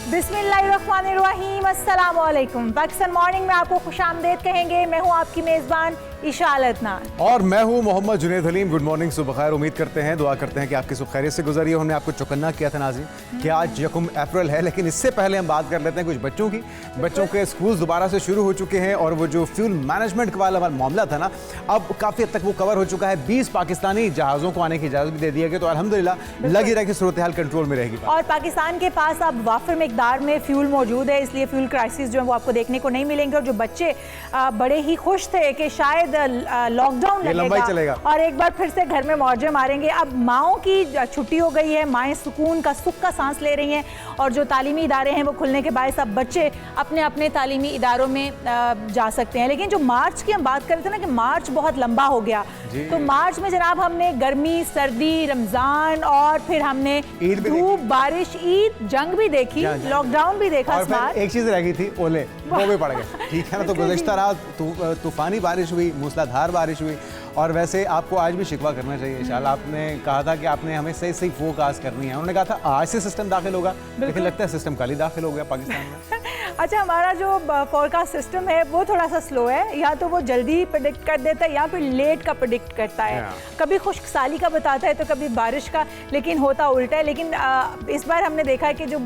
बिस्मिल्लाहिर्रहमानिर्रहीम, अस्सलाम वालेकुम। पाकिस्तान मॉर्निंग में आपको खुशामदीद कहेंगे। मैं हूँ आपकी मेज़बान इशाल अदनान और मैं हूँ मोहम्मद जुनैद हलीम। गुड मॉर्निंग, सुबह खैर। उम्मीद करते हैं, दुआ करते हैं कि आपकी सुबह खैरियत से गुजरी हो। हमने आपको चौकन्ना किया था नाज़रीन कि आज यकम अप्रैल है, लेकिन इससे पहले हम बात कर लेते हैं कुछ बच्चों की। बच्चों के स्कूल दोबारा से शुरू हो चुके हैं और वो जो फ्यूल मैनेजमेंट वाला मामला था ना, अब काफ़ी हद तक वो कवर हो चुका है। 20 पाकिस्तानी जहाज़ों को आने की इजाज़त भी दे दी है, तो अल्हम्दुलिल्लाह लगी रहे कि सूरत हाल कंट्रोल में रहेगी। और पाकिस्तान के पास अब वाफिर मिकदार में फ्यूल मौजूद है, इसलिए फ्यूल क्राइसिस जो है वो आपको देखने को नहीं मिलेंगे। और जो बच्चे बड़े ही खुश थे कि शायद लॉकडाउन लगेगा और एक बार फिर से घर में मौजे मारेंगे, अब माओं की छुट्टी हो गई है, माएँ सुकून का सुख का सांस ले रही हैं। और जो तालीमी इदारे हैं वो खुलने के बाद अब बच्चे अपने अपने तालीमी इदारों में जा सकते हैं। लेकिन जो मार्च की हम बात कर रहे थे ना कि मार्च बहुत लंबा हो गया, तो मार्च में जनाब हमने गर्मी, सर्दी, रमज़ान और फिर हमने धूप, बारिश, ईद, जंग भी देखी, लॉकडाउन भी देखा। एक चीज़ रह गई थी, ओले, वो भी पड़ गए, ठीक है ना। तो गुज़श्ता रात तूफ़ानी बारिश हुई, मूसलाधार बारिश हुई। और वैसे आपको आज भी शिकवा करना चाहिए इंशाल्लाह। आपने कहा था कि आपने हमें सही सही फोरकास्ट करनी है। उन्होंने कहा था आज से सिस्टम दाखिल होगा, लेकिन लगता है सिस्टम कल ही दाखिल हो गया पाकिस्तान में। अच्छा, हमारा जो फोरकास्ट सिस्टम है वो थोड़ा सा स्लो है, या तो वो जल्दी प्रेडिक्ट कर देता है या फिर लेट का प्रेडिक्ट करता है। कभी खुश्क साली का बताता है तो कभी बारिश का, लेकिन होता उल्टा है। लेकिन इस बार हमने देखा है कि जो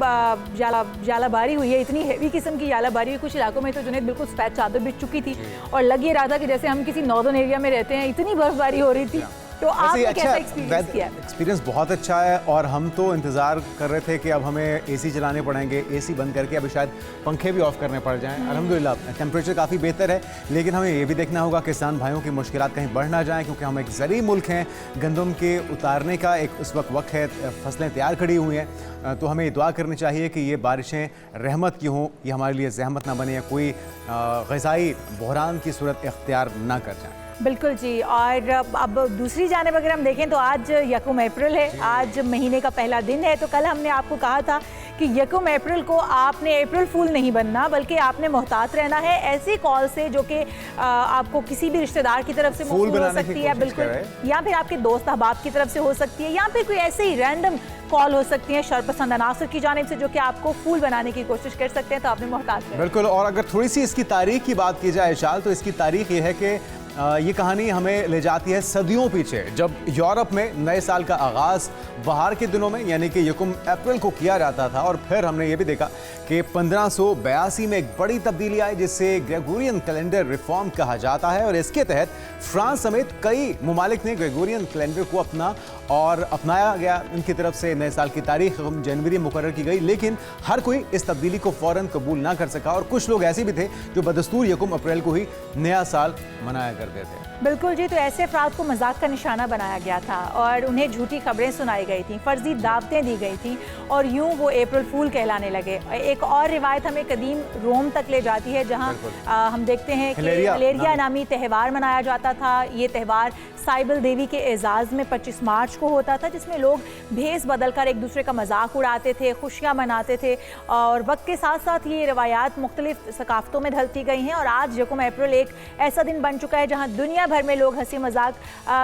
जालाबारी हुई है, इतनी हेवी किस्म की जालाबारी हुई, कुछ इलाकों में तो जुनैद बिल्कुल सफ़ेद चादर बिछ चुकी थी और लग ये रहा था कि जैसे हम किसी नॉर्दर्न एरिया में रहते हैं, इतनी बर्फबारी हो रही थी। तो आपने कैसा एक्सपीरियंस किया? एक्सपीरियंस बहुत अच्छा है और हम तो इंतज़ार कर रहे थे कि अब हमें एसी चलाने पड़ेंगे, एसी बंद करके अब शायद पंखे भी ऑफ करने पड़ जाएं। अल्हम्दुलिल्लाह टेम्परेचर काफ़ी बेहतर है, लेकिन हमें ये भी देखना होगा किसान भाइयों की मुश्किलात कहीं बढ़ ना जाएं, क्योंकि हम एक ज़रूरी मुल्क हैं। गंदम के उतारने का एक उस वक्त है, फसलें तैयार खड़ी हुई हैं, तो हमें दुआ करनी चाहिए कि ये बारिशें रहमत की हों, ये हमारे लिए ज़हमत ना बने या कोई ग़िज़ाई बहरान की सूरत इख्तियार ना कर जाए। बिल्कुल जी। और अब दूसरी जानिब अगर हम देखें तो आज यकम अप्रैल है, आज महीने का पहला दिन है। तो कल हमने आपको कहा था कि यकम अप्रैल को आपने अप्रैल फूल नहीं बनना, बल्कि आपने मोहतात रहना है ऐसी कॉल से जो कि आपको किसी भी रिश्तेदार की तरफ से मौसूल हो सकती है, बिल्कुल, या फिर आपके दोस्त अहबाब की तरफ से हो सकती है, या फिर कोई ऐसे ही रैंडम कॉल हो सकती है शरपसंद अनासर की जानिब से जो कि आपको फूल बनाने की कोशिश कर सकते हैं। तो आपने मोहतात रहना। बिल्कुल। और अगर थोड़ी सी इसकी तारीख की बात की जाए शाल, तो इसकी तारीख ये है कि ये कहानी हमें ले जाती है सदियों पीछे, जब यूरोप में नए साल का आगाज़ बहार के दिनों में यानी कि यकम अप्रैल को किया जाता था। और फिर हमने ये भी देखा कि 1582 में एक बड़ी तब्दीली आई जिससे ग्रेगोरियन कैलेंडर रिफॉर्म कहा जाता है। और इसके तहत फ्रांस समेत कई ममालिक ने ग्रेगोरियन कैलेंडर को अपनाया गया। इनकी तरफ से नए साल की तारीख जनवरी मुकर्रर की गई, लेकिन हर कोई इस तब्दीली को फ़ौरन कबूल ना कर सका और कुछ लोग ऐसे भी थे जो बदस्तूर यकम अप्रैल को ही नया साल मनाया करते थे। बिल्कुल जी। तो ऐसे अफराद को मजाक का निशाना बनाया गया था और उन्हें झूठी खबरें सुनाई गई थी, फर्जी दावतें दी गई थी और यूं वो अप्रैल फूल कहलाने लगे। एक और रिवायत हमें कदीम रोम तक ले जाती है, जहां हम देखते हैं कि हिलेरिया नामी त्यौहार मनाया जाता था। ये त्यौहार साइबल देवी के एजाज़ में 25 मार्च को होता था, जिसमें लोग भेस बदल कर एक दूसरे का मजाक उड़ाते थे, खुशियाँ मनाते थे। और वक्त के साथ साथ ये रवायात मुख्तलिफ सकाफ़तों में ढलती गई हैं और आज यकम अप्रैल एक ऐसा दिन बन चुका है जहाँ दुनिया भर में लोग हंसी मजाक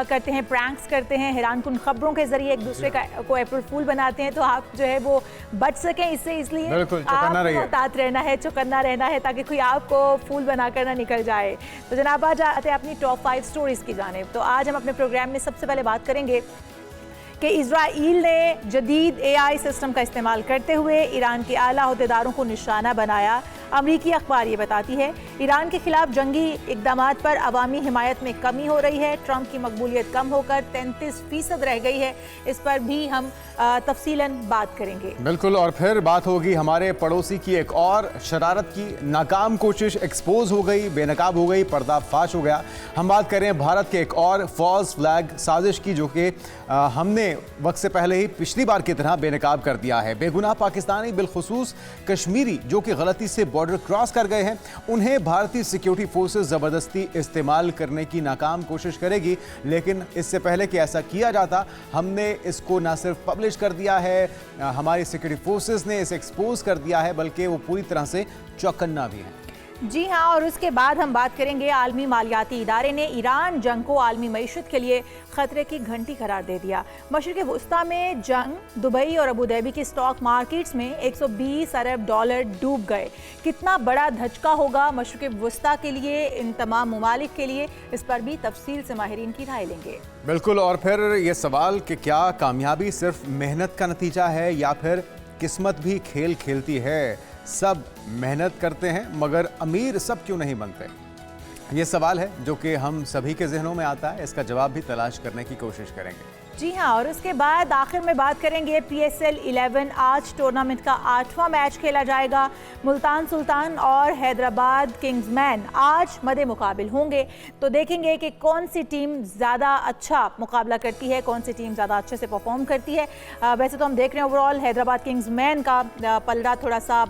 करते हैं, प्रैंक्स करते हैं, हैरानकुन खबरों के जरिए एक दूसरे को अप्रैल फूल बनाते हैं। तो आप जो है वो बच सकें इससे, इसलिए आपको मोहतात रहना है, चौकन्ना रहना है, ताकि कोई आपको फूल बनाकर ना निकल जाए। तो जनाब आज आते हैं अपनी टॉप 5 स्टोरीज़ की जानिब। तो आज हम अपने प्रोग्राम में सबसे पहले बात करेंगे कि इजराइल ने जदीद AI सिस्टम का इस्तेमाल करते हुए ईरान के आला अहदेदारों को निशाना बनाया। अमरीकी अखबार ये बताती है ईरान के खिलाफ जंगी इक़दामात पर अवामी हिमायत में कमी हो रही है। ट्रंप की मकबूलियत कम होकर 33% रह गई है। इस पर भी हम तफसीलन बात करेंगे। बिल्कुल। और फिर बात होगी हमारे पड़ोसी की एक और शरारत की। नाकाम कोशिश एक्सपोज हो गई, बेनकाब हो गई, पर्दाफाश हो गया। हम बात करें भारत के एक और फॉल्स फ्लैग साजिश की, जो कि हमने वक्त से पहले ही पिछली बार की तरह बेनकाब कर दिया है। बेगुनाह पाकिस्तानी, बिलखुसूस कश्मीरी जो कि गलती से बॉर्डर क्रॉस कर गए हैं, उन्हें भारतीय सिक्योरिटी फोर्सेस ज़बरदस्ती इस्तेमाल करने की नाकाम कोशिश करेगी। लेकिन इससे पहले कि ऐसा किया जाता, हमने इसको ना सिर्फ पब्लिश कर दिया है, हमारी सिक्योरिटी फोर्सेस ने इसे एक्सपोज कर दिया है, बल्कि वो पूरी तरह से चौकन्ना भी है। जी हाँ, और उसके बाद हम बात करेंगे आलमी मालियाती इदारे ने ईरान जंग को आलमी मईशत के लिए खतरे की घंटी करार दे दिया। मशरिक़ वुस्ता में जंग दुबई और अबू धाबी की स्टॉक मार्केट्स में 120 अरब डॉलर डूब गए। कितना बड़ा धचका होगा मशरिक़ वुस्ता के लिए, इन तमाम ममालिक के लिए, इस पर भी तफसील से माहिरीन की राय लेंगे। बिल्कुल, और फिर ये सवाल कि क्या कामयाबी सिर्फ मेहनत का नतीजा है या फिर किस्मत भी खेल खेलती है। सब मेहनत करते हैं मगर अमीर सब क्यों नहीं बनते, ये सवाल है जो कि हम सभी के जहनों में आता है। इसका जवाब भी तलाश करने की कोशिश करेंगे। जी हाँ, और उसके बाद आखिर में बात करेंगे PSL 11। आज टूर्नामेंट का 8वां मैच खेला जाएगा। मुल्तान सुल्तान और हैदराबाद किंग्समैन आज मदे मुकाबिल होंगे। तो देखेंगे कि कौन सी टीम ज़्यादा अच्छा मुकाबला करती है, कौन सी टीम ज़्यादा अच्छे से परफॉर्म करती है। वैसे तो हम देख रहे हैं ओवरऑल हैदराबाद किंग्समैन का पलड़ा थोड़ा सा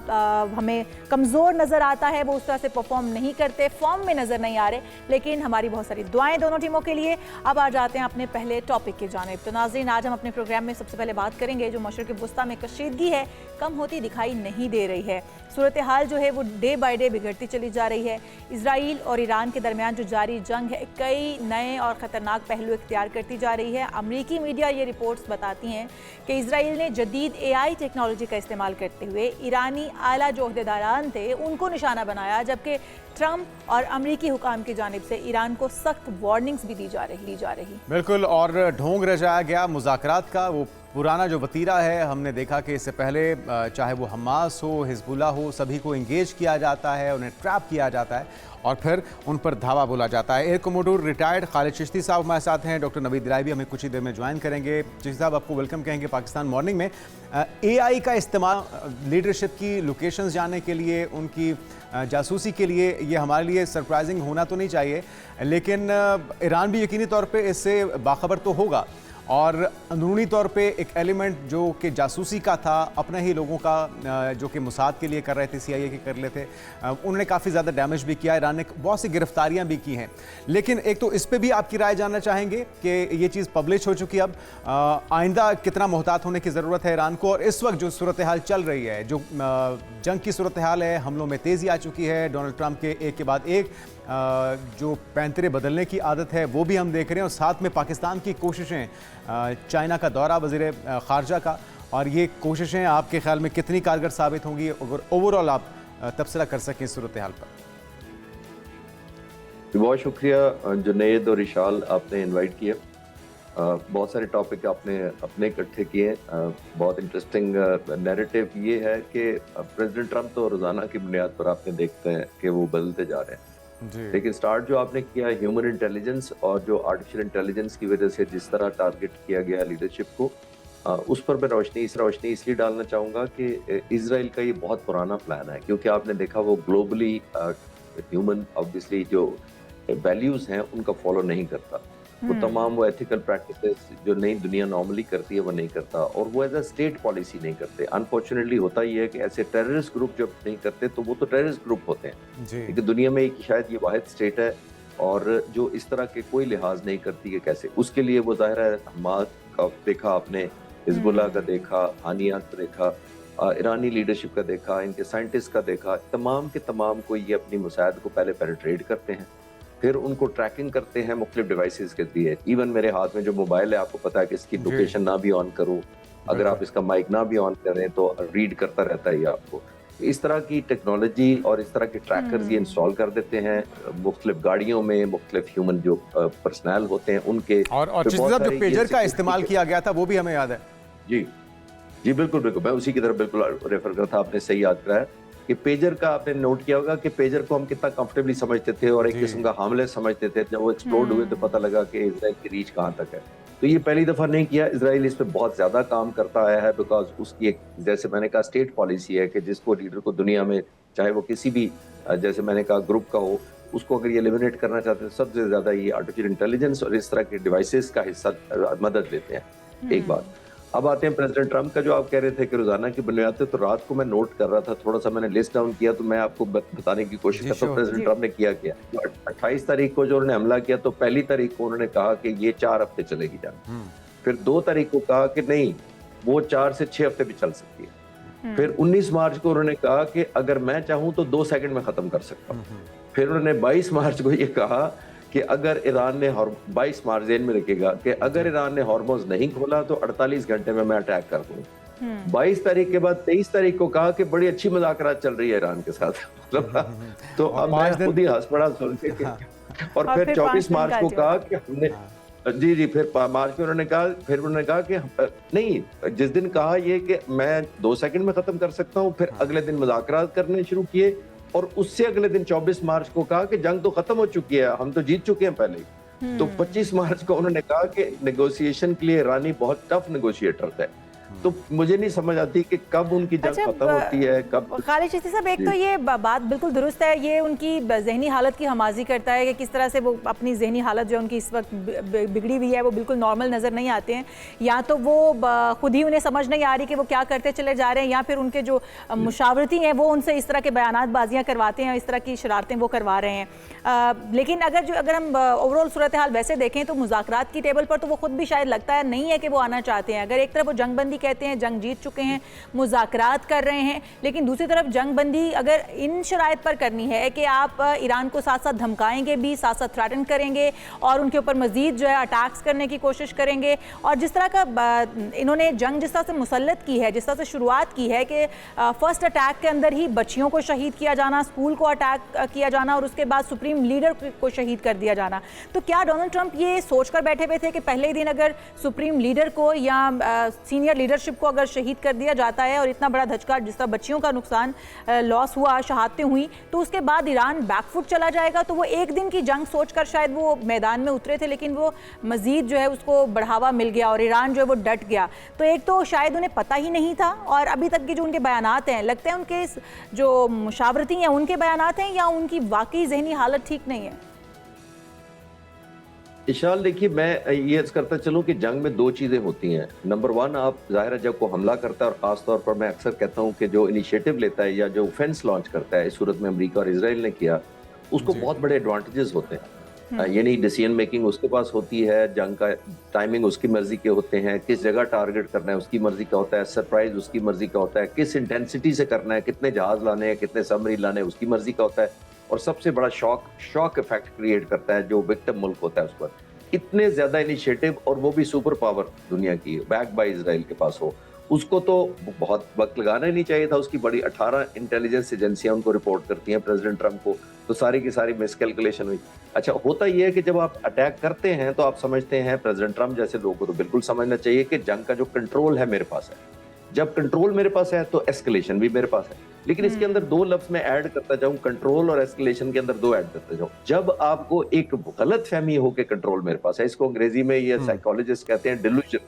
हमें कमज़ोर नज़र आता है। वो उस तरह से परफॉर्म नहीं करते, फॉर्म में नज़र नहीं आ रहे, लेकिन हमारी बहुत सारी दुआएं दोनों टीमों के लिए। अब आ जाते हैं अपने पहले टॉपिक की जानिब। तो नाज़रीन, आज हम अपने प्रोग्राम में सबसे पहले बात करेंगे जो मशरिक़ वुस्ता में कशीदगी है कम होती दिखाई नहीं दे रही है। सूरत हाल जो है वो डे बाय डे बिगड़ती चली जा रही है। इजराइल और ईरान के दरमियान जो जारी जंग है कई नए और ख़तरनाक पहलू इख्तियार करती जा रही है। अमरीकी मीडिया ये रिपोर्ट्स बताती हैं कि इजराइल ने जदीद AI टेक्नोलॉजी का इस्तेमाल करते हुए ईरानी आला जो ओहदेदारान थे उनको निशाना बनाया, जबकि ट्रंप और अमरीकी हुकाम की जानिब से ईरान को सख्त वार्निंग्स भी दी जा रही। बिल्कुल, और ढोंग रचाया गया मुज़ाकरात का वो पुराना जो वतीरा है। हमने देखा कि इससे पहले चाहे वो हमास हो, हिजबुल्लाह हो, सभी को इंगेज किया जाता है, उन्हें ट्रैप किया जाता है और फिर उन पर धावा बोला जाता है। Air commodore retired Khalid Chishti साहब हमारे साथ हैं। डॉक्टर नवीद दिलाई भी हमें कुछ ही देर में ज्वाइन करेंगे। चिश्ती साहब, आपको वेलकम कहेंगे पाकिस्तान मॉर्निंग में। AI का इस्तेमाल लीडरशिप की लोकेशंस जानने के लिए, उनकी जासूसी के लिए, ये हमारे लिए सरप्राइजिंग होना तो नहीं चाहिए, लेकिन ईरान भी यकीनी तौर पे इससे बाखबर तो होगा। और अंदरूनी तौर पे एक एलिमेंट जो कि जासूसी का था, अपने ही लोगों का जो कि मुसाद के लिए कर रहे थे, CIA के कर लेते, उन्होंने काफ़ी ज़्यादा डैमेज भी किया। ईरान ने बहुत सी गिरफ्तारियां भी की हैं। लेकिन एक तो इस पे भी आपकी राय जानना चाहेंगे कि ये चीज़ पब्लिश हो चुकी, अब आइंदा कितना मोहतात होने की ज़रूरत है ईरान को। और इस वक्त जो सूरत हाल चल रही है, जो जंग की सूरत हाल है, हमलों में तेज़ी आ चुकी है, डोनाल्ड ट्रंप के एक के बाद एक जो पैंतरे बदलने की आदत है वो भी हम देख रहे हैं, और साथ में पाकिस्तान की कोशिशें, चाइना का दौरा वज़ीर ख़ारजा का, और ये कोशिशें आपके ख्याल में कितनी कारगर साबित होंगी अगर ओवरऑल आप तबसरा कर सकें सूरत हाल पर। बहुत शुक्रिया जुनैद और इशाल, आपने इनवाइट किया। बहुत सारे टॉपिक आपने अपने इकट्ठे किए। बहुत इंटरेस्टिंग नैरेटिव ये है कि प्रेसिडेंट ट्रंप तो रोज़ाना की बुनियाद पर आपने देखते हैं कि वो बदलते जा रहे हैं, लेकिन स्टार्ट जो आपने किया ह्यूमन इंटेलिजेंस और जो आर्टिफिशियल इंटेलिजेंस की वजह से जिस तरह टारगेट किया गया लीडरशिप को, उस पर मैं रोशनी इसलिए डालना चाहूँगा कि इजराइल का ये बहुत पुराना प्लान है, क्योंकि आपने देखा वो ग्लोबली ह्यूमन ऑब्वियसली जो वैल्यूज़ हैं उनका फॉलो नहीं करता। वो तमाम वो एथिकल प्रैक्टिसेस जो नई दुनिया नॉर्मली करती है वो नहीं करता, और वो एज अ स्टेट पॉलिसी नहीं करते। अनफॉर्चुनेटली होता ही है कि ऐसे टेररिस्ट ग्रुप जब नहीं करते तो वो तो टेररिस्ट ग्रुप होते हैं, लेकिन दुनिया में एक शायद ये वाहिद स्टेट है और जो इस तरह के कोई लिहाज नहीं करती है कैसे। उसके लिए वो जाहिर है हमास का देखा आपने, हिजबुल्लाह का देखा, हानियात का देखा, ईरानी लीडरशिप का देखा, इनके साइंटिस्ट का देखा, तमाम के तमाम को ये अपनी मुसायद को पहले पेनिट्रेट करते हैं, फिर उनको ट्रैकिंग करते हैं मुख्तलिफ डिवाइसेस के जरिए। इवन मेरे हाथ में जो मोबाइल है, आपको पता है कि इसकी लोकेशन ना भी ऑन करूँ, अगर आप इसका माइक ना भी ऑन करें तो रीड करता रहता है ये आपको। इस तरह की टेक्नोलॉजी और इस तरह के ट्रैकर्स ये इंस्टॉल कर देते हैं मुख्तलिफ गाड़ियों में, मुख्तलिफ ह्यूमन जो पर्सनल होते हैं उनके। और जो पेजर का इस्तेमाल किया गया था वो भी हमें याद है। जी जी बिल्कुल बिल्कुल, मैं उसी की तरफ बिल्कुल रेफर करता, आपने सही याद कराया कि पेजर का आपने नोट किया होगा कि पेजर को हम कितना कंफर्टेबली समझते थे और एक किस्म का हार्मलेस समझते थे। जब वो एक्सप्लोड हुए तो पता लगा कि इजराइल की रीच कहाँ तक है। तो ये पहली दफा नहीं किया, इजराइल इस पे बहुत ज्यादा काम करता आया है, बिकॉज उसकी एक, जैसे मैंने कहा, स्टेट पॉलिसी है कि जिसको लीडर को दुनिया में, चाहे वो किसी भी, जैसे मैंने कहा, ग्रुप का हो, उसको अगर ये एलिमिनेट करना चाहते हैं सबसे ज्यादा ये आर्टिफिशियल इंटेलिजेंस और इस तरह के डिवाइसेस का हिस्सा मदद लेते हैं। एक बात। अब आते हैं प्रेसिडेंट ट्रंप का, जो आप कह रहे थे कि रोजाना की बुनियाद पे, तो रात को मैं नोट कर रहा था, थोड़ा सा मैंने लिस्ट डाउन किया, तो मैं आपको बताने की कोशिश करता हूँ प्रेसिडेंट ट्रंप ने किया क्या। 28 तारीख को जो उन्होंने हमला किया, तो पहली तारीख को उन्होंने कहा कि ये 4 हफ्ते चलेगी जंग। फिर 2 तारीख को कहा कि नहीं, वो 4 से 6 हफ्ते भी चल सकती है। फिर 19 मार्च को उन्होंने कहा कि अगर मैं चाहूं तो 2 सेकंड में खत्म कर सकता हूं। फिर उन्होंने 22 मार्च को ये कहा कि अगर ईरान ने 22 मार्च जेल में रखेगा कि अगर ईरान ने हॉर्मोज नहीं खोला तो 48 घंटे में मैं अटैक कर दूंगा। 22 तारीख के बाद 23 तारीख को कहा कि बड़ी अच्छी मुज़ाकरात चल रही है ईरान के साथ। तो अब मैं खुद ही हंस पड़ा सुन के। और फिर 24 मार्च को कहा कि हमने जी फिर मार्च में उन्होंने कहा कि नहीं, जिस दिन कहा ये कि मैं 2 सेकंड में खत्म कर सकता हूँ, फिर अगले दिन मुज़ाकरात करने शुरू किए और उससे अगले दिन 24 मार्च को कहा कि जंग तो खत्म हो चुकी है, हम तो जीत चुके हैं पहले ही। तो 25 मार्च को उन्होंने कहा कि नेगोशिएशन के लिए ईरानी बहुत टफ नेगोशिएटर थे। तो मुझे नहीं समझ आती कि कब उनकी जंग खत्म होती है, कब। खालिद चिश्ती साहब, एक तो ये बात बिल्कुल दुरुस्त है, ये उनकी जहनी हालत की हमाजी करता है कि किस तरह से वो अपनी जहनी हालत जो उनकी इस वक्त बिगड़ी हुई है वो बिल्कुल नॉर्मल नज़र नहीं आते हैं। या तो वो खुद ही उन्हें समझ नहीं आ रही कि वो क्या करते चले जा रहे हैं, या फिर उनके जो मुशावरती हैं वो उनसे इस तरह के बयानात बाजियाँ करवाते हैं, इस तरह की शरारतें वो करवा रहे हैं। लेकिन अगर हम ओवरऑल सूरत हाल वैसे देखें तो मुज़ाकरात की टेबल पर तो वो खुद भी शायद लगता है नहीं है कि वो आना चाहते हैं। अगर एक तरफ वो जंगबंदी कहते हैं, जंग जीत चुके हैं, मुज़ाकरात कर रहे हैं, लेकिन दूसरी तरफ जंगबंदी अगर इन शराइत पर करनी है कि आप ईरान को साथ साथ धमकाएंगे भी, साथ साथ थ्रेटन करेंगे और उनके ऊपर मजीद जो है अटैक्स करने की कोशिश करेंगे, और जिस तरह का इन्होंने जंग जिस तरह से मुसल्लत की है, जिस तरह से शुरुआत की है कि फर्स्ट अटैक के अंदर ही बच्चियों को शहीद किया जाना, स्कूल को अटैक किया जाना और उसके बाद सुप्रीम लीडर को शहीद कर दिया जाना, तो क्या डोनाल्ड ट्रंप ये सोचकर बैठे हुए थे कि पहले ही दिन अगर सुप्रीम लीडर को या सीनियर लीडरशिप को अगर शहीद कर दिया जाता है और इतना बड़ा धचका जिस तरह बच्चियों का नुकसान लॉस हुआ, शहादतें हुई, तो उसके बाद ईरान बैकफुट चला जाएगा? तो वो एक दिन की जंग सोचकर शायद वो मैदान में उतरे थे, लेकिन वो मजीद जो है उसको बढ़ावा मिल गया और ईरान जो है वो डट गया। तो एक तो शायद उन्हें पता ही नहीं था, और अभी तक के जो उनके बयानात हैं, लगते हैं उनके जो मुशावरती हैं उनके बयानात हैं या उनकी वाकई जहनी हालत ठीक नहीं है? इशाल, देखिए, मैं ये अर्ज करता चलूं कि जंग में 2 चीज़ें होती हैं। नंबर 1, आप ज़ाहिर है जब को हमला करता है, और ख़ास तौर पर मैं अक्सर कहता हूं कि जो इनिशिएटिव लेता है या जो ऑफेंस लॉन्च करता है, इस सूरत में अमेरिका और इजराइल ने किया, उसको बहुत बड़े एडवांटेजेस होते हैं। यानी डिसीजन मेकिंग उसके पास होती है, जंग का टाइमिंग उसकी मर्जी के होते हैं, किस जगह टारगेट करना है उसकी मर्जी का होता है, सरप्राइज उसकी मर्जी का होता है, किस इंटेंसिटी से करना है, कितने जहाज लाने हैं, कितने सबमरीन लाने हैं उसकी मर्जी का होता है, और सबसे बड़ा शॉक इफेक्ट क्रिएट करता है जो विक्टिम मुल्क होता है उस पर। इतने ज्यादा इनिशिएटिव, और वो भी सुपर पावर दुनिया की, बैक बाय इजराइल के पास हो, उसको तो बहुत वक्त लगाना ही नहीं चाहिए था। उसकी बड़ी 18 इंटेलिजेंस एजेंसियां उनको रिपोर्ट करती हैं प्रेसिडेंट ट्रंप को, तो सारी की सारी मिसकैलकुलेशन हुई। अच्छा, होता यह है कि जब आप अटैक करते हैं तो आप समझते हैं, प्रेसिडेंट ट्रंप जैसे लोगों को तो बिल्कुल समझना चाहिए कि जंग का जो कंट्रोल है मेरे पास है। जब कंट्रोल मेरे पास है तो एस्केलेशन भी मेरे पास है। लेकिन इसके अंदर 2 लफ्ज मैं ऐड करता जाऊं, कंट्रोल और एस्केलेशन के अंदर 2 ऐड करता जाऊं। जब आपको एक गलत फहमी हो के कंट्रोल मेरे पास है, इसको अंग्रेजी में ये साइकोलॉजिस्ट कहते हैं डिल्यूजन,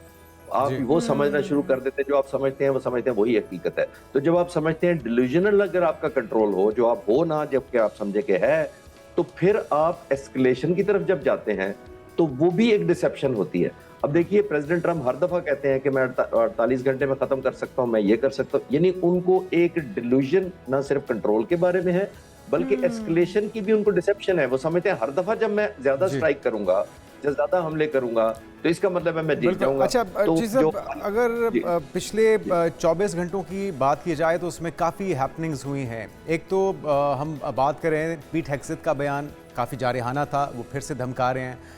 आप वो समझना शुरू कर देते हैं, जो आप समझते हैं वो समझते हैं वही हकीकत है। तो जब आप समझते हैं डिल्यूजनल अगर आपका कंट्रोल हो, जो आप हो ना, जबकि आप समझे कि है, तो फिर आप एस्केलेशन की तरफ जब जाते हैं तो वो भी एक डिसेप्शन होती है। अब देखिए, प्रेसिडेंट ट्रंप हर दफा कहते हैं कि मैं 48 घंटे में खत्म कर सकता हूं, मैं ये कर सकता हूं, यानी उनको एक डिल्यूजन ना सिर्फ कंट्रोल के बारे में है बल्कि एस्केलेशन की भी उनको डिसेप्शन है। वो समझते हैं हर दफा जब मैं ज्यादा स्ट्राइक करूंगा, जब ज्यादा हमले करूंगा, तो इसका मतलब है मैं जीत जाऊंगा। अच्छा, तो अगर पिछले 24 घंटों की बात की जाए तो उसमें काफ़ी हैपनिंग्स हुई हैं। एक तो हम बात करें, पीट हेग्सेथ का बयान काफ़ी जारहाना था, वो फिर से धमका रहे हैं।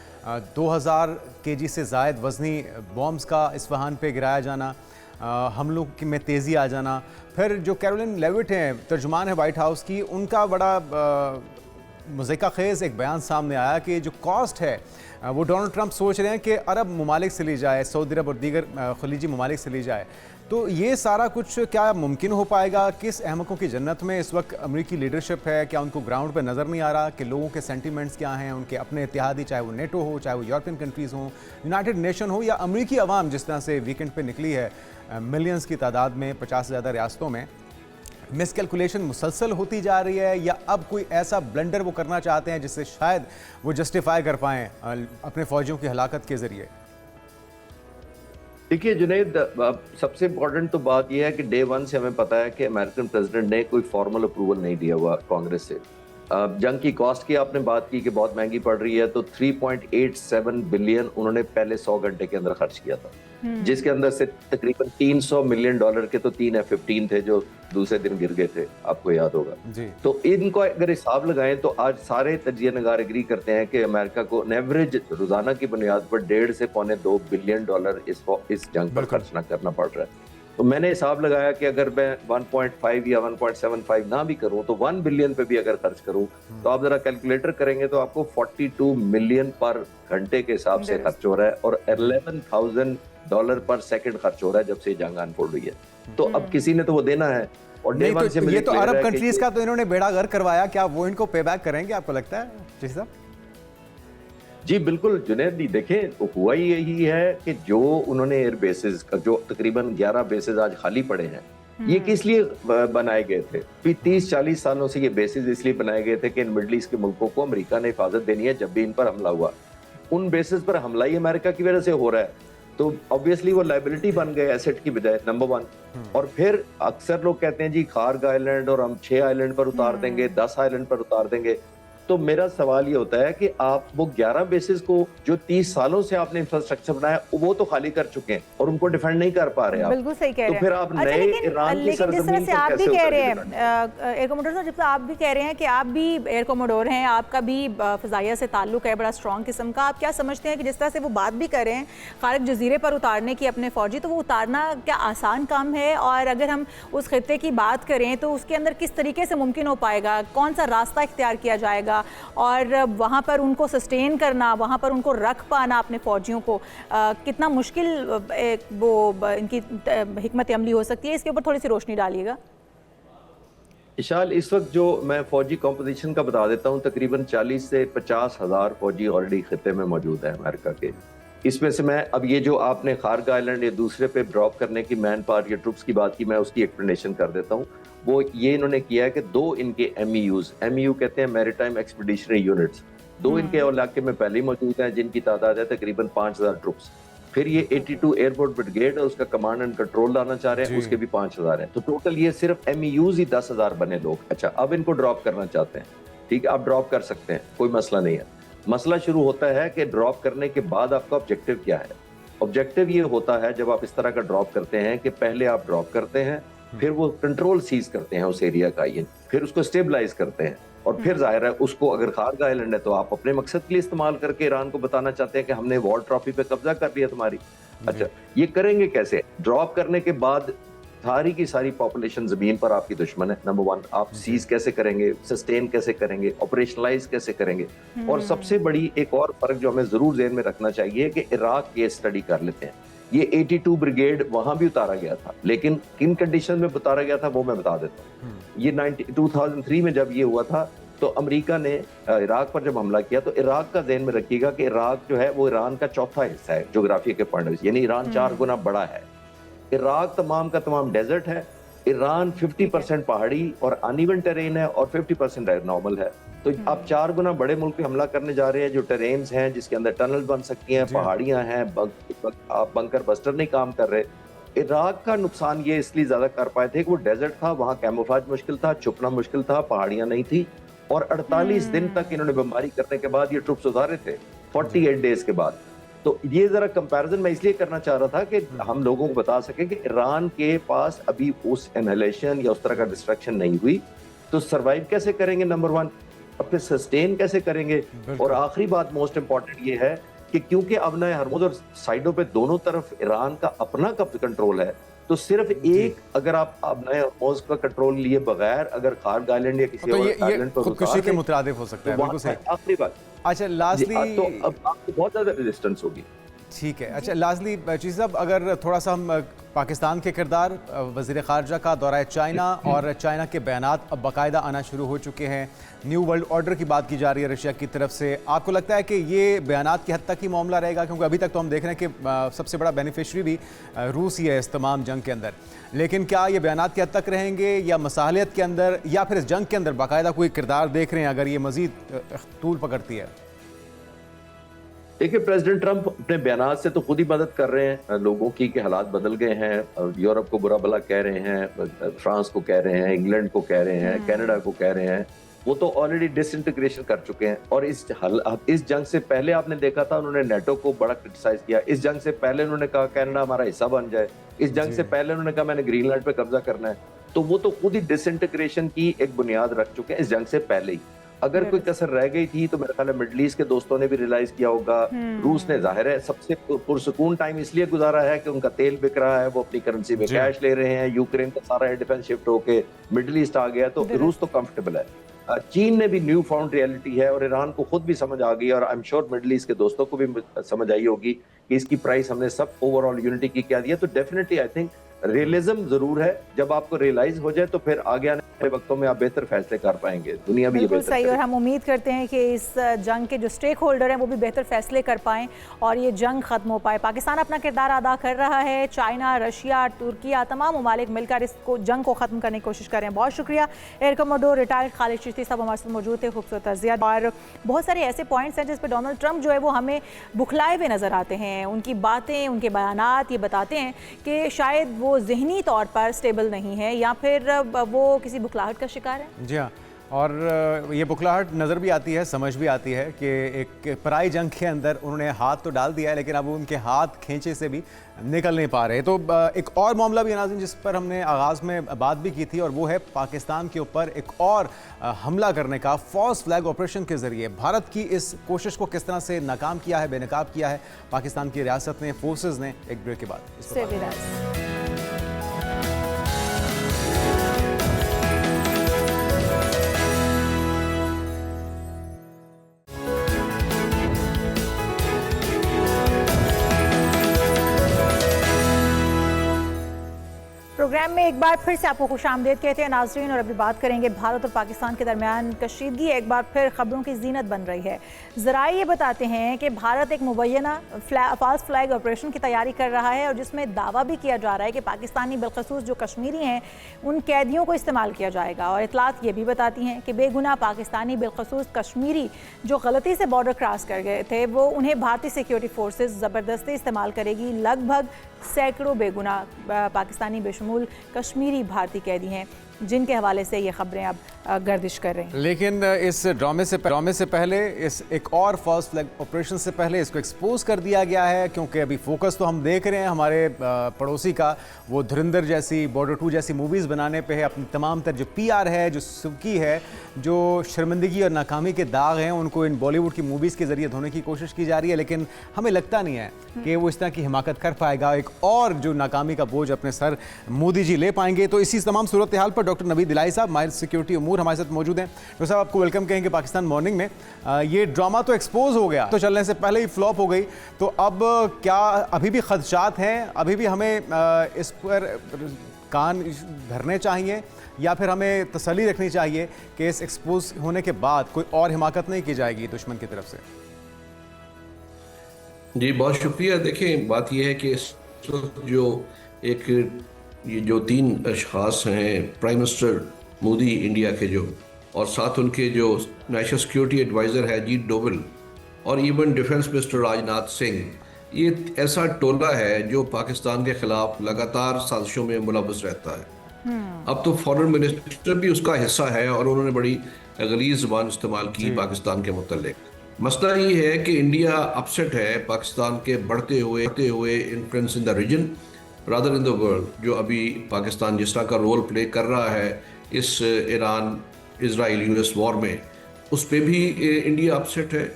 2000 केजी से ज़ायद वज़नी बॉम्ब्स का इस्फहान पे गिराया जाना, हमलों में तेज़ी आ जाना। फिर जो कैरोलिन लेविट हैं, तर्जुमान है वाइट हाउस की, उनका बड़ा मुज़क्का ख़ेज़ एक बयान सामने आया कि जो कॉस्ट है वो डोनाल्ड ट्रंप सोच रहे हैं कि अरब ममालिक से ली जाए, सऊदी अरब और दीगर खलीजी ममालिक से ली जाए। तो ये सारा कुछ क्या मुमकिन हो पाएगा? किस अहमकों की जन्नत में इस वक्त अमेरिकी लीडरशिप है? क्या उनको ग्राउंड पर नज़र नहीं आ रहा कि लोगों के सेंटिमेंट्स क्या हैं, उनके अपने इत्तेहादी, चाहे वो नेटो हो, चाहे वो यूरोपियन कंट्रीज़ हों, यूनाइटेड नेशन हो, या अमेरिकी अवाम जिस तरह से वीकेंड पे निकली है मिलियंस की तादाद में 50 से ज़्यादा रियासतों में? मिसकैलकुलेशन मुसलसल होती जा रही है, या अब कोई ऐसा ब्लंडर वो करना चाहते हैं जिससे शायद वो जस्टिफाई कर पाएँ अपने फौजियों की हलाकत के ज़रिए? देखिए जुनैद, सबसे इम्पोर्टेंट तो बात यह है कि डे 1 से हमें पता है कि अमेरिकन प्रेसिडेंट ने कोई फॉर्मल अप्रूवल नहीं दिया हुआ कांग्रेस से। जंग की कॉस्ट की आपने बात की कि बहुत महंगी पड़ रही है, तो 3.87 बिलियन उन्होंने पहले 100 घंटे के अंदर खर्च किया था। जिसके अंदर से तकरीबन $300 मिलियन के तो 3 F-15 थे जो दूसरे दिन गिर गए थे, आपको याद होगा जी। तो इनको अगर हिसाब लगाएं तो आज सारे तजिया नगार एग्री करते हैं कि अमेरिका को एवरेज रोजाना की बुनियाद पर $1.5 से $2 बिलियन इस जंग पर खर्च ना करना पड़ रहा है। तो मैंने हिसाब लगाया कि अगर मैं 1.5 या 1.75 ना भी करूं तो 1 बिलियन पे भी अगर खर्च करूं तो आप जरा कैलकुलेटर करेंगे तो आपको 42 मिलियन पर घंटे के हिसाब से खर्च हो रहा है और $11,000 पर सेकंड खर्च हो रहा है जब से जंग अनफोल्ड हुई है। तो अब किसी ने तो वो देना है और नहीं तो ये तो अरब कंट्रीज का तो इन्होंने बेड़ा गर्क करवाया, क्या वो इनको पे बैक करेंगे आपको लगता है जी साहब? जी बिल्कुल जुनैद जी, देखें तो हुआ ही यही है कि जो उन्होंने एयर बेसिस जो तकरीबन 11 बेसिस आज खाली पड़े हैं, ये किस लिए बनाए गए थे? 30-40 सालों से ये बेसिस इसलिए बनाए गए थे कि इन मिडल ईस्ट के मुल्कों को अमेरिका ने हिफाजत देनी है जब भी इन पर हमला हुआ। उन बेसिस पर हमला ही अमेरिका की वजह से हो रहा है, तो ऑब्वियसली वो लाइबिलिटी बन गए एसेट की बजाय, नंबर 1। और फिर अक्सर लोग कहते हैं जी खार्ग आइलैंड और हम 6 आइलैंड पर उतार देंगे, 10 आइलैंड पर उतार देंगे। तो मेरा सवाल ये होता है कि आप वो 11 बेसिस को जो 30 सालों से आपने इंफ्रास्ट्रक्चर बनाया वो तो खाली कर चुके हैं और उनको डिफेंड नहीं कर पा रहे आप। बिल्कुल सही कह रहे हैं। तो फिर आप नए ईरान की सरजमीन पर आप भी कैसे कह रहे उतरेंगे? हैं एयर कमोडोर साहब, जब आप भी कह रहे हैं कि आप भी एयर कमोडोर हैं, आपका भी फ़ज़ाइया से ताल्लुक है बड़ा स्ट्रॉन्ग किस्म का, आप क्या समझते हैं कि जिस तरह से वो बात भी कर रहे हैं खार्ग जजीरे पर उतारने की अपने फौजी, तो वो उतारना क्या आसान काम है? और अगर हम उस खित्ते की बात करें तो उसके अंदर किस तरीके से मुमकिन हो पाएगा, कौन सा रास्ता इख्तियार किया जाएगा और वहाँ पर उनको सस्टेन करना, वहाँ पर उनको रख पाना अपने फौजियों को, कितना मुश्किल वो इनकी हिकमत अमली हो सकती है, इसके ऊपर थोड़ी सी रोशनी डालिएगा। इशाल, इस वक्त जो मैं फौजी कंपोजिशन का बता देता हूँ, तकरीबन 40 से 50 हज़ार फौजी ऑलरेडी खित्ते में मौजूद है अमेरिका के। इसमें से मैं अब ये जो आपने खार्ग आइलैंड या दूसरे पे ड्रॉप करने की मैन पावर या ट्रुप्स की बात की, मैं उसकी एक्सप्लेनेशन कर देता हूँ। वो ये इन्होंने किया है कि 2 इनके MEU कहते हैं मैरीटाइम एक्सपीडिशनरी यूनिट्स, 2 इनके इलाके में पहले ही मौजूद हैं जिनकी तादाद है तकरीबन 5000 ट्रुप्स। फिर ये 82 एयरपोर्ट ब्रिगेड है, उसका कमांड एंड कंट्रोल लाना चाह रहे हैं, उसके भी 5000 है। तो टोटल ये सिर्फ MEUs ही 10,000 बने लोग। अच्छा, अब इनको ड्रॉप करना चाहते हैं, ठीक है, आप ड्रॉप कर सकते हैं, कोई मसला नहीं है। मसला शुरू होता है कि ड्रॉप करने के बाद आपका ऑब्जेक्टिव क्या है। ऑब्जेक्टिव ये होता है जब आप इस तरह का ड्रॉप करते हैं कि पहले आप ड्रॉप करते हैं, फिर वो कंट्रोल सीज करते हैं उस एरिया का, ये फिर उसको स्टेबलाइज करते हैं और फिर जाहिर है उसको, अगर खार्ग आइलैंड है तो आप अपने मकसद के लिए इस्तेमाल करके ईरान को बताना चाहते हैं कि हमने वॉर ट्रॉफी पे कब्जा कर लिया तुम्हारी। अच्छा, ये करेंगे कैसे? ड्रॉप करने के बाद सारी की सारी पॉपुलेशन जमीन पर आपकी दुश्मन है, नंबर 1। आप सीज कैसे करेंगे, सस्टेन कैसे करेंगे, ऑपरेशनलाइज कैसे करेंगे? और सबसे बड़ी एक और फर्क जो हमें जरूर ज़हन में रखना चाहिए कि इराक केस स्टडी कर लेते हैं। ये 82 ब्रिगेड वहां भी उतारा गया था, लेकिन किन कंडीशन में उतारा गया था वो मैं बता देता हूँ। ये 2003 में जब ये हुआ था तो अमेरिका ने इराक पर जब हमला किया, तो इराक का ज़हन में रखिएगा कि इराक जो है वो ईरान का चौथा हिस्सा है जोग्राफी के पॉइंट से, यानी ईरान 4 गुना बड़ा है। इराक तमाम का तमाम डेजर्ट है, ईरान 50% पहाड़ी और अनइवन टेरेन है और 50% नॉर्मल है। तो आप 4 गुना बड़े मुल्क पे हमला करने जा रहे हैं जो टेरेन्स हैं, जिसके अंदर टनल बन सकती हैं, पहाड़ियां हैं, आप बंकर बस्टर नहीं काम कर रहे। इराक का नुकसान ये इसलिए ज्यादा कर पाए थे कि वो डेजर्ट था, वहाँ कैमोफ्लेज मुश्किल था, छुपना मुश्किल था, पहाड़ियां नहीं थी और 48 दिन तक इन्होंने बमबारी करने के बाद ये ट्रुप्स उतारे थे, 48 डेज के बाद। तो ये जरा कंपैरिजन मैं इसलिए करना चाह रहा था कि हम लोगों को बता सके कि ईरान के पास अभी उस एनहिलेशन या उस तरह का डिस्ट्रक्शन नहीं हुई, तो सरवाइव कैसे करेंगे, नंबर 1, और फिर सस्टेन कैसे करेंगे। और आखिरी बात मोस्ट इंपॉर्टेंट ये है कि क्योंकि अबनाए हरमुज और साइडों पे दोनों तरफ ईरान का अपना कंट्रोल है, तो सिर्फ एक, अगर आप अबनाए हरमुज का कंट्रोल लिए बगैर अगर खार्ग आइलैंड या किसी और आइलैंड पर खुदकुशी के मुतरादिफ हो सकता है। बिल्कुल सही। आखिरी बात, अच्छा लास्टली, तो अब आपको बहुत ज्यादा रेजिस्टेंस होगी। ठीक है। अच्छा लास्टली चीज़ साहब, अगर थोड़ा सा हम पाकिस्तान के किरदार, वज़ीर ख़ारजा का दौरा चाइना और चाइना के बयानात अब बाकायदा आना शुरू हो चुके हैं, न्यू वर्ल्ड ऑर्डर की बात की जा रही है रशिया की तरफ से, आपको लगता है कि ये बयानात की हद तक ही मामला रहेगा? क्योंकि अभी तक तो हम देख रहे हैं कि सबसे बड़ा बेनिफिशरी भी रूस ही है इस तमाम जंग के अंदर, लेकिन क्या ये बयानात की हद तक रहेंगे या मसालियत के अंदर या फिर इस जंग के अंदर बाकायदा कोई किरदार देख रहे हैं अगर ये मज़ीद तूल पकड़ती है? देखिए, प्रेसिडेंट ट्रंप अपने बयान से तो खुद ही मदद कर रहे हैं लोगों की कि हालात बदल गए हैं, यूरोप को बुरा भला कह रहे हैं, फ्रांस को कह रहे हैं, इंग्लैंड को कह रहे हैं, कनाडा को कह रहे हैं वो तो ऑलरेडी डिसइंटीग्रेशन कर चुके हैं। और इस जंग से पहले आपने देखा था उन्होंने नेटो को बड़ा क्रिटिसाइज किया। इस जंग से पहले उन्होंने कहा कनाडा हमारा हिस्सा बन जाए। इस जंग से पहले उन्होंने कहा मैंने ग्रीनलैंड पे कब्जा करना है। तो वो तो खुद ही डिसइंटीग्रेशन की एक बुनियाद रख चुके हैं इस जंग से पहले ही। अगर कोई कसर रह गई थी तो मेरे ख्याल है मिडल ईस्ट के दोस्तों ने भी रियलाइज किया होगा। रूस ने जाहिर है सबसे पुरसुकून टाइम इसलिए गुजारा है कि उनका तेल बिक रहा है, वो अपनी करेंसी में कैश ले रहे हैं, यूक्रेन का सारा डिफेंस शिफ्ट होके मिडल ईस्ट आ गया, तो रूस तो कंफर्टेबल है। चीन ने भी न्यू फाउंड रियलिटी है और ईरान को खुद भी समझ आ गई और I am sure middle east के दोस्तों को भी समझ आई होगी कि इसकी प्राइस हमने सब ओवरऑल यूनिटी की क्या दिया। तो डेफिनेटली आई थिंक रियलिज्म जरूर है। जब आपको रियलाइज हो जाए तो फिर आगे आने वाले वक्तों में आप बेहतर फैसले कर पाएंगे, दुनिया भी ये बिल्कुल बेहतर सही। और करेगी। हम उम्मीद करते हैं कि इस जंग के जो स्टेक होल्डर हैं वो भी बेहतर फैसले कर पाएं और ये जंग खत्म हो पाए। पाकिस्तान अपना किरदार अदा कर रहा है, चाइना, रशिया, तुर्किया, तमाम ममालिक मिलकर इसको जंग को ख़त्म करने की कोशिश कर रहे हैं। बहुत शुक्रिया air commodore retired Khalid Chishti साहब हमारे साथ मौजूद थे। खूबसूरत तज़िया और बहुत सारे ऐसे पॉइंट्स हैं जिस पर डोनाल्ड ट्रंप जो है वो हमें बुखलाए हुए नज़र आते हैं। उनकी बातें, उनके बयानात ये बताते हैं कि शायद वो ज़हनी तौर पर स्टेबल नहीं है या फिर वो किसी बुखलाहट का शिकार है। जी हाँ, और ये बुखलाहट नज़र भी आती है, समझ भी आती है कि एक पराई जंग के अंदर उन्होंने हाथ तो डाल दिया है लेकिन अब उनके हाथ खींचे से भी निकल नहीं पा रहे। तो एक और मामला भी नाज़रीन जिस पर हमने आगाज़ में बात भी की थी और वो है पाकिस्तान के ऊपर एक और हमला करने का फॉल्स फ्लैग ऑपरेशन के ज़रिए। भारत की इस कोशिश को किस तरह से नाकाम किया है, बेनकाब किया है पाकिस्तान की रियासत ने, फोर्सेज ने। एक ब्रेक के बाद इस पर प्रोग्राम में एक बार फिर से आपको खुशामदीद कहते हैं नाज़रीन। और अभी बात करेंगे भारत और पाकिस्तान के दरमियान कशीदगी एक बार फिर खबरों की जीनत बन रही है। ज़राए ये बताते हैं कि भारत एक मुबैना फॉल्स फ्लैग ऑपरेशन की तैयारी कर रहा है और जिसमें दावा भी किया जा रहा है कि पाकिस्तानी बिलखसूस जो कश्मीरी हैं उन कैदियों को इस्तेमाल किया जाएगा। और इतलात ये भी बताती हैं कि बेगुनाह पाकिस्तानी बिलखसूस कश्मीरी जो गलती से बॉर्डर क्रॉस कर गए थे वो उन्हें भारतीय सिक्योरिटी फोर्सेज ज़बरदस्ती इस्तेमाल करेगी। लगभग सैकड़ों बेगुनाह पाकिस्तानी बेशुमार कश्मीरी भारतीय कैदी हैं जिनके हवाले से ये खबरें अब गर्दिश कर रही हैं। लेकिन इस ड्रामे से पहले, इस एक और फॉल्स फ्लैग ऑपरेशन से पहले इसको एक्सपोज कर दिया गया है क्योंकि अभी फोकस तो हम देख रहे हैं हमारे पड़ोसी का, वो धुरंधर जैसी, बॉर्डर 2 जैसी मूवीज़ बनाने पे है। अपनी तमाम तर जो PR है, जो सुकी है, जो शर्मिंदगी और नाकामी के दाग हैं उनको इन बॉलीवुड की मूवीज़ के ज़रिए धोने की कोशिश की जा रही है। लेकिन हमें लगता नहीं है कि वो इस तरह की हिमाकत कर पाएगा, एक और जो नाकामी का बोझ अपने सर मोदी जी ले पाएंगे। तो इसी तमाम सूरत हाल पर डॉक्टर नवीद इलाही साहब माहिर सिक्योरिटी अमूर हमारे साथ मौजूद हैं। डॉक्टर साहब आपको वेलकम कहेंगे पाकिस्तान मॉर्निंग में। ये ड्रामा तो एक्सपोज हो गया, तो चलने से पहले ही फ्लॉप हो गई, तो अब क्या अभी भी खदशात हैं? अभी भी हमें इस पर कान धरने चाहिए या फिर हमें तसल्ली रखनी चाहिए कि इस एक्सपोज होने के बाद कोई और हिमाकत नहीं की जाएगी दुश्मन की तरफ से? जी बहुत शुक्रिया। देखिए बात यह है कि जो ये जो 3 अशखास हैं, प्राइम मिनिस्टर मोदी इंडिया के जो, और साथ उनके जो नेशनल सिक्योरिटी एडवाइज़र है अजीत डोवल, और even defence minister Rajnath Singh, ये ऐसा टोला है जो पाकिस्तान के खिलाफ लगातार साजिशों में मुलव्वस रहता है। अब तो फॉरेन मिनिस्टर भी उसका हिस्सा है और उन्होंने बड़ी गलीज़ ज़बान इस्तेमाल की पाकिस्तान के मुतल्लिक। मसला ये है कि इंडिया अपसेट है पाकिस्तान के बढ़ते हुए influence in the region rather in the world. जो अभी पाकिस्तान जिस तरह का रोल प्ले कर रहा है इस ईरान इजराइल US वॉर में, उस पर भी इंडिया अपसेट है।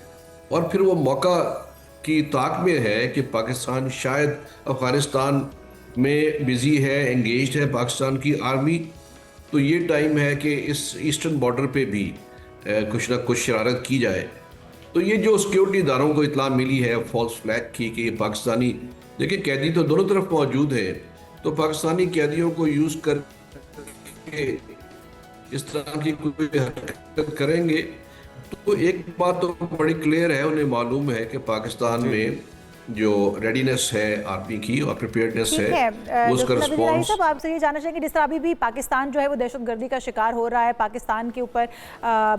और फिर वो मौका की ताक में है कि पाकिस्तान शायद अफगानिस्तान में बिजी है, एंगेज्ड है पाकिस्तान की आर्मी, तो ये टाइम है कि इस ईस्टर्न बॉर्डर पे भी कुछ ना कुछ शरारत की जाए। तो ये जो सिक्योरिटी इदारों को इतला मिली है फॉल्स फ्लैग की कि पाकिस्तानी, देखिए कैदी तो दोनों तरफ मौजूद है, तो पाकिस्तानी कैदियों को यूज़ करके इस तरह की कोई हरकत करेंगे तो एक बात तो बड़ी क्लियर है, उन्हें मालूम है कि पाकिस्तान में जो रेडीनेस है आर्मी की और प्रिपेयर्डनेस ठीक है है वो उसका डॉक्टर नबील इलाही रिस्पॉन्स। साहब, आपसे ये जानना चाहेंगे, जिस तरह अभी भी पाकिस्तान जो है वो दहशतगर्दी का शिकार हो रहा है, पाकिस्तान के ऊपर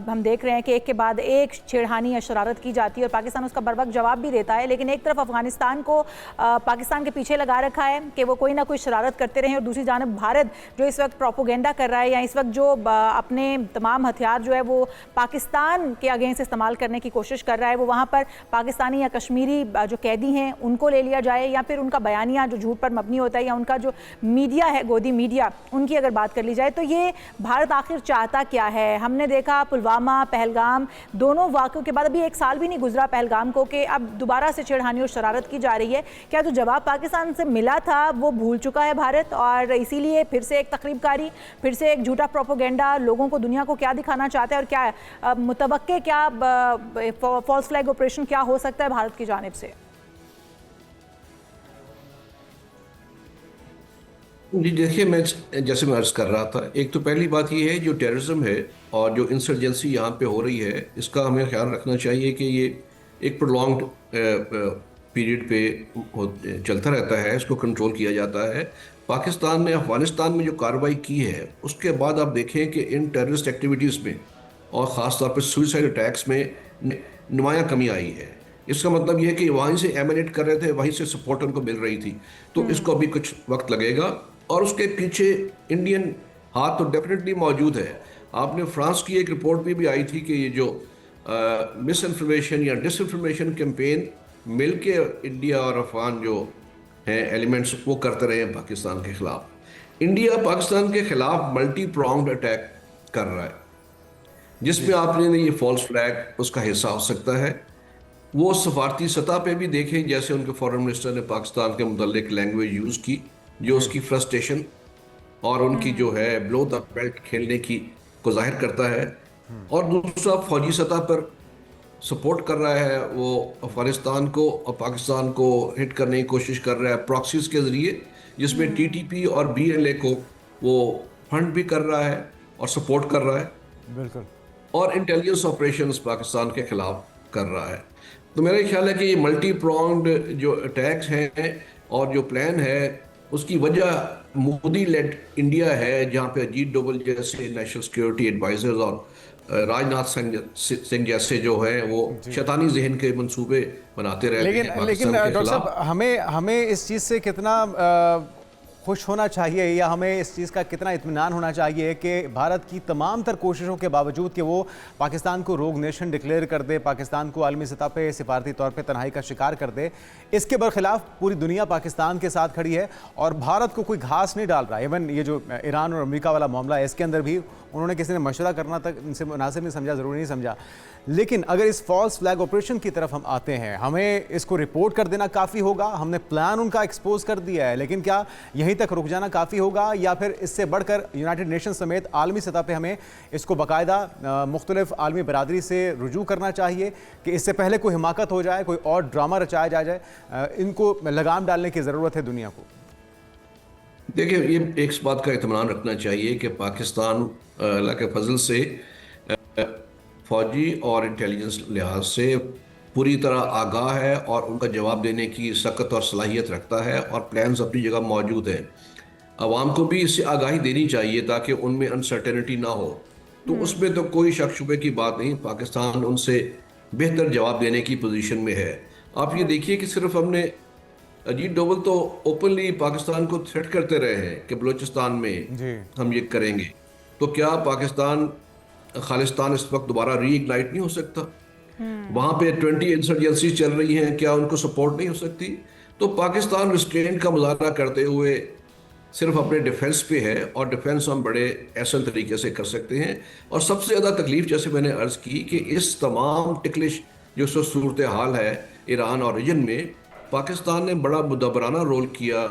हम देख रहे हैं कि एक के बाद एक छेड़खानी या शरारत की जाती है और पाकिस्तान उसका बर वक्त जवाब भी देता है, लेकिन एक तरफ अफगानिस्तान को पाकिस्तान के पीछे लगा रखा है कि वो कोई ना कोई शरारत करते रहें, और दूसरी जानब भारत जो इस वक्त प्रोपोगेंडा कर रहा है या इस वक्त जो अपने तमाम हथियार जो है वो पाकिस्तान के अगेंस्ट इस्तेमाल करने की कोशिश कर रहा है, वो वहाँ पर पाकिस्तानी या कश्मीरी जो कैदी हैं उनको ले लिया जाए, या फिर उनका बयानिया जो झूठ पर मबनी होता है, या उनका जो मीडिया है, गोदी मीडिया, उनकी अगर बात कर ली जाए तो ये भारत आखिर चाहता क्या है? हमने देखा पुलवामा, पहलगाम, दोनों वाक़ों के बाद अभी एक साल भी नहीं गुजरा पहलगाम को कि अब दोबारा से छेड़खानी और शरारत की जा रही है। क्या जो जवाब पाकिस्तान से मिला था वो भूल चुका है भारत, और इसीलिए फिर से एक तकरीबकारी, फिर से एक झूठा प्रोपोगेंडा, लोगों को दुनिया को क्या दिखाना चाहता है, और क्या मुतवक्के, क्या फॉल्स फ्लैग ऑपरेशन क्या हो सकता है भारत की जानिब से? जी देखिए, मैं जैसे मैं अर्ज कर रहा था, एक तो पहली बात ये है जो टेररिज्म है और जो इंसर्जेंसी यहाँ पे हो रही है, इसका हमें ख्याल रखना चाहिए कि ये एक प्रोलॉन्ग्ड पीरियड पे चलता रहता है, इसको कंट्रोल किया जाता है। पाकिस्तान ने अफगानिस्तान में जो कार्रवाई की है उसके बाद आप देखें कि इन टेररिस्ट एक्टिविटीज़ में और ख़ास तौर पर सुसाइड अटैक्स में नुमायाँ कमी आई है। इसका मतलब यह है कि वहीं से एमिनेट कर रहे थे, वहीं से सपोर्ट उनको मिल रही थी, तो इसको अभी कुछ वक्त लगेगा और उसके पीछे इंडियन हाथ तो डेफिनेटली मौजूद है। आपने फ्रांस की एक रिपोर्ट भी आई थी कि ये जो मिस इन्फॉर्मेशन या डिसइंफॉर्मेशन कैंपेन मिलके इंडिया और अफगान जो हैं एलिमेंट्स वो करते रहे हैं पाकिस्तान के खिलाफ। इंडिया पाकिस्तान के खिलाफ मल्टी प्रॉन्ग्ड अटैक कर रहा है, जिसमें आपने ये फॉल्स फ्लैग उसका हिस्सा हो सकता है। वो सफारती सतह पे भी देखें, जैसे उनके फॉरेन मिनिस्टर ने पाकिस्तान के मुतल्लिक लैंग्वेज यूज़ की जो उसकी फ्रस्ट्रेशन और उनकी जो है ब्लो द बेल्ट खेलने की को जाहिर करता है। और दूसरा फौजी सतह पर सपोर्ट कर रहा है, वो अफगानिस्तान को और पाकिस्तान को हिट करने की कोशिश कर रहा है प्रॉक्सीज के ज़रिए, जिसमें टीटीपी और बीएलए को वो फंड भी कर रहा है और सपोर्ट कर रहा है, बिल्कुल, और इंटेलिजेंस ऑपरेशंस पाकिस्तान के खिलाफ कर रहा है। तो मेरा ख्याल है कि ये मल्टी प्रॉन्ग्ड जो अटैक्स हैं और जो प्लान है उसकी वजह मोदी लेड इंडिया है, जहाँ पे अजीत डोभाल जैसे नेशनल सिक्योरिटी एडवाइजर्स और राजनाथ सिंह जैसे जो हैं वो शैतानी जहन के मंसूबे बनाते रहते हैं लेकिन पाकिस्तान के डॉक्टर खिलाफ। साहब, हमें इस चीज़ से कितना खुश होना चाहिए या हमें इस चीज़ का कितना इत्मीनान होना चाहिए कि भारत की तमाम तर कोशिशों के बावजूद कि वो पाकिस्तान को रोग नेशन डिक्लेयर कर दे, पाकिस्तान को आलमी सतह पे सिफारती तौर पे तन्हाई का शिकार कर दे, इसके बरखिलाफ पूरी दुनिया पाकिस्तान के साथ खड़ी है और भारत को कोई घास नहीं डाल रहा। इवन ये जो ईरान और अमेरिका वाला मामला है, इसके अंदर भी उन्होंने किसी ने मशवरा करना तक इनसे मुनासिब नहीं समझा, ज़रूरी नहीं समझा। लेकिन अगर इस फॉल्स फ्लैग ऑपरेशन की तरफ हम आते हैं, हमें इसको रिपोर्ट कर देना काफ़ी होगा। हमने प्लान उनका एक्सपोज कर दिया है, लेकिन क्या यहीं तक रुक जाना काफ़ी होगा या फिर इससे बढ़कर यूनाइटेड नेशन समेत आलमी सतह पे हमें इसको बाकायदा मुख्तलिफ आलमी बरादरी से रुजू करना चाहिए कि इससे पहले कोई हिमाकत हो जाए, कोई और ड्रामा रचाया जाए, इनको लगाम डालने की ज़रूरत है दुनिया को? देखिए, ये एक बात का इत्मीनान रखना चाहिए कि पाकिस्तान अल्लाह के फजल से फौजी और इंटेलिजेंस लिहाज से पूरी तरह आगाह है और उनका जवाब देने की सख्त और सलाहियत रखता है और प्लान्स अपनी जगह मौजूद हैं। आवाम को भी इससे आगाही देनी चाहिए ताकि उनमें अनसर्टेनिटी ना हो। तो उसमें तो कोई शक शुबे की बात नहीं, पाकिस्तान उनसे बेहतर जवाब देने की पोजीशन में है। आप ये देखिए कि सिर्फ हमने अजीत डोभाल तो ओपनली पाकिस्तान को थ्रेट करते रहे हैं कि बलूचिस्तान में हम ये करेंगे, तो क्या पाकिस्तान खालिस्तान इस वक्त दोबारा रीइग्नाइट नहीं हो सकता? वहाँ पे 20 इंसर्जेंसी चल रही हैं, क्या उनको सपोर्ट नहीं हो सकती? तो पाकिस्तान रिस्ट्रेंट का मुजाहरा करते हुए सिर्फ अपने डिफेंस पे है और डिफेंस हम बड़े ऐसे तरीके से कर सकते हैं। और सबसे ज़्यादा तकलीफ, जैसे मैंने अर्ज़ की, कि इस तमाम टिकलिश जो सूरत हाल है ईरान और रीजन में, पाकिस्तान ने बड़ा मुदब्बराना रोल किया,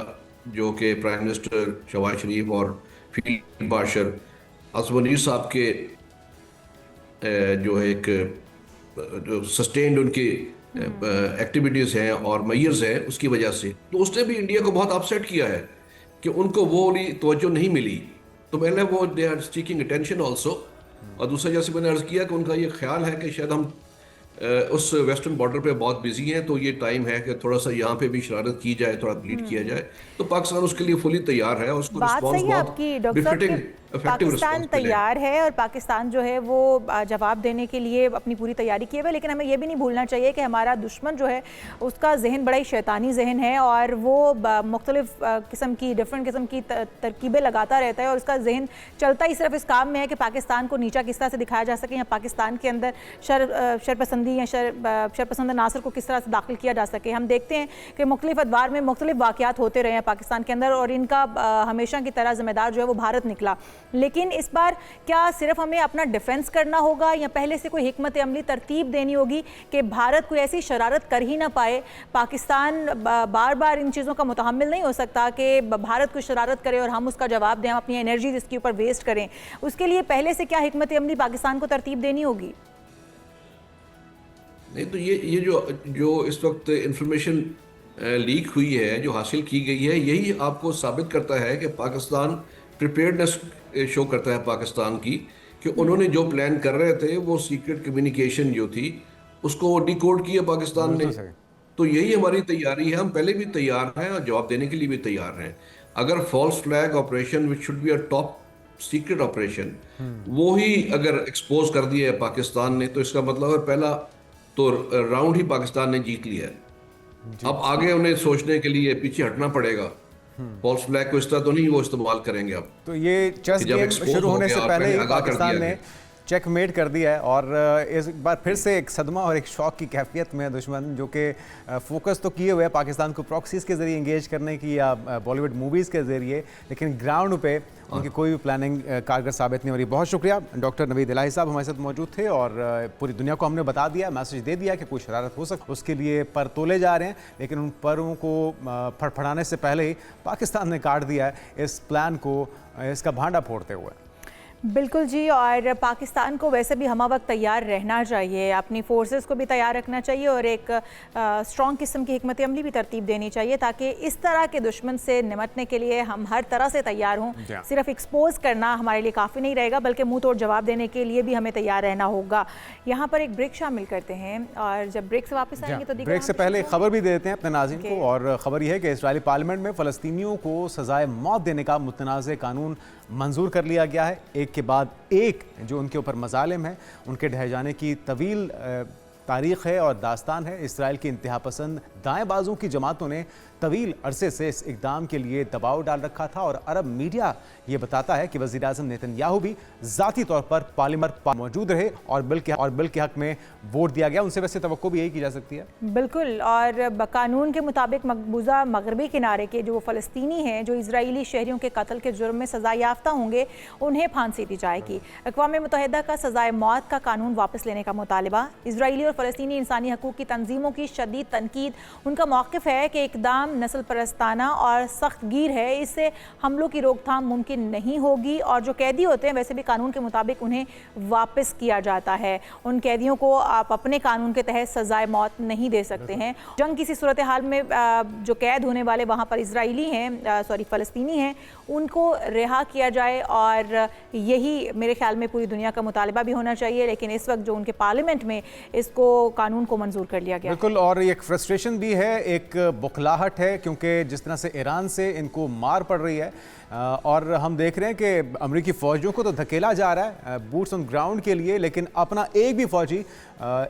जो कि प्राइम मिनिस्टर शहबाज शरीफ और फील्ड मार्शल असद मुनीर साहब के जो है एक जो सस्टेन्ड उनकी एक्टिविटीज़ हैं और मैयर्स हैं, उसकी वजह से तो उसने भी इंडिया को बहुत अपसेट किया है कि उनको वो वाली तवज्जो नहीं मिली। तो पहले वो they are seeking attention also, और दूसरा जैसे मैंने अर्ज़ किया कि उनका ये ख्याल है कि शायद हम उस वेस्टर्न बॉर्डर पे बहुत बिजी हैं, तो ये टाइम है कि थोड़ा सा यहाँ पे भी शरारत की जाए, थोड़ा ब्लीड किया जाए। तो पाकिस्तान उसके लिए फुली तैयार है, उसको बात रिस्पॉन्स सही है बहुत आपकी डॉक्टर साहब बिफिटिंग कि इफेक्टिव पाकिस्तान रिस्पॉन्स मिलेगा। तैयार है और पाकिस्तान जो है वो जवाब देने के लिए अपनी पूरी तैयारी किए हुए, लेकिन हमें ये भी नहीं भूलना चाहिए कि हमारा दुश्मन जो है उसका जहन बड़ा ही शैतानी जहन है और वो मुख्तलिफ किस्म की डिफरेंट किस्म की तरकीबें लगाता रहता है और उसका जहन चलता ही सिर्फ इस काम में है कि पाकिस्तान को नीचा किस तरह से दिखाया जा सके या पाकिस्तान के अंदर शरपसंदी या शरपसंद नासर को किस तरह से दाखिल किया जा सके। हम देखते हैं कि मुख्तलिफ अदवार में मुख्तलिफ वाक़यात होते रहे हैं पाकिस्तान के अंदर और इनका हमेशा की तरह जिम्मेदार जो है वो भारत निकला। लेकिन इस बार क्या सिर्फ हमें अपना डिफेंस करना होगा या पहले से कोई हिकमत अमली तरतीब देनी होगी कि भारत कोई ऐसी शरारत कर ही ना पाए? पाकिस्तान बार बार इन चीज़ों का मुतहम्मिल नहीं हो सकता कि भारत कोई शरारत करे और हम उसका जवाब दें, हम अपनी एनर्जी इसके ऊपर वेस्ट करें। उसके लिए पहले से क्या हिकमत अमली पाकिस्तान को तरतीब देनी होगी? नहीं तो ये जो इस वक्त इंफॉर्मेशन लीक हुई है, जो हासिल की गई है, यही आपको साबित करता है कि पाकिस्तान प्रिपेयर्डनेस शो करता है पाकिस्तान की, कि उन्होंने जो प्लान कर रहे थे वो सीक्रेट कम्युनिकेशन जो थी उसको डिकोड किया पाकिस्तान ने। तो यही हमारी तैयारी है, हम पहले भी तैयार हैं और जवाब देने के लिए भी तैयार हैं। अगर false flag operation which should be a top secret operation वो ही अगर एक्सपोज कर दिया है पाकिस्तान ने, तो इसका मतलब है पहला तो राउंड ही पाकिस्तान ने जीत लिया है। अब आगे उन्हें सोचने के लिए पीछे हटना पड़ेगा। फॉल्स फ्लैग को इस तरह तो नहीं वो इस्तेमाल करेंगे अब। तो ये चेस गेम शुरू होने से पहले ही पाकिस्तान ने चेकमेट कर दिया है और इस बार फिर से एक सदमा और एक शौक की कैफियत में दुश्मन, जो कि फोकस तो किए हुए हैं पाकिस्तान को प्रॉक्सीज के जरिए इंगेज करने की या बॉलीवुड मूवीज़ के जरिए, लेकिन ग्राउंड पे उनकी कोई भी प्लानिंग कारगर साबित नहीं हो रही। बहुत शुक्रिया डॉक्टर नवीद इलाही साहब हमारे साथ मौजूद थे और पूरी दुनिया को हमने बता दिया, मैसेज दे दिया कि कोई शरारत हो सकती, उसके लिए पर तोले जा रहे हैं, लेकिन उन परों को फड़फड़ाने से पहले ही पाकिस्तान ने काट दिया है इस प्लान को, इसका भांडा फोड़ते हुए। बिल्कुल जी, और पाकिस्तान को वैसे भी हमा वक्त तैयार रहना चाहिए, अपनी फोर्सेस को भी तैयार रखना चाहिए और एक स्ट्रॉन्ग किस्म की हिकमत अमली भी तरतीब देनी चाहिए ताकि इस तरह के दुश्मन से निमटने के लिए हम हर तरह से तैयार हों। सिर्फ एक्सपोज करना हमारे लिए काफ़ी नहीं रहेगा, बल्कि मुंह तोड़ जवाब देने के लिए भी हमें तैयार रहना होगा। यहाँ पर एक ब्रेक शामिल करते हैं और जब ब्रेक से वापस आएंगे तो ब्रेक से पहले खबर भी देते हैं अपने नाज़रीन को, और ख़बर यह है कि इजरायली पार्लियामेंट में फ़लस्तीनियों को सजाए मौत देने का मुतनाज़ कानून मंजूर कर लिया गया है। एक के बाद एक जो उनके ऊपर मजालिम है उनके ढह जाने की तवील तारीख़ है और दास्तान है। इसराइल की इंतहा पसंद दाएं बाजू की जमातों ने तवील अरसे से इस इकदाम के लिए दबाव डाल रखा था और अरब मीडिया ये बताता है कि वज़ीर आज़म नेतन्याहू भी ज़ाती तौर पर पार्लियामेंट मौजूद रहे और बिल के हक में वोट दिया गया। उनसे वैसे तवक्को भी यही की जा सकती है। बिल्कुल, और कानून के मुताबिक मकबूजा मगरबी किनारे के जो फ़लस्तीनी हैं जो इजरायली शहरियों के कत्ल के जुर्म में सज़ा याफ्ता होंगे उन्हें फांसी दी जाएगी। अक़वाम मुत्तहिदा का सज़ाए मौत का कानून वापस लेने का मुतालबा, इजरायली और फ़लस्तीनी इंसानी हकूक़ की तंजीमों की शदीद तनकीद। उनका मौक़िफ़ है कि इक़दाम नस्ल परस्ताना और सख्त गिर है, इससे हमलों की रोकथाम मुमकिन नहीं होगी और जो कैदी होते हैं वैसे भी कानून के मुताबिक उन्हें वापस किया जाता है। उन कैदियों को आप अपने कानून के तहत सजाए मौत नहीं दे सकते हैं। जंग किसी सूरत हाल में जो कैद होने वाले वहाँ पर इजरायली हैं फ़लस्तीनी हैं उनको रिहा किया जाए और यही मेरे ख्याल में पूरी दुनिया का मुतालबा भी होना चाहिए, लेकिन इस वक्त जो उनके पार्लियामेंट में इसको कानून को मंजूर कर लिया गया। बिल्कुल, और एक फ्रस्ट्रेशन भी है, एक बुखलाहट है, क्योंकि जिस तरह से ईरान से इनको मार पड़ रही है और हम देख रहे हैं कि अमेरिकी फ़ौजियों को तो धकेला जा रहा है बूट्स ऑन ग्राउंड के लिए, लेकिन अपना एक भी फ़ौजी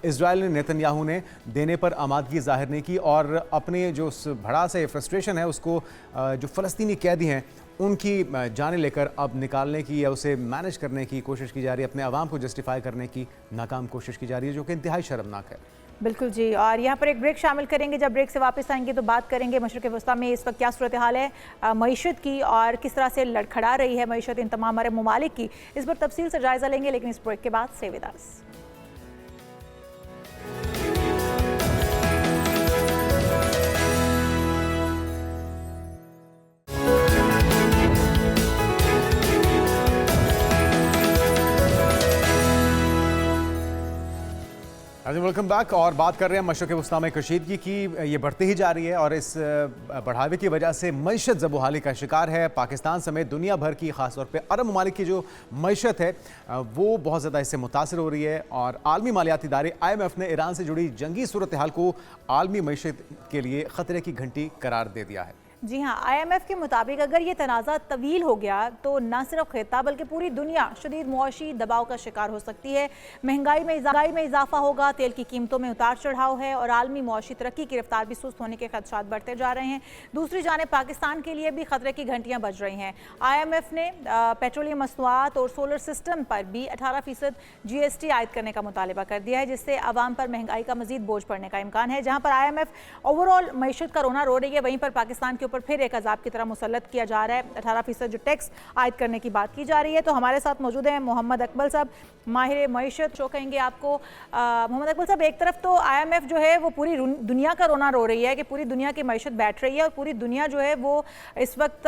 इजराइल ने नेतन्याहू ने देने पर आमादगी जाहिर नहीं की और अपने जो भड़ा से फ्रस्ट्रेशन है उसको जो फ़लस्तीनी कैदी हैं उनकी जाने लेकर अब निकालने की या उसे मैनेज करने की कोशिश की जा रही है, अपने आवाम को जस्टिफाई करने की नाकाम कोशिश की जा रही है, जो कि इंतहाई शर्मनाक है। बिल्कुल जी, और यहाँ पर एक ब्रेक शामिल करेंगे। जब ब्रेक से वापस आएंगे तो बात करेंगे मशरिक़ वस्ता में इस वक्त क्या सूरत हाल है मईशत की और किस तरह से लड़खड़ा रही है मईशत इन तमाम अरब ममालिक की। इस पर तफसील से जायज़ा लेंगे, लेकिन इस ब्रेक के बाद से विदास। Welcome back. और बात कर रहे हैं मशरक़ वस्ता में कशीदगी की, ये बढ़ती ही जा रही है और इस बढ़ावे की वजह से मईशत ज़बूहाली का शिकार है। पाकिस्तान समेत दुनिया भर की, ख़ासतौर पे अरब ममालिक की जो मईशत है वो बहुत ज़्यादा इससे मुतासर हो रही है। और आलमी मालियाती इदारे IMF ने ईरान से जुड़ी जंगी सूरत हाल को आलमी मईशत के लिए ख़तरे की घंटी करार दे दिया है। जी हाँ, IMF के मुताबिक अगर ये तनाज़ा तवील हो गया तो न सिर्फ खित्ता बल्कि पूरी दुनिया शदीद मुआशी दबाव का शिकार हो सकती है। महंगाई में इजाफा होगा, तेल की कीमतों में उतार चढ़ाव है और आलमी मुआशी तरक्की की रफ्तार भी सुस्त होने के खदशात बढ़ते जा रहे हैं। दूसरी जानिब पाकिस्तान के लिए भी खतरे की घंटियाँ बज रही हैं। IMF ने पेट्रोलियम मसनूआत और सोलर सिस्टम पर भी 18% GST आयद करने का मुतालबा कर दिया है, जिससे आवाम पर महंगाई का मजीद बोझ पड़ने का इम्कान है। जहाँ पर IMF ओवरऑल मईशत का रोना रो रही है, वहीं पर पाकिस्तान के पर फिर एक अजाब की तरह मुसल्लत किया जा रहा है। 18% जो टैक्स आयद करने की बात की जा रही है। तो हमारे साथ मौजूद हैं मोहम्मद अकबल साहब, माहिर मईशत जो कहेंगे आपको। मोहम्मद अकबल साहब, एक तरफ तो IMF जो है वो पूरी दुनिया का रोना रो रही है कि पूरी दुनिया की मईशत बैठ रही है और पूरी दुनिया जो है वो इस वक्त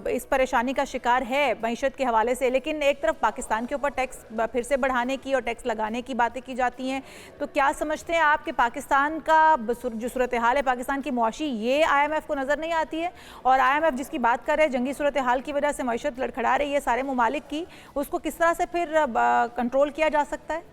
इस परेशानी का शिकार है मईशत के हवाले से, लेकिन एक तरफ पाकिस्तान के ऊपर टैक्स फिर से बढ़ाने की और टैक्स लगाने की बातें की जाती हैं। तो क्या समझते हैं आप कि पाकिस्तान का जो सूरत हाल है, पाकिस्तान की मुआशी, ये IMF को नज़र नहीं आती है? और IMF जिसकी बात कर रहे हैं, जंगी सूरत हाल की वजह से मईशत लड़खड़ा रही है सारे ममालिक की, उसको किस तरह से फिर कंट्रोल किया जा सकता है?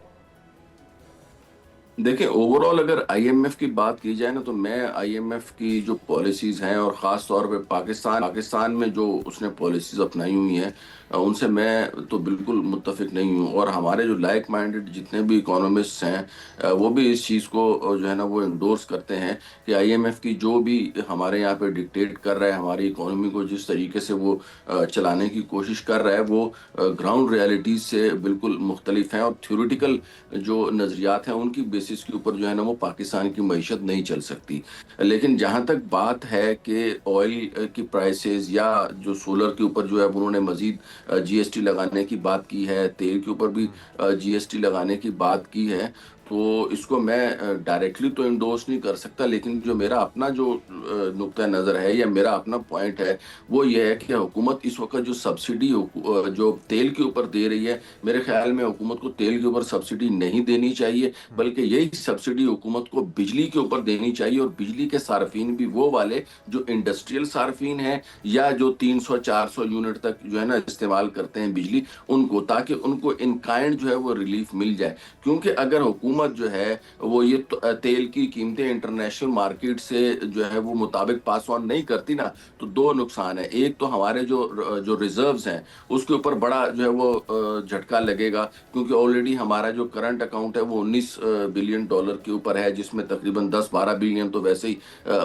देखिए, ओवरऑल अगर IMF की बात की जाए ना, तो मैं IMF की जो पॉलिसीज हैं और ख़ास तौर पे पाकिस्तान में जो उसने पॉलिसीज अपनाई हुई हैं उनसे मैं तो बिल्कुल मुत्तफिक नहीं हूँ। और हमारे जो लाइक माइंडेड जितने भी इकोनॉमिस्ट्स हैं वो भी इस चीज़ को जो है ना वो इंडोर्स करते हैं कि IMF की जो भी हमारे यहाँ पे डिक्टेट कर रहा है, हमारी इकोनॉमी को जिस तरीके से वो चलाने की कोशिश कर रहा है, वो ग्राउंड रियलिटीज़ से बिल्कुल मुख्तलिफ हैं। और थ्योरेटिकल जो नज़रियात हैं उनकी बेसिस के ऊपर जो है ना वो पाकिस्तान की मईशत नहीं चल सकती। लेकिन जहाँ तक बात है कि ऑयल की प्राइसेस या जो सोलर के ऊपर जो है उन्होंने मज़ीद GST लगाने की बात की है, तेल के ऊपर भी GST लगाने की बात की है, तो इसको मैं डायरेक्टली तो इंडोर्स नहीं कर सकता। लेकिन जो मेरा अपना जो नुक्ता नज़र है या मेरा अपना पॉइंट है वो ये है कि हुकूमत इस वक्त जो सब्सिडी जो तेल के ऊपर दे रही है, मेरे ख्याल में हुकूमत को तेल के ऊपर सब्सिडी नहीं देनी चाहिए, बल्कि यही सब्सिडी हुकूमत को बिजली के ऊपर देनी चाहिए। और बिजली के सार्फिन भी वो वाले जो इंडस्ट्रियल सार्फिन हैं या जो 300-400 यूनिट तक जो है ना इस्तेमाल करते हैं बिजली, उनको, ताकि उनको इन काइंड जो है वो रिलीफ मिल जाए। क्योंकि अगर हुकूमत जो है वो ये तेल की कीमतें इंटरनेशनल मार्केट से जो है वो मुताबिक पास ऑन नहीं करती ना, तो दो नुकसान है। एक तो हमारे जो रिजर्व्स हैं उसके ऊपर बड़ा जो है वो झटका लगेगा, क्योंकि ऑलरेडी हमारा जो करंट अकाउंट है वो $19 बिलियन के ऊपर है, जिसमें तकरीबन 10-12 बिलियन तो वैसे ही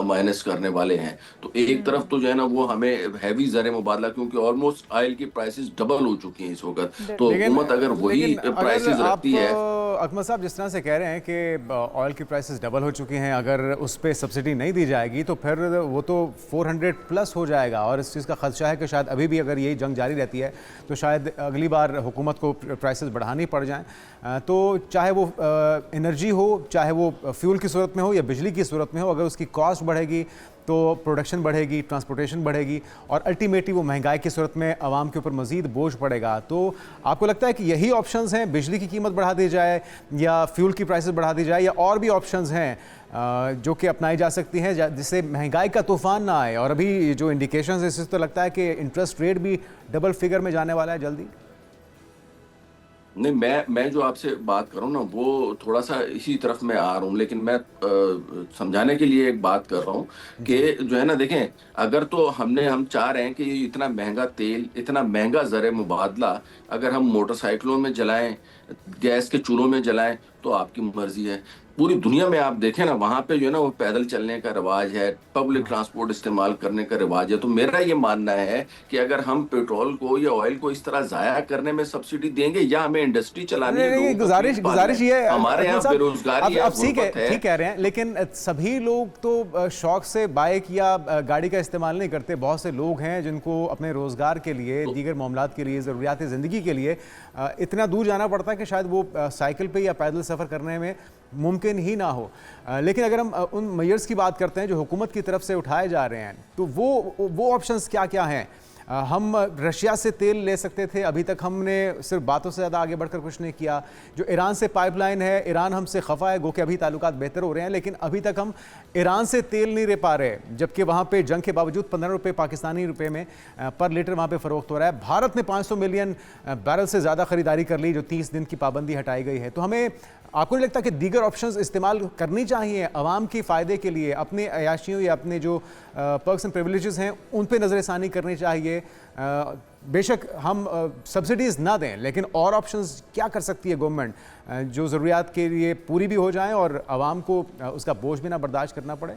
माइनस करने वाले हैं। तो एक तरफ तो जो है ना वो हमें हैवी ज़र मुबादला, क्योंकि ऑलमोस्ट ऑयल की प्राइसेस डबल हो चुकी हैं इस वक्त, तो हुकूमत अगर वही प्राइसेस रखती है। अकमल साहब जिस तरह से कह रहे हैं कि ऑयल की प्राइसेस डबल हो चुकी हैं, अगर उस पर सब्सिडी नहीं दी जाएगी तो फिर वो तो 400 प्लस हो जाएगा। और इस चीज़ का खदशा है कि शायद अभी भी अगर यही जंग जारी रहती है तो शायद अगली बार हुकूमत को प्राइसेस बढ़ानी पड़ जाएं। तो चाहे वो एनर्जी हो, चाहे वो फ्यूल की सूरत में हो या बिजली की सूरत में हो, अगर उसकी कॉस्ट बढ़ेगी तो प्रोडक्शन बढ़ेगी, ट्रांसपोर्टेशन बढ़ेगी और अल्टीमेटली वो महंगाई की सूरत में आवाम के ऊपर मज़ीद बोझ पड़ेगा। तो आपको लगता है कि यही ऑप्शंस हैं, बिजली की कीमत बढ़ा दी जाए या फ्यूल की प्राइसेस बढ़ा दी जाए, या और भी ऑप्शंस हैं जो कि अपनाई जा सकती हैं जिससे महंगाई का तूफान ना आए? और अभी जो इंडिकेशंस हैं इससे तो लगता है कि इंटरेस्ट रेट भी डबल फिगर में जाने वाला है जल्दी। नहीं, मैं जो आपसे बात कर रहा हूँ ना वो थोड़ा सा इसी तरफ मैं आ रहा हूँ, लेकिन मैं समझाने के लिए एक बात कर रहा हूँ कि जो है ना, देखें, अगर तो हम चाह रहे हैं कि ये इतना महंगा तेल, इतना महंगा ज़र मुबादला अगर हम मोटरसाइकिलों में जलाएं, गैस के चूल्हों में जलाएं, तो आपकी मर्जी है। पूरी दुनिया में आप देखें ना, वहाँ पे जो है ना वो पैदल चलने का रिवाज है, पब्लिक ट्रांसपोर्ट इस्तेमाल करने का रिवाज है। तो मेरा ये मानना है कि अगर हम पेट्रोल को या ऑयल को इस तरह जाया करने में सब्सिडी देंगे या हमें इंडस्ट्री चलानी है, गुजारिश ये हमारे यहाँ बेरोजगारी आप ठीक कह रहे हैं, लेकिन सभी लोग तो शौक से बाइक या गाड़ी का इस्तेमाल नहीं करते। बहुत से लोग हैं जिनको अपने रोजगार के लिए, दीगर मामलात के लिए, ज़रूरियात ज़िंदगी के लिए इतना दूर जाना पड़ता है कि शायद वो साइकिल पे या पैदल सफ़र करने में मुमकिन ही ना हो। लेकिन अगर हम उन मेजर्स की बात करते हैं जो हुकूमत की तरफ से उठाए जा रहे हैं, तो वो ऑप्शंस क्या क्या हैं हम रशिया से तेल ले सकते थे, अभी तक हमने सिर्फ बातों से ज़्यादा आगे बढ़कर कुछ नहीं किया। जो ईरान से पाइपलाइन है, ईरान हमसे खफा है, गो कि अभी ताल्लुकात बेहतर हो रहे हैं, लेकिन अभी तक हम ईरान से तेल नहीं ले पा रहे, जबकि वहाँ पे जंग के बावजूद 15 रुपये पाकिस्तानी रुपये में पर लीटर वहाँ पे फ़रोख्त हो रहा है। भारत ने 500 मिलियन बैरल से ज़्यादा ख़रीदारी कर ली, जो 30 दिन की पाबंदी हटाई गई है। तो हमें आपको नहीं लगता कि दीगर ऑप्शंस इस्तेमाल करनी चाहिए आवाम के फ़ायदे के लिए, अपने अयाशियों या अपने जो पर्क्स एंड प्रिविलेजेस हैं उन पे नज़रसानी करनी चाहिए? बेशक हम सब्सिडीज़ ना दें, लेकिन और ऑप्शंस क्या कर सकती है गवर्नमेंट जो ज़रूरियात के लिए पूरी भी हो जाएं और आवाम को उसका बोझ भी ना बर्दाश्त करना पड़े?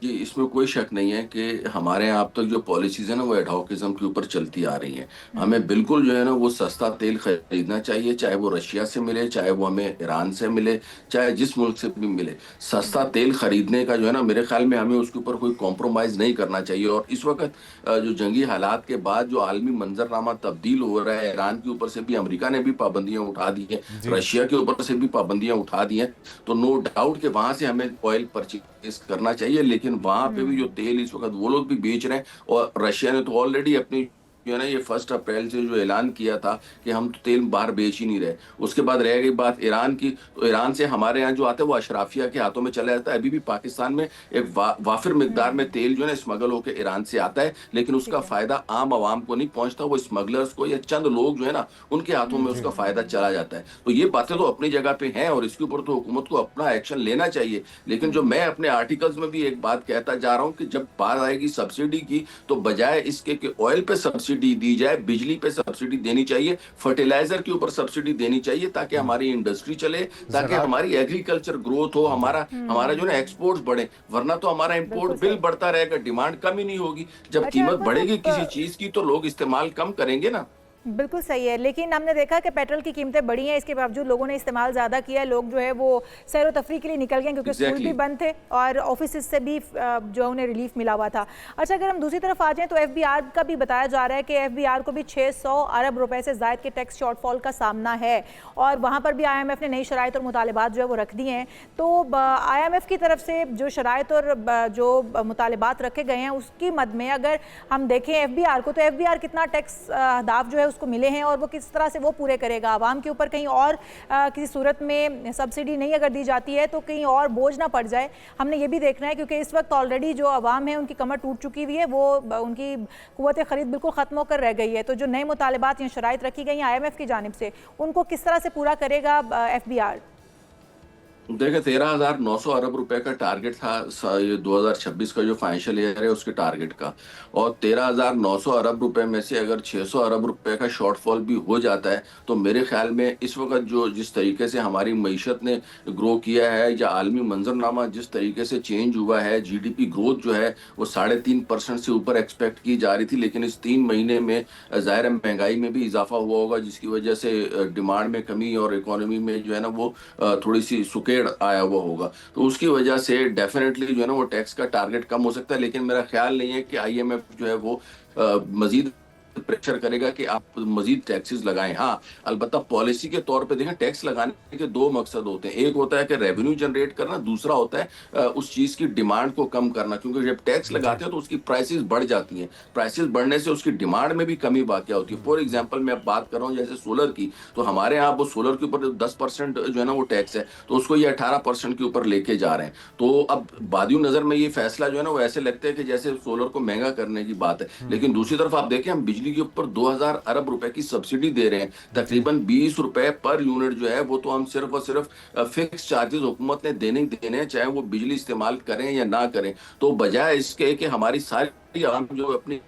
जी, इसमें कोई शक नहीं है कि हमारे यहाँ अब तक जो पॉलिसीज है ना वो एडहॉकिज्म के ऊपर चलती आ रही हैं। हमें बिल्कुल जो है ना वो सस्ता तेल खरीदना चाहिए, चाहे वो रशिया से मिले, चाहे वो हमें ईरान से मिले, चाहे जिस मुल्क से भी मिले। सस्ता तेल खरीदने का जो है ना मेरे ख्याल में हमें उसके ऊपर कोई कॉम्प्रोमाइज़ नहीं करना चाहिए। और इस वक्त जो जंगी हालात के बाद जो आलमी मंजरनामा तब्दील हो रहा है, ईरान के ऊपर से भी अमेरिका ने भी पाबंदियां उठा दी हैं, रशिया के ऊपर से भी पाबंदियां उठा दी हैं, तो नो डाउट कि वहां से हमें ऑयल परचेज करना चाहिए। लेकिन वहां पे भी जो तेल इस वक्त वो लोग भी बेच रहे हैं, और रशिया ने तो ऑलरेडी अपनी जो है ना ये 1 अप्रैल से जो ऐलान किया था कि हम तो तेल बाहर बेच ही नहीं रहे। उसके बाद रह गई बात ईरान की, तो ईरान से हमारे यहाँ जो आता है वो अशराफिया के हाथों में चला जाता है। अभी भी पाकिस्तान में एक वाफिर मिकदार में तेल जो है ना स्मगल होकर ईरान से आता है, लेकिन उसका फायदा आम आवाम को नहीं पहुंचता, वो स्मगलर्स को या चंद लोग जो है ना उनके हाथों में उसका फायदा चला जाता है। तो ये बातें तो अपनी जगह पे हैं और इसके ऊपर तो हुकूमत को अपना एक्शन लेना चाहिए। लेकिन जो मैं अपने आर्टिकल्स में भी एक बात कहता जा रहा हूँ कि जब बात आएगी सब्सिडी की, तो बजाय इसके कि ऑयल पे सब्सिडी दी जाए, बिजली पे सब्सिडी देनी चाहिए, फर्टिलाइजर के ऊपर सब्सिडी देनी चाहिए, ताकि हमारी इंडस्ट्री चले, ताकि हमारी एग्रीकल्चर ग्रोथ हो, हमारा जो ना एक्सपोर्ट्स बढ़े। वरना तो हमारा इंपोर्ट बिल बढ़ता रहेगा, डिमांड कम ही नहीं होगी। जब कीमत बढ़ेगी किसी चीज की तो लोग इस्तेमाल कम करेंगे ना। बिल्कुल सही है, लेकिन हमने देखा कि पेट्रोल की कीमतें बढ़ी हैं, इसके बावजूद लोगों ने इस्तेमाल ज़्यादा किया है। लोग जो है वो सैर व तफरी के लिए निकल गए क्योंकि स्कूल भी बंद थे और ऑफिस से भी जो उन्हें रिलीफ मिला हुआ था। अच्छा, अगर हम दूसरी तरफ आ जाएं तो FBR का भी बताया जा रहा है कि FBR को भी 600 अरब रुपए से ज़ायद के टैक्स शॉर्टफॉल का सामना है, और वहाँ पर भी IMF ने नई शराइत और मुतालबात जो है वो रख दिए हैं। तो IMF की तरफ से जो शराइत और जो मुतालबात रखे गए हैं उसकी मद में अगर हम देखें FBR को, तो FBR कितना टैक्स अहदाफ जो है उसको मिले हैं और वो किस तरह से वो पूरे करेगा। आवाम के ऊपर कहीं और किसी सूरत में सब्सिडी नहीं अगर दी जाती है तो कहीं और बोझ ना पड़ जाए, हमने ये भी देखना है, क्योंकि इस वक्त ऑलरेडी जो आवाम है उनकी कमर टूट चुकी हुई है, वो उनकी कुव्वत खरीद बिल्कुल ख़त्म होकर रह गई है। तो जो नए मुतालबात या शराइत रखी गई हैं IMF की जानिब से, उनको किस तरह से पूरा करेगा FBR? देखिए, 13,900 अरब रुपए का टारगेट था ये 2026 का जो फाइनेंशियल ईयर है उसके टारगेट का, और 13,900 अरब रुपए में से अगर 600 अरब रुपए का शॉर्टफॉल भी हो जाता है तो मेरे ख्याल में इस वक्त जो जिस तरीके से हमारी मईशत ने ग्रो किया है या आलमी मंजरनामा जिस तरीके से चेंज हुआ है, GDP ग्रोथ जो है वो 3.5% से ऊपर एक्सपेक्ट की जा रही थी, लेकिन इस 3 महीने में ज़ाहिर महंगाई में भी इजाफा हुआ होगा, जिसकी वजह से डिमांड में कमी और इकोनॉमी में जो है ना वो थोड़ी सी आया हुआ होगा। तो उसकी वजह से डेफिनेटली जो है ना वो टैक्स का टारगेट कम हो सकता है। लेकिन मेरा ख्याल नहीं है कि IMF जो है वो मजीद प्रेशर करेगा कि आप मजीद टैक्सेस लगाएं। हाँ, अलबत्ता पॉलिसी के तौर पे देखें, टैक्स लगाने के 2 मकसद होते हैं। एक होता है कि रेवेन्यू जनरेट करना, दूसरा होता है उस चीज की डिमांड को कम करना, क्योंकि जब टैक्स लगाते हैं तो उसकी प्राइसेस बढ़ जाती हैं। प्राइसेस बढ़ने से उसकी डिमांड में भी कमी वाक़या होती है। फॉर एग्जाम्पल मैं बात कर रहा हूँ जैसे सोलर की, तो हमारे यहाँ वो सोलर के ऊपर 10% जो है ना वो टैक्स है, तो उसको ये 18% के ऊपर लेके जा रहे हैं। तो अब बादियों नजर में ये फैसला जो है ना वो ऐसे लगता है कि जैसे सोलर को महंगा करने की बात है, लेकिन दूसरी तरफ आप देखें हम बिजली के ऊपर 2000 अरब रुपए की सब्सिडी दे रहे हैं, तकरीबन 20 रुपए पर यूनिट जो है वो तो हम सिर्फ और सिर्फ फिक्स चार्जेस हुकूमत ने देने हैं, चाहे वो बिजली इस्तेमाल करें या ना करें। तो बजाय इसके कि हमारी सारी आवाम जो अपनी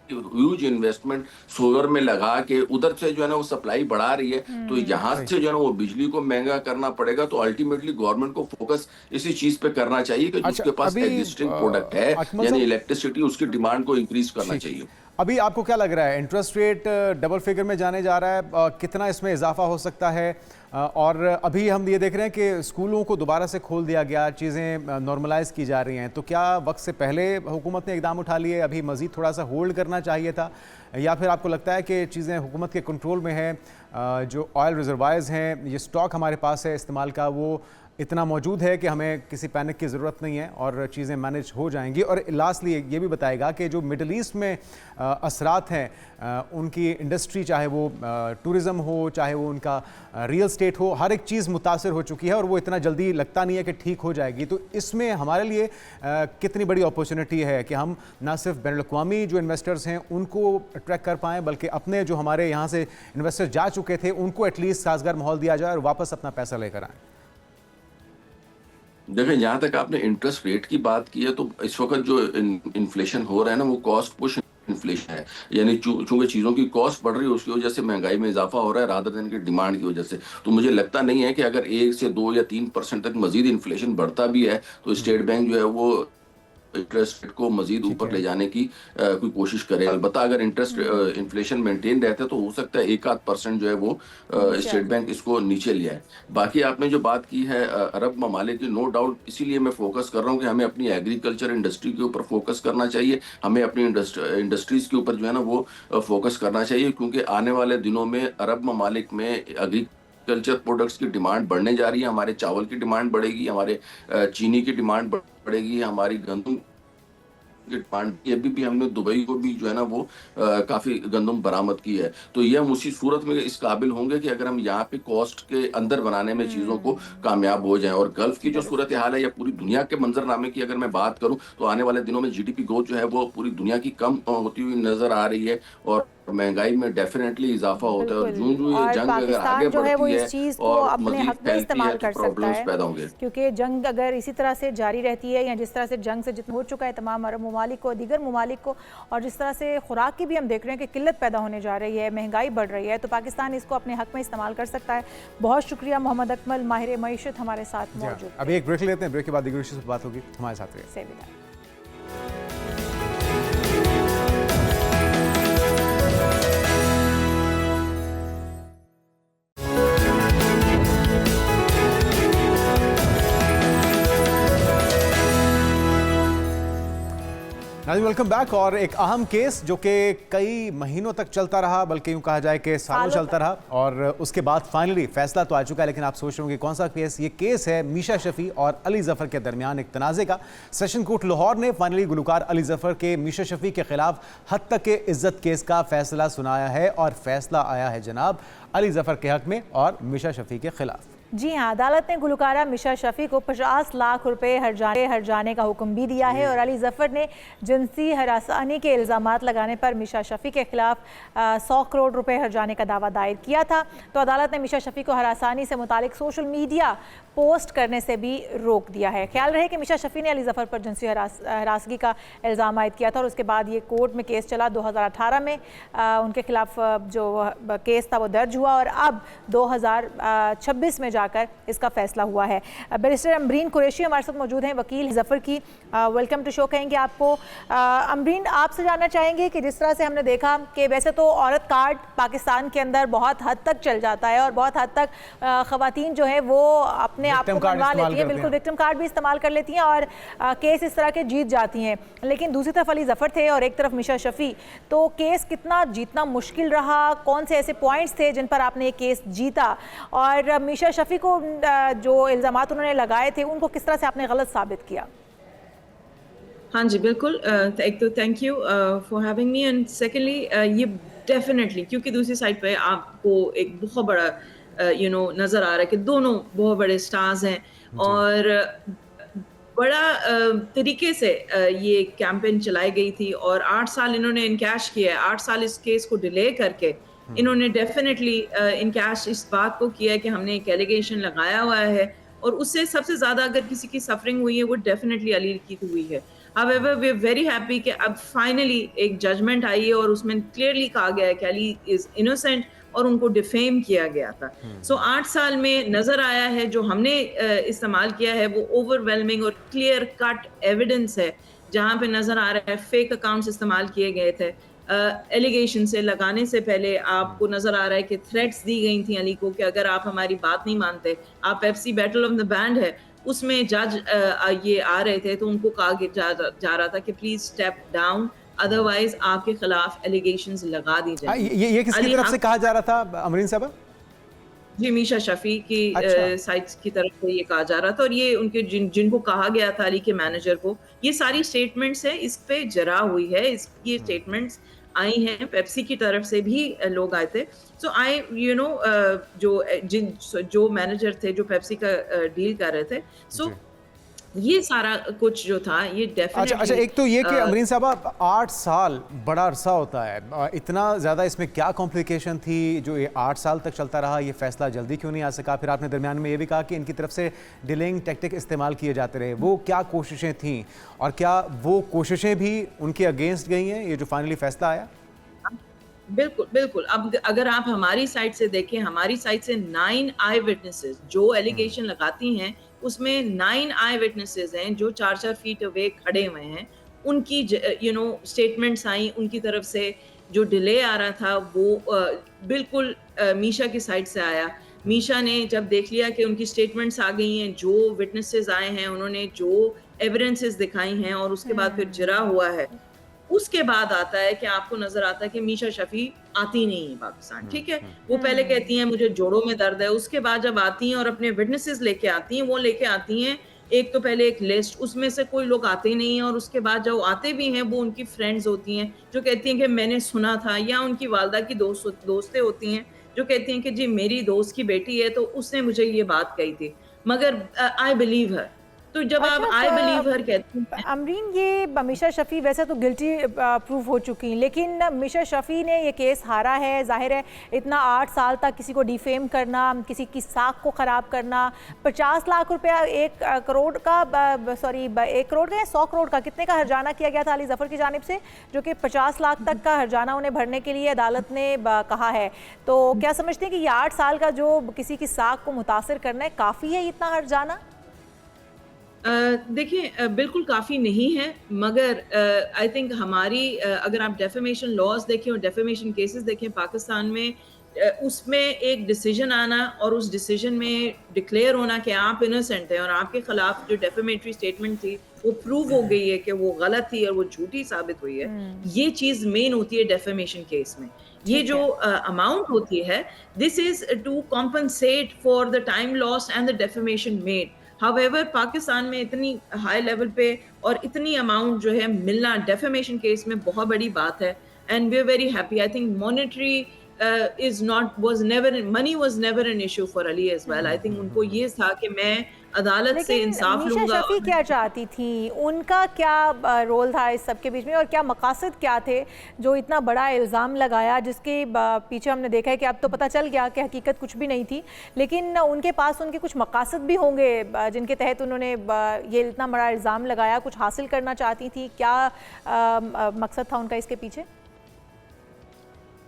ह्यूज इन्वेस्टमेंट सोलर में लगा के उधर से जो है ना वो सप्लाई बढ़ा रही है, तो यहाँ से जो है ना वो बिजली को महंगा करना पड़ेगा। तो अल्टीमेटली गवर्नमेंट को फोकस इसी चीज पे करना चाहिए कि जिसके पास एग्जिस्टिंग प्रोडक्ट है यानी इलेक्ट्रिसिटी, उसकी डिमांड को इंक्रीज करना चाहिए। अभी आपको क्या लग रहा है, इंटरेस्ट रेट डबल फिगर में जाने जा रहा है, कितना इसमें इजाफा हो सकता है? और अभी हम ये देख रहे हैं कि स्कूलों को दोबारा से खोल दिया गया, चीज़ें नॉर्मलाइज की जा रही हैं, तो क्या वक्त से पहले हुकूमत ने इकदाम उठा लिए, अभी मज़ीद थोड़ा सा होल्ड करना चाहिए था, या फिर आपको लगता है कि चीज़ें हुकूमत के कंट्रोल में हैं, जो ऑयल रिजर्वायर्स हैं, ये स्टॉक हमारे पास है इस्तेमाल का, वो इतना मौजूद है कि हमें किसी पैनिक की ज़रूरत नहीं है और चीज़ें मैनेज हो जाएंगी। और लास्टली ये भी बताएगा कि जो मिडल ईस्ट में असरात हैं उनकी इंडस्ट्री, चाहे वो टूरिज़म हो, चाहे वो उनका रियल स्टेट हो, हर एक चीज़ मुतासर हो चुकी है और वो इतना जल्दी लगता नहीं है कि ठीक हो जाएगी। तो इसमें हमारे लिए कितनी बड़ी अपॉर्चुनिटी है कि हम ना सिर्फ बैनुल-अक़वामी जो इन्वेस्टर्स हैं उनको अट्रैक्ट कर पाएँ, बल्कि अपने जो हमारे यहाँ से इन्वेस्टर्स जा चुके थे उनको एटलीस्ट साजगार माहौल दिया जाए और वापस अपना पैसा लेकर आएँ। देखिए, जहाँ तक आपने इंटरेस्ट रेट की बात की है, तो इस वक्त जो इन्फ्लेशन हो रहा है ना, वो कॉस्ट पुश इन्फ्लेशन है। यानी चूंकि चीज़ों की कॉस्ट बढ़ रही है, उसकी वजह से महंगाई में इजाफा हो रहा है रादर देन की डिमांड की वजह से। तो मुझे लगता नहीं है कि अगर 1 से 2 या 3% तक मजीद इन्फ्लेशन बढ़ता भी है तो स्टेट बैंक जो है वो इंटरेस्ट रेट को मजीद ऊपर ले जाने की कोई कोशिश करे। अलबत्ता अगर इंटरेस्ट इन्फ्लेशन मेंटेन रहता है तो हो सकता है 1-8% जो है वो स्टेट बैंक इसको नीचे ले आए। बाकी आपने जो बात की है अरब ममालिक की, नो डाउट, इसीलिए मैं फोकस कर रहा हूँ कि हमें अपनी एग्रीकल्चर इंडस्ट्री के ऊपर फोकस करना चाहिए, हमें अपनी इंडस्ट्रीज के ऊपर जो है ना वो फोकस करना चाहिए, क्योंकि आने वाले दिनों में अरब ममालिक में एग्रीकल्चर प्रोडक्ट्स की डिमांड बढ़ने जा रही है। हमारे चावल की डिमांड बढ़ेगी, हमारे चीनी की डिमांड बढ़ेगी, हमारी गंदम की डिमांड, अभी भी हमने दुबई को भी जो है ना वो काफी गंदम बरामद की है। तो ये हम उसी सूरत में इस काबिल होंगे कि अगर हम यहाँ पे कॉस्ट के अंदर बनाने में चीजों को कामयाब हो जाएं। और गल्फ की जो सूरत हाल है या पूरी दुनिया के मंजरनामे की अगर मैं बात करूं तो आने वाले दिनों में जीडीपी ग्रोथ जो है वो पूरी दुनिया की कम होती हुई नजर आ रही है और महंगाई में डेफिनेटली इजाफा होता है। और जो ये जंग अगर आगे जो है वो बढ़ती इस चीज है को और अपने हक में इस्तेमाल कर सकता प्रॉब्लम्स है, पैदा होंगे। क्योंकि जंग अगर इसी तरह से जारी रहती है या जिस तरह से जंग से जितना हो चुका है तमाम अरब ममालिक को, दीगर ममालिक को, और जिस तरह से खुराक की भी हम देख रहे हैं कि किल्लत पैदा होने जा रही है, महंगाई बढ़ रही है, तो पाकिस्तान इसको अपने हक में इस्तेमाल कर सकता है। बहुत शुक्रिया मोहम्मद अकमल, माहिर मईशत हमारे साथ मौजूद। अभी एक ब्रेक लेते हैं, ब्रेक के बाद दीगर इश्यूज़ पर बात होगी। हमारे साथ रहिए। Welcome back. और एक अहम केस जो कि कई महीनों तक चलता रहा, बल्कि यूँ कहा जाए कि सालों चलता रहा, और उसके बाद फाइनली फैसला तो आ चुका है। लेकिन आप सोच रहे होंगे कौन सा केस? ये केस है मीशा शफी और अली जफ़र के दरमियान एक तनाज़े का। सेशन कोर्ट लाहौर ने फाइनली गुलकार अली जफ़र के मीशा शफी के खिलाफ हद तक के इज्जत केस का फैसला सुनाया है और फैसला आया है जनाब अली जफ़र के हक में और मीशा शफी के खिलाफ। जी हाँ, अदालत ने गुलकारा मीशा शफी को 50 लाख रुपए हर जाने का हुक्म भी दिया है और अली जफ़र ने जिनसी हरासानी के इल्ज़ामात लगाने पर मीशा शफी के खिलाफ 100 करोड़ रुपए हर जाने का दावा दायर किया था। तो अदालत ने मीशा शफी को हरासानी से मुतालिक सोशल मीडिया पोस्ट करने से भी रोक दिया है। ख्याल रहे कि मीशा शफी ने अली जफ़र पर जिनसी हरासगी का इल्ज़ाम आयद किया था और उसके बाद ये कोर्ट में केस चला। 2018 में उनके खिलाफ जो केस था वो दर्ज हुआ और अब 2026 में जाकर इसका फैसला हुआ है। बैरिस्टर अमरीन कुरैशी हमारे साथ मौजूद हैं, वकील जफ़र की। वेलकम टू शो कहेंगे आपको। अमरीन, आपसे जानना चाहेंगे कि जिस तरह से हमने देखा कि वैसे तो औरत कार्ड पाकिस्तान के अंदर बहुत हद तक चल जाता है और बहुत हद तक ख़वातीन जो है वो अपने आप को बनवा लेती है, बिल्कुल विक्टिम कार्ड भी इस्तेमाल कर लेती हैं और केस इस तरह के जीत जाती हैं। लेकिन दूसरी तरफ अली जफ़र थे और एक तरफ मीशा शफी, तो केस कितना जीतना मुश्किल रहा? कौन से ऐसे पॉइंट्स थे जिन पर आपने ये केस जीता? और मीशा शफी को जो इल्ज़ामात उन्होंने लगाए थे उनको किस तरह से आपने गलत साबित किया? हाँ जी, बिल्कुल। एक तो thank you for having me, and secondly ये डेफिनेटली, क्योंकि दूसरी साइड पे आपको एक बहुत बड़ा नज़र आ रहा है कि दोनों बहुत बड़े स्टार्स हैं और बड़ा तरीके से ये कैंपेन चलाई गई थी और 8 साल इन्होंने इनकैश किया है। 8 साल इस केस को डिले करके इन्होंने डेफिनेटली इनकैश इस बात को किया है कि हमने एक एलिगेशन लगाया हुआ है और उससे सबसे ज़्यादा अगर किसी की सफरिंग हुई है वो डेफिनेटली अली की हुई है। However, we are very happy कि अब फाइनली एक जजमेंट आई है और उसमें क्लियरली कहा गया है कि अली इज इनोसेंट और उनको डिफेम किया गया था। सो 8 साल में नजर आया है जो हमने इस्तेमाल किया है वो ओवरवेलमिंग और क्लियर कट एविडेंस है, जहाँ पे नजर आ रहा है फेक अकाउंट्स इस्तेमाल किए गए थे। एलिगेशन से लगाने से पहले आपको नजर आ रहा है कि थ्रेट्स दी गई थी अली को कि अगर आप हमारी बात नहीं मानते, आप FC battle of the band है उसमें जज ये आ रहे थे तो उनको कहा जा रहा था कि प्लीज स्टेप डाउन, अदरवाइज आपके खिलाफ एलिगेशंस लगा दी जाए। ये किसकी तरफ से कहा जा रहा था अमरीन साहब? जी, मीशा शफ़ी की अच्छा। साइड की तरफ से ये कहा जा रहा था और ये उनके जिनको कहा गया था अली के मैनेजर को, ये सारी स्टेटमेंट्स है, इस पे जरा हुई है, ये स्टेटमेंट्स आई हैं, पेप्सी की तरफ से भी लोग आए थे। सो आई यू नो जो मैनेजर थे, जो पेप्सी का डील कर रहे थे, सो जी। ये सारा कुछ जो था, ये अच्छा, डेफिनिटली एक तो ये कि अमरीन साहबा 8 साल बड़ा अरसा होता है, इतना ज़्यादा इसमें क्या कॉम्प्लिकेशन थी जो ये 8 साल तक चलता रहा, ये फैसला जल्दी क्यों नहीं आ सका? फिर आपने दरमियान में ये भी कहा कि इनकी तरफ से डिलेइंग टैक्टिक इस्तेमाल किए जाते रहे, वो क्या कोशिशें थीं और क्या वो कोशिशें भी उनके अगेंस्ट गई हैं, ये जो फाइनली फैसला आया? बिल्कुल, बिल्कुल। अब अगर आप हमारी साइड से देखें, हमारी साइड से 9 आई विटनेसेस जो एलिगेशन लगाती हैं, उसमें 9 आई विटनेसेस हैं जो 4-4 फीट अवे खड़े हुए हैं। उनकी स्टेटमेंट्स आई, उनकी तरफ से जो डिले आ रहा था वो बिल्कुल मीशा की साइड से आया। मीशा ने जब देख लिया कि उनकी स्टेटमेंट्स आ गई हैं, जो विटनेसेस आए हैं, उन्होंने जो एविडेंसेस दिखाई हैं और उसके बाद फिर जिरा हुआ है, उसके बाद आता है कि आपको नजर आता है कि मीशा शफी आती नहीं है पाकिस्तान, ठीक है। वो पहले कहती हैं मुझे जोड़ों में दर्द है, उसके बाद जब आती हैं और अपने विटनेसेस लेके आती हैं, वो लेके आती हैं एक तो पहले एक लिस्ट, उसमें से कोई लोग आते नहीं हैं और उसके बाद जो आते भी हैं वो उनकी फ्रेंड्स होती हैं जो कहती हैं कि मैंने सुना था, या उनकी वालदा की दोस्तें होती हैं जो कहती हैं कि जी मेरी दोस्त की बेटी है तो उसने मुझे ये बात कही थी, मगर आई बिलीव हर। तो जब आप आई बिलीव हर कहती हैं, अमरीन, ये मीशा शफ़ी वैसे तो गिल्टी प्रूफ हो चुकी हैं, लेकिन मीशा शफ़ी ने ये केस हारा है। जाहिर है इतना 8 साल तक किसी को डिफेम करना, किसी की साख को ख़राब करना, 50 लाख रुपया 1 करोड़ का 1 करोड़ का या 100 करोड़ का कितने का हर्जाना किया गया था अली ज़फ़र की जानिब से, जो कि 50 लाख तक का हर्जाना उन्हें भरने के लिए अदालत ने कहा है। तो क्या समझते हैं कि ये 8 साल का जो किसी की साख को मुतासर करना है, काफ़ी है इतना हर्जाना? देखिए बिल्कुल काफ़ी नहीं है, मगर आई थिंक हमारी अगर आप डेफेमेशन लॉज देखें और डेफेमेशन केसेस देखें पाकिस्तान में, उसमें एक डिसीजन आना और उस डिसीजन में डिक्लेयर होना कि आप इनोसेंट हैं और आपके खिलाफ जो डेफेमेटरी स्टेटमेंट थी वो प्रूव हो गई है कि वो गलत थी और वो झूठी साबित हुई है, ये चीज़ मेन होती है डेफेमेशन केस में। ये जो अमाउंट होती है, this is to compensate for the time loss and the defamation made. However Pakistan में इतनी हाई लेवल पे और इतनी अमाउंट जो है मिलना डेफेमेशन केस में बहुत बड़ी बात है, and we are very happy. I think monetary money was never an issue for Ali as well. I think उनको ये था कि मैं अदालत से इंसाफ मीशा लूंगा। शफ़ी क्या चाहती थी, उनका क्या रोल था इस सब के बीच में, और क्या मकासद क्या थे जो इतना बड़ा इल्ज़ाम लगाया, जिसके पीछे हमने देखा है कि अब तो पता चल गया कि हकीकत कुछ भी नहीं थी, लेकिन उनके पास उनके कुछ मकासद भी होंगे जिनके तहत उन्होंने ये इतना बड़ा इल्ज़ाम लगाया। कुछ हासिल करना चाहती थी, क्या मकसद था उनका इसके पीछे?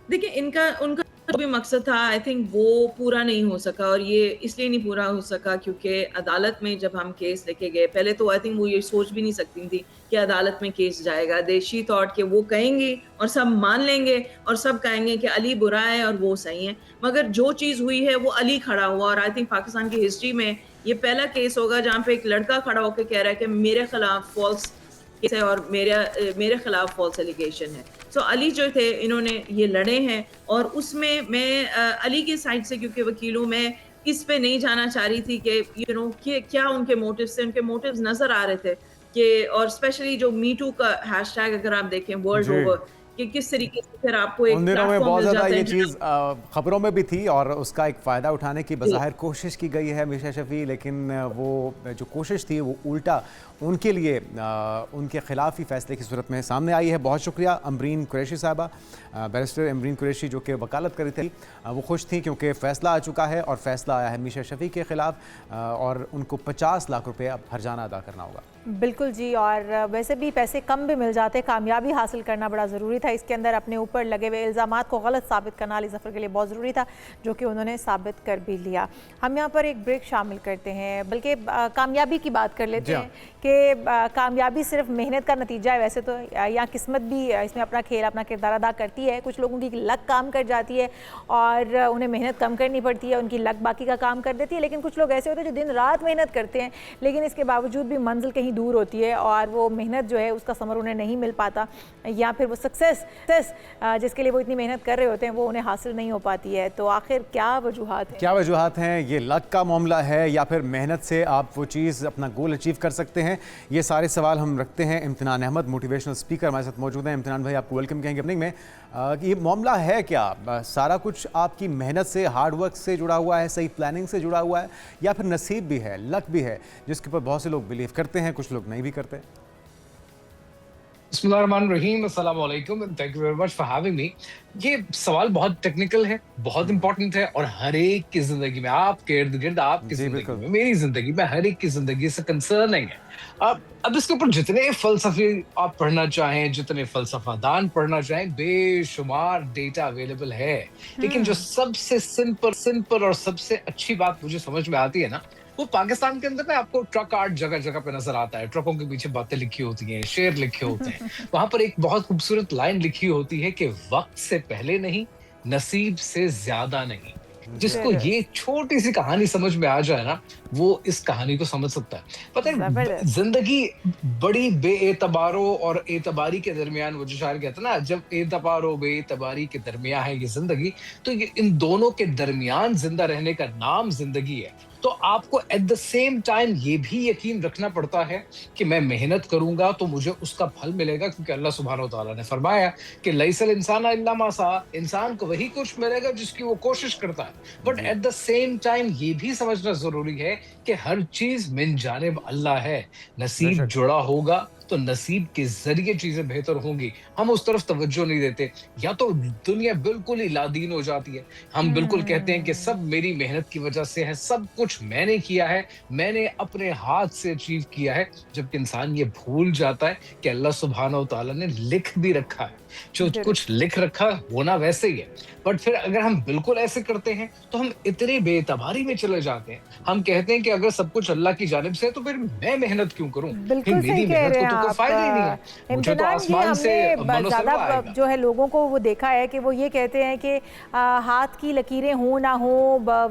देखिए उनका जो भी मकसद था, आई थिंक वो पूरा नहीं हो सका, और ये इसलिए नहीं पूरा हो सका क्योंकि अदालत में जब हम केस लेके गए, पहले तो आई थिंक वो ये सोच भी नहीं सकती थी कि अदालत में केस जाएगा। दे शी थॉट कि वो कहेंगी और सब मान लेंगे और सब कहेंगे कि अली बुरा है और वो सही है, मगर जो चीज़ हुई है वो अली खड़ा हुआ। और आई थिंक पाकिस्तान की हिस्ट्री में ये पहला केस होगा जहाँ पे एक लड़का खड़ा होकर कह रहा है कि मेरे खिलाफ फॉल्स केस है और मेरे खिलाफ फॉल्स एलिगेशन है। सो अली जो थे इन्होंने ये लड़े हैं, और उसमें मैं अली की साइड से, क्योंकि वकीलों में इस पे नहीं जाना चाह रही थी कि कि क्या उनके मोटिव्स थे। उनके मोटिव्स नजर आ रहे थे कि, और स्पेशली जो मी टू का हैशटैग अगर आप देखें वर्ल्ड ओवर, कि किस तरीके से फिर आपको एक उन दिनों में बहुत ज़्यादा ये चीज़ प्लेटफॉर्म खबरों में भी थी और उसका एक फ़ायदा उठाने की बज़ाहिर कोशिश की गई है मीशा शफ़ी, लेकिन वो जो कोशिश थी वो उल्टा उनके लिए उनके ख़िलाफ़ ही फ़ैसले की सूरत में सामने आई है। बहुत शुक्रिया अमरीन कुरैशी साहबा, बैरिस्टर अमरीन कुरैशी जो कि वकालत कर रही थी, वो खुश थी क्योंकि फ़ैसला आ चुका है और फ़ैसला आया है मीशा शफ़ी के ख़िलाफ़ और उनको 50 लाख रुपये अब हर्जाना अदा करना होगा। बिल्कुल जी, और वैसे भी पैसे कम भी मिल जाते, कामयाबी हासिल करना बड़ा ज़रूरी था। इसके अंदर अपने ऊपर लगे हुए इल्ज़ामात को गलत साबित करना अली ज़फ़र के लिए बहुत ज़रूरी था, जो कि उन्होंने साबित कर भी लिया। हम यहाँ पर एक ब्रेक शामिल करते हैं, बल्कि कामयाबी की बात कर लेते हैं कि कामयाबी सिर्फ मेहनत का नतीजा है। वैसे तो यहाँ किस्मत भी इसमें अपना खेल, अपना किरदार अदा करती है। कुछ लोगों की लक काम कर जाती है और उन्हें मेहनत कम करनी पड़ती है, उनकी लक बाकी का काम कर देती है, लेकिन कुछ लोग ऐसे होते हैं जो दिन रात मेहनत करते हैं, लेकिन इसके बावजूद भी मंजिल कहीं कहीं दूर होती है और वो मेहनत जो है उसका समर उन्हें नहीं मिल पाता, या फिर वो सक्सेस जिसके लिए वो इतनी मेहनत कर रहे होते हैं वो उन्हें हासिल नहीं हो पाती है। तो आखिर क्या वजूहात हैं? क्या वजूहात हैं? ये लक का मामला है या फिर मेहनत से आप वो चीज़ अपना गोल अचीव कर सकते हैं? ये सारे सवाल हम रखते हैं। इम्तिनान अहमद मोटिवेशनल स्पीकर हमारे साथ मौजूद हैं। इम्तिनान भाई, आपको वेलकम कहेंगे अपनिंग में। कि ये मामला है क्या? सारा कुछ आपकी मेहनत से, हार्ड वर्क से जुड़ा हुआ है, सही प्लानिंग से जुड़ा हुआ है, या फिर नसीब भी है, लक भी है, जिसके ऊपर बहुत से लोग बिलीव करते हैं, कुछ लोग नहीं भी करते? बिस्मिल्लाहिर्रहमानिर्रहीम, अस्सलाम वालेकुम and thank you very much for having me. ये सवाल बहुत टेक्निकल है, बहुत इंपॉर्टेंट है और हर एक की जिंदगी में, आपके इर्द गिर्द, आपकी जी, जिंदगी बिल्कुल। में, मेरी जिंदगी में, हर एक की जिंदगी से कंसर्निंग है। अब इसके ऊपर जितने फलसफे आप पढ़ना चाहें, जितने फलसफादान पढ़ना चाहें, बेशुमार डेटा अवेलेबल है। लेकिन जो सबसे सिंपल और सबसे अच्छी बात मुझे समझ में आती है ना, वो पाकिस्तान के अंदर ना आपको ट्रक आर्ट जगह जगह पे नजर आता है। ट्रकों के पीछे बातें लिखी होती हैं, शेर लिखे होते हैं। वहां पर एक बहुत खूबसूरत लाइन लिखी होती है कि वक्त से पहले नहीं, नसीब से ज्यादा नहीं। जिसको ये छोटी सी कहानी समझ में आ जाए ना, वो इस कहानी को समझ सकता है। पता है, जबरदस्त। जिंदगी बड़ी बेएतबारों और एतबारी के दरमियान, वो जो शायर कहता है ना, जब एतबार और बेएतबारी के दरमियान है ये जिंदगी, तो ये इन दोनों के दरमियान जिंदा रहने का नाम जिंदगी है। तो आपको एट द सेम टाइम ये भी यकीन रखना पड़ता है कि मैं मेहनत करूंगा तो मुझे उसका फल मिलेगा, क्योंकि अल्लाह सुब्हानहू तआला ने फरमाया कि लैसल इंसान इल्ला मा सा, इंसान को वही कुछ मिलेगा जिसकी वो कोशिश करता है। But at the same time ये भी समझना जरूरी है कि हर चीज मिन जानिब अल्लाह है। नसीब जुड़ा होगा तो नसीब के जरिए चीजें बेहतर होंगी। हम उस तरफ तवज्जो नहीं देते, या तो दुनिया बिल्कुल ही लादीन हो जाती है। हम बिल्कुल कहते हैं कि सब मेरी मेहनत की वजह से है, सब कुछ मैंने किया है, मैंने अपने हाथ से अचीव किया है। जबकि इंसान ये भूल जाता है कि अल्लाह सुब्हानहू तआला ने लिख भी रखा है, जो कुछ लिख रखा है होना वैसे ही है। बट फिर अगर हम बिल्कुल ऐसे करते हैं तो हम इतने बेतबारी में चले जाते हैं। हम कहते हैं कि अगर सब कुछ अल्लाह की जानिब से है तो फिर मैं मेहनत क्यों करूं? बिल्कुल मेरी सही कह मेहनत रहे को हैं तो कोई आप। फायदा ही नहीं है। मुझे तो इम्तिनान जी, आसमान से हमने मनोसरवा ज़्यादा आएगा। जो है लोगों को वो देखा है कि वो ये कहते हैं कि हाथ की लकीरें हों ना हो,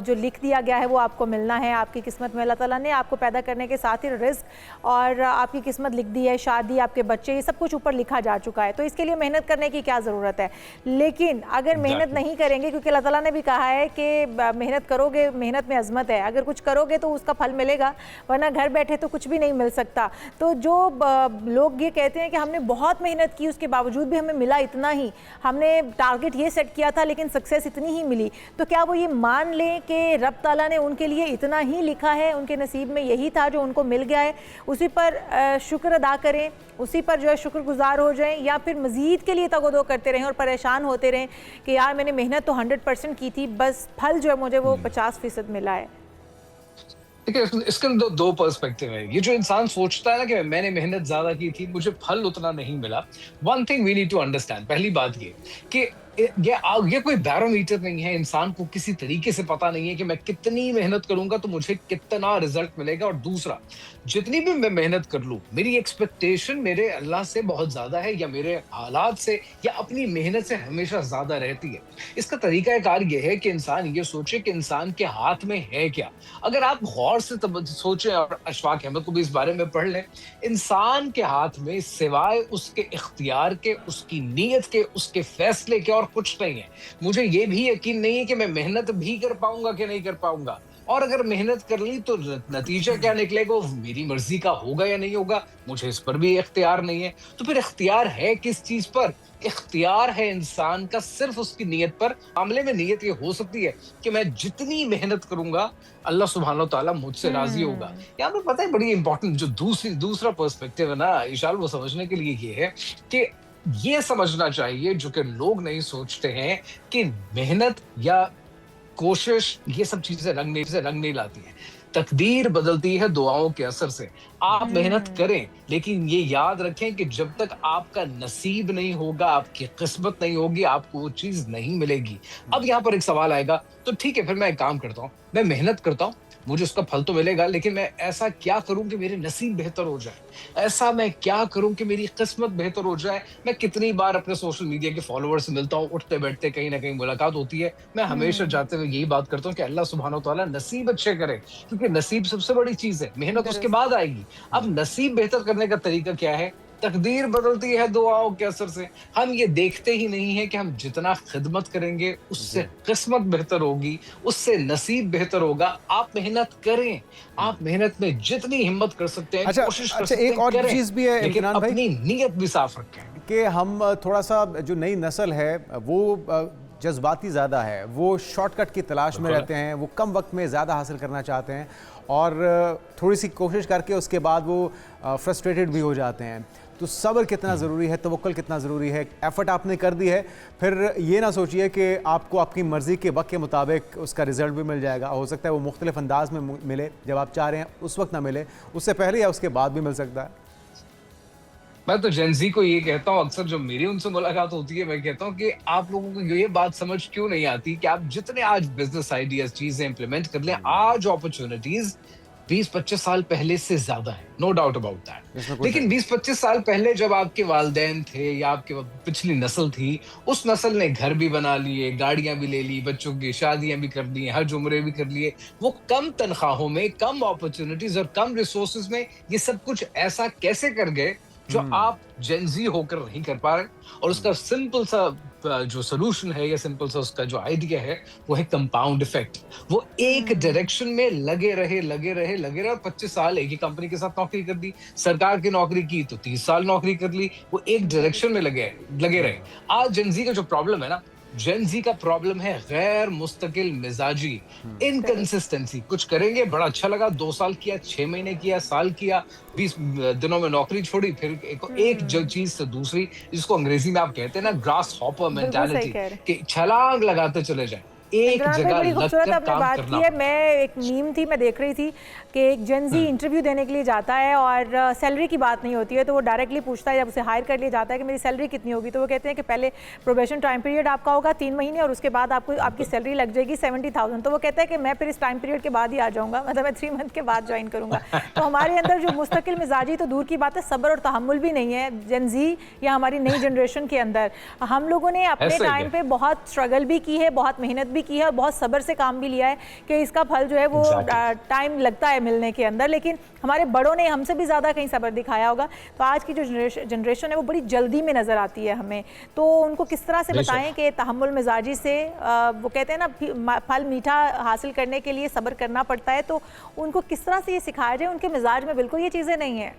जो लिख दिया गया है वो आपको मिलना है। आपकी किस्मत में अल्लाह ताला ने आपको पैदा करने के साथ ही रिस्क और आपकी किस्मत लिख दी है, शादी, आपके बच्चे, ये सब कुछ ऊपर लिखा जा चुका है। तो इसके लिए मेहनत करने की क्या ज़रूरत है? लेकिन अगर मेहनत नहीं करेंगे, क्योंकि अल्लाह ताला ने भी कहा है कि मेहनत करोगे, मेहनत में अजमत है, अगर कुछ करोगे तो उसका फल मिलेगा, वरना घर बैठे तो कुछ भी नहीं मिल सकता। तो जो लोग ये कहते हैं कि हमने बहुत मेहनत की, उसके बावजूद भी हमें मिला इतना ही, हमने टारगेट ये सेट किया था लेकिन सक्सेस इतनी ही मिली, तो क्या वो ये मान लें कि रब ताला ने उनके लिए इतना ही लिखा है, उनके नसीब में यही था जो उनको मिल गया है, उसी पर शुक्र अदा करें, उसी पर जो है शुक्रगुजार हो जाएं, या फिर मज़ीद के लिए तगोदो करते रहें और परेशान होते रहें कि यार मैंने मेहनत तो 100% की थी, बस फल जो है मुझे वो 50% मिला है? देखिए, इसके अंदर दो पर्सपेक्टिव है। ये जो इंसान सोचता है ना कि मैंने मेहनत ज्यादा की थी, मुझे फल उतना नहीं मिला, one thing we need to understand. पहली बात ये कि ये कोई बैरोमीटर नहीं है। इंसान को किसी तरीके से पता नहीं है कि मैं कितनी मेहनत करूंगा तो मुझे कितना रिजल्ट मिलेगा। और दूसरा, जितनी भी मैं मेहनत कर लूं, मेरी एक्सपेक्टेशन मेरे अल्लाह से बहुत ज्यादा है, या मेरे हालात से, या अपनी मेहनत से हमेशा ज्यादा रहती है। इसका तरीकाकार ये है कि इंसान ये सोचे कि इंसान के हाथ में है क्या। अगर आप गौर से सोचें, और अशफाक अहमद को भी इस बारे में पढ़ लें, इंसान के हाथ में सिवाय उसके इख्तियार के, उसकी नीयत के, उसके फैसले के और कुछ नहीं है। मुझे ये भी यकीन नहीं है कि मैं मेहनत भी कर पाऊंगा कि नहीं कर पाऊंगा, और अगर मेहनत कर ली तो नतीजा क्या निकलेगा वो मेरी मर्जी का होगा या नहीं होगा, मुझे इस पर भी इख्तियार नहीं है। तो फिर इख्तियार है किस चीज पर? इख्तियार है इंसान का सिर्फ उसकी नीयत पर। मामले में नीयत ये हो सकती है कि मैं जितनी मेहनत करूंगा अल्लाह सुब्हानहू तआला मुझसे राजी होगा। यहाँ पे पता है बड़ी इंपॉर्टेंट जो दूसरा पर्सपेक्टिव है ना इशाल, वो समझने के लिए ये है कि ये समझना चाहिए, जो कि लोग नहीं सोचते हैं, कि मेहनत या कोशिश ये सब चीजें रंग नहीं लाती हैं। तकदीर बदलती है दुआओं के असर से। आप मेहनत करें, लेकिन ये याद रखें कि जब तक आपका नसीब नहीं होगा, आपकी किस्मत नहीं होगी, आपको वो चीज नहीं मिलेगी। अब यहाँ पर एक सवाल आएगा, तो ठीक है, फिर मैं एक काम करता हूँ, मैं मेहनत करता हूँ, मुझे उसका फल तो मिलेगा, लेकिन मैं ऐसा क्या करूं कि मेरे नसीब बेहतर हो जाए? ऐसा मैं क्या करूं कि मेरी किस्मत बेहतर हो जाए? मैं कितनी बार अपने सोशल मीडिया के फॉलोअर्स से मिलता हूं, उठते बैठते कहीं ना कहीं मुलाकात होती है, मैं हमेशा जाते हुए यही बात करता हूं कि अल्लाह सुब्हानहू तआला नसीब अच्छे करे, क्योंकि क्योंकि नसीब सबसे बड़ी चीज है, मेहनत उसके बाद आएगी। अब नसीब बेहतर करने का तरीका क्या है? तकदीर बदलती है दुआओं के असर से। हम ये देखते ही नहीं है कि हम जितना खिदमत करेंगे उससे किस्मत बेहतर होगी, उससे नसीब बेहतर होगा। आप मेहनत करें, आप मेहनत में जितनी हिम्मत कर सकते हैं कोशिश कर सकते हैं एक और करें, चीज भी है लेकिन इमरान भाई अपनी नीयत भी साफ रखें कि हम थोड़ा सा जो नई नस्ल है वो जज्बाती ज़्यादा है, वो शॉर्टकट की तलाश में रहते हैं, वो कम वक्त में ज़्यादा हासिल करना चाहते हैं और थोड़ी सी कोशिश करके उसके बाद वो फ्रस्ट्रेटेड भी हो जाते हैं। तो सब्र कितना ज़रूरी है, तवक्कुल कितना ज़रूरी है, एफर्ट आपने कर दी है, फिर ये ना सोचिए कि आपको आपकी मर्ज़ी के वक्त के मुताबिक उसका रिज़ल्ट भी मिल जाएगा। हो सकता है वो मुख्तलिफ अंदाज में मिले, जब आप चाह रहे हैं उस वक्त ना मिले, उससे पहले या उसके बाद भी मिल सकता है। मैं तो जेनजी को ये कहता हूँ, अक्सर जब मेरी उनसे मुलाकात होती है, मैं कहता हूँ कि आप लोगों को ये बात समझ क्यों नहीं आती कि आप जितने आज बिजनेस आइडियाज चीजें इंप्लीमेंट कर लें, आज अपॉर्चुनिटीज 20-25 साल पहले से ज्यादा है, नो डाउट अबाउट दैट। लेकिन 20-25 साल पहले जब आपके वालिदैन थे या आपके पिछली नस्ल थी, उस नस्ल ने घर भी बना लिए, गाड़ियां भी ले ली, बच्चों की शादियां भी कर ली, हज उम्रे भी कर लिए। वो कम तनख्वाहों में, कम अपॉर्चुनिटीज और कम रिसोर्सेज में ये सब कुछ ऐसा कैसे कर गए जो आप जेनजी होकर नहीं कर पा रहे? और उसका सिंपल सा जो सोल्यूशन है या सिंपल सा उसका जो आइडिया है वो है कंपाउंड इफेक्ट। वो एक डायरेक्शन में लगे रहे और 25 साल एक ही कंपनी के साथ नौकरी कर दी, सरकार की नौकरी की तो 30 साल नौकरी कर ली, वो एक डायरेक्शन में लगे रहे। आज जेनजी का जो प्रॉब्लम है ना, जेनजी का प्रॉब्लम है गैर मुस्तकिल मिजाजी, इनकंसिस्टेंसी। कुछ करेंगे, बड़ा अच्छा लगा, 2 साल किया, 6 महीने किया, साल किया, 20 दिनों में नौकरी छोड़ी, फिर एक चीज से दूसरी, जिसको अंग्रेजी में आप कहते हैं ना ग्रास हॉपर मेंटालिटी, कि छलांग लगाते चले जाए, एक जगह बड़ी खूबसूरत लगकर आपने काम बात करना। की है। मैं एक मीम थी, मैं देख रही थी कि एक जेनजी इंटरव्यू देने के लिए जाता है और सैलरी की बात नहीं होती है, तो वो डायरेक्टली पूछता है जब उसे हायर कर लिया जाता है कि मेरी सैलरी कितनी होगी, तो वो कहते हैं कि पहले प्रोबेशन टाइम पीरियड आपका होगा 3 महीने और उसके बाद आपको आपकी सैलरी लग जाएगी 70,000। तो वो कहता है कि मैं फिर इस टाइम पीरियड के बाद ही आ जाऊँगा, मतलब मैं 3 मंथ के बाद ज्वाइन करूँगा। तो हमारे अंदर जो मुस्तकिल मिजाजी तो दूर की बात है, सब्र और तहम्मुल भी नहीं है जेनजी या हमारी नई जनरेशन के अंदर। हम लोगों ने अपने टाइम पे बहुत स्ट्रगल भी की है, बहुत मेहनत भी की है और बहुत सब्र से काम भी लिया है कि इसका फल जो है वो टाइम लगता है मिलने के अंदर, लेकिन हमारे बड़ों ने हमसे भी ज़्यादा कहीं सब्र दिखाया होगा। तो आज की जो जनरेशन है वो बड़ी जल्दी में नज़र आती है हमें, तो उनको किस तरह से बताएं कि तहम्मुल मिजाजी से वो कहते हैं ना फल मीठा हासिल करने के लिए सब्र करना पड़ता है, तो उनको किस तरह से ये सिखाया जाए? उनके मिजाज में बिल्कुल ये चीज़ें नहीं है।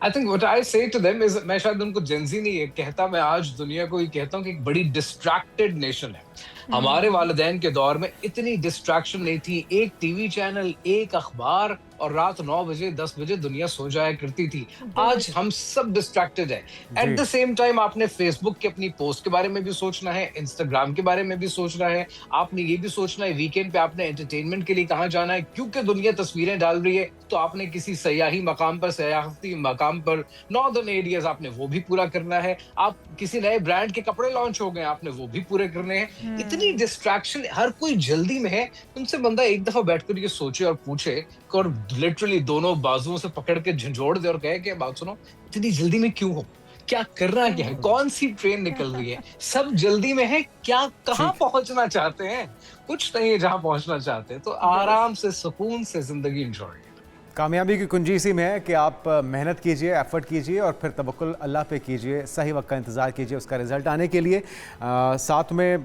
I think what I say to them is, मैं शायद उनको जेनजी नहीं कहता, मैं आज दुनिया को ये कहता हूँ कि एक बड़ी डिस्ट्रैक्टेड नेशन है। हमारे वालिदैन के दौर में इतनी डिस्ट्रैक्शन नहीं थी, एक टीवी चैनल, एक अखबार और रात 9 बजे 10 बजे दुनिया सो जाया करती थी। आज हम सब डिस्ट्रैक्टेड है। एट द सेम टाइम आपने फेसबुक के अपनी पोस्ट के बारे में भी सोचना है, इंस्टाग्राम के बारे में भी सोचना है, आपने ये भी सोचना है वीकेंड पे आपने एंटरटेनमेंट के लिए कहाँ जाना है, क्योंकि दुनिया तस्वीरें डाल रही है तो आपने किसी सयाही मकाम पर, सयाहती मकाम पर, नॉर्दर्न एरियाज आपने वो भी पूरा करना है, आप किसी नए ब्रांड के कपड़े लॉन्च हो गए आपने वो भी पूरे करने हैं। इतनी डिस्ट्रैक्शन, हर कोई जल्दी में है। उनसे बंदा एक दफा बैठकर ये सोचे और पूछे और लिटरली दोनों बाजुओं से पकड़ के झंझोड़ दे और कहे कि बात सुनो, इतनी जल्दी में क्यों हो, क्या करना क्या है, कौन सी ट्रेन निकल रही है, सब जल्दी में है क्या, कहाँ पहुंचना चाहते हैं? कुछ नहीं है जहां पहुंचना चाहते हैं, तो आराम से सुकून से जिंदगी एंजॉय। कामयाबी की कुंजी इसी में है कि आप मेहनत कीजिए, एफर्ट कीजिए और फिर तवक्कुल अल्लाह पे कीजिए, सही वक्त का इंतज़ार कीजिए उसका रिज़ल्ट आने के लिए। साथ में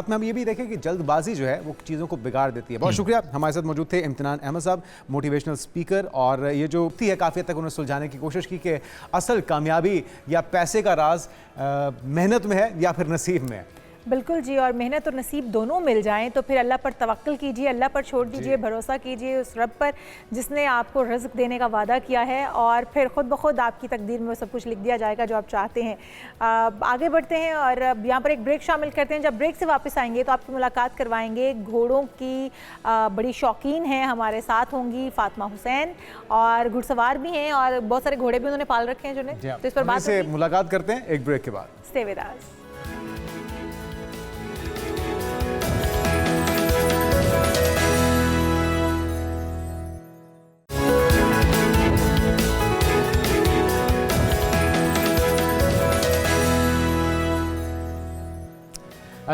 हम ये भी देखें कि जल्दबाजी जो है वो चीज़ों को बिगाड़ देती है। बहुत शुक्रिया, हमारे साथ मौजूद थे इम्तिनान अहमद साहब, मोटिवेशनल स्पीकर, और ये जो थी है काफ़ी हद तक उन्होंने सुलझाने की कोशिश की कि असल कामयाबी या पैसे का राज मेहनत में है या फिर नसीब में है। बिल्कुल जी, और मेहनत और नसीब दोनों मिल जाएं तो फिर अल्लाह पर तवक्कुल कीजिए, अल्लाह पर छोड़ दीजिए, भरोसा कीजिए उस रब पर जिसने आपको रिज़्क़ देने का वादा किया है, और फिर खुद ब खुद आपकी तकदीर में वो सब कुछ लिख दिया जाएगा जो आप चाहते हैं। आगे बढ़ते हैं और अब यहाँ पर एक ब्रेक शामिल करते हैं। जब ब्रेक से वापस आएंगे तो आपकी मुलाकात करवाएंगे घोड़ों की बड़ी शौकीन हैं, हमारे साथ होंगी फातिमा हुसैन, और घुड़सवार भी हैं और बहुत सारे घोड़े भी उन्होंने पाल रखे हैं जिन्हें, तो इस पर बात से मुलाकात करते हैं एक ब्रेक के बाद। Stay with us.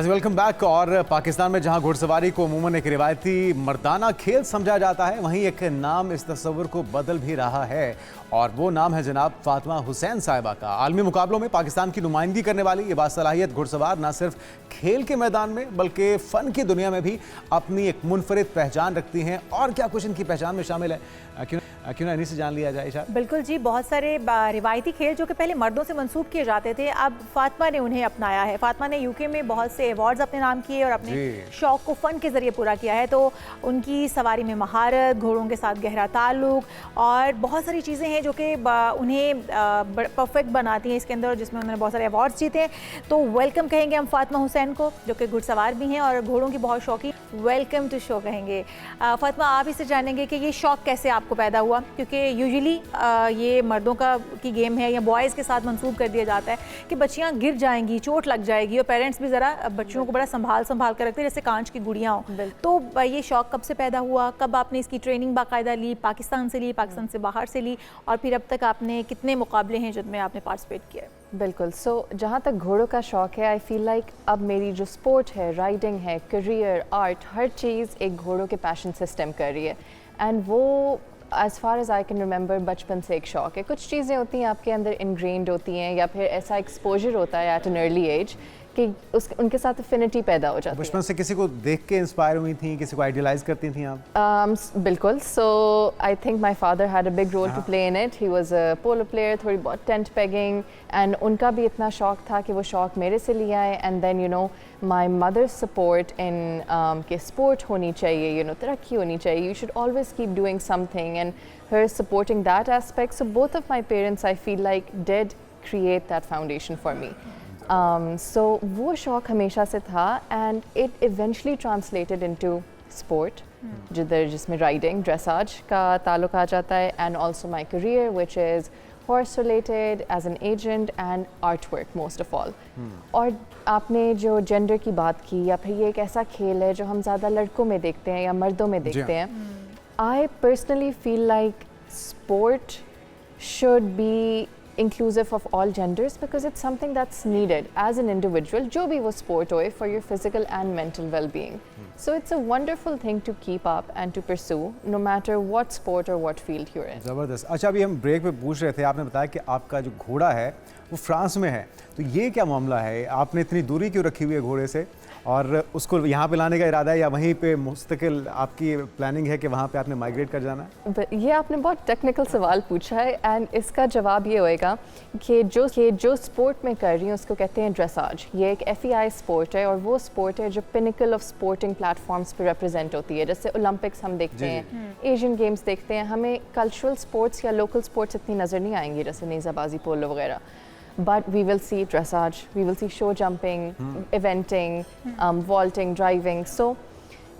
Welcome back. और पाकिस्तान में जहां घुड़सवारी को अमूमन एक रिवायती मर्दाना खेल समझा जाता है, वहीं एक नाम इस तस्वुर को बदल भी रहा है और वो नाम है जनाब फातिमा हुसैन साहिबा का। आलमी मुकाबलों में पाकिस्तान की नुमाइंदगी करने वाली ये बासलाहियत घुड़सवार न सिर्फ खेल के मैदान में बल्कि फ़न की दुनिया में भी अपनी एक मुनफरिद पहचान रखती हैं। और क्या कुछ इनकी पहचान में शामिल है, क्यों ना इन्हीं से जान लिया जाए। इशार बिल्कुल जी, बहुत सारे रिवायती खेल जो कि पहले मर्दों से मंसूब किए जाते थे, अब फातिमा ने उन्हें अपनाया है। फातिमा ने यूके में बहुत से अवार्ड्स अपने नाम किए और अपने शौक को फ़न के ज़रिए पूरा किया है। तो उनकी सवारी में महारत, घोड़ों के साथ गहरा ताल्लुक और बहुत सारी चीज़ें हैं जो कि उन्हें परफेक्ट बनाती हैं इसके अंदर, जिसमें उन्होंने बहुत सारे अवार्ड्स जीते हैं। तो वेलकम कहेंगे हम फातिमा हुसैन को, जो कि घुड़सवार भी हैं और घोड़ों की बहुत शौकीन। वेलकम टू शो कहेंगे। फातिमा, आप इससे जानेंगे कि ये शौक़ कैसे आपको पैदा हुआ, क्योंकि यूजुअली ये मर्दों की गेम है या बॉयज़ के साथ मंसूब कर दिया जाता है कि बच्चियाँ गिर जाएंगी, चोट लग जाएगी और पेरेंट्स भी ज़रा बच्चियों को बड़ा संभाल कर रखते हैं जैसे कांच की गुड़ियाँ हों। तो ये शौक़ कब से पैदा हुआ, कब आपने इसकी ट्रेनिंग बाकायदा ली, पाकिस्तान से ली, पाकिस्तान से बाहर से ली, और फिर अब तक आपने कितने मुकाबले हैं जिनमें आपने पार्टिसिपेट किया है? बिल्कुल। सो जहाँ तक घोड़ों का शौक़ है, आई फील लाइक अब मेरी जो स्पोर्ट है, राइडिंग है, करियर, आर्ट, हर चीज़ एक घोड़ों के पैशन से स्टेम कर रही है। एंड वो as far as I can remember बचपन से एक शौक़ है। कुछ चीज़ें होती हैं आपके अंदर इनग्रेन्ड होती हैं या फिर ऐसा एक्सपोजर होता है एट एन अर्ली एज कि उनके साथ अफिनिटी पैदा हो जाती है। बचपन से किसी को देख के इंस्पायर हुई थी, किसी को आइडियलाइज करती थी आप? बिल्कुल। So I think my father had a big role to play in it. He was a polo player, थोड़ी बहुत टेंट पेगिंग, एंड उनका भी इतना शौक था कि वो शौक मेरे से लिया है। And then you know my mother's support in कि स्पोर्ट होनी चाहिए, यू नो तरक्की होनी चाहिए, you should always keep doing something, and her supporting that aspect. So both of my parents I feel like did create that foundation for me. So वो शौक हमेशा से था and it eventually translated into sport, जिसमें riding, dressage का ताल्लुक आ जाता है, and also my career which is horse related as an agent and artwork most of all. और आपने जो जेंडर की बात की, या फिर ये एक ऐसा खेल है जो हम ज़्यादा लड़कों में देखते हैं या मर्दों में देखते हैं, I personally feel like sport should be inclusive of all genders because it's something that's needed as an individual, जो भी वो sport होए, for your physical and mental well-being. So it's a wonderful thing to keep up and to pursue no matter what sport or what field you're in. ज़बरदस्त। अच्छा, अभी हम break पे पूछ रहे थे, आपने बताया कि आपका जो घोड़ा है वो फ्रांस में है, तो ये क्या मामला है? आपने इतनी दूरी क्यों रखी हुई है घोड़े से, और उसको यहाँ पे लाने का इरादा है या वहीं पे मुस्तकिल आपकी प्लानिंग है कि वहाँ पे आपने माइग्रेट कर जाना है? ये आपने बहुत टेक्निकल सवाल पूछा है, एंड इसका जवाब ये होएगा कि जो स्पोर्ट में कर रही हूँ उसको कहते हैं ड्रेसाज। ये एक FEI स्पोर्ट है और वो स्पोर्ट है जो पिनिकल ऑफ स्पोर्टिंग प्लेटफॉर्म्स पे रिप्रेजेंट होती है। जैसे ओलंपिक्स हम देखते हैं, एशियन गेम्स देखते हैं, हमें कल्चरल स्पोर्ट्स या लोकल स्पोर्ट्स इतनी नज़र नहीं आएंगी जैसे नेज़ाबाजी, पोलो वगैरह। But we will see dressage, we will see show jumping, eventing, vaulting, driving. So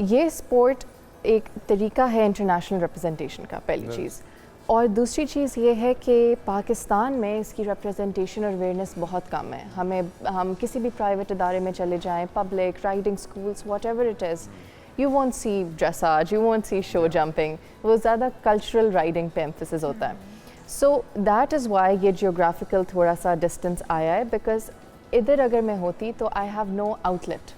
ये sport एक तरीका है इंटरनेशनल रिप्रेजेंटेशन का, पहली चीज़। और दूसरी चीज़ ये है कि पाकिस्तान में इसकी रिप्रेजेंटेशन और अवेयरनेस बहुत कम है। हम किसी भी प्राइवेट इदारे में चले जाएं, public, riding schools, whatever it is, you won't see dressage, you won't see show jumping. वो ज़्यादा कल्चरल राइडिंग पे एम्फेसिस होता है। So that is why ये geographical थोड़ा सा distance आया है, because इधर अगर मैं होती तो I have no outlet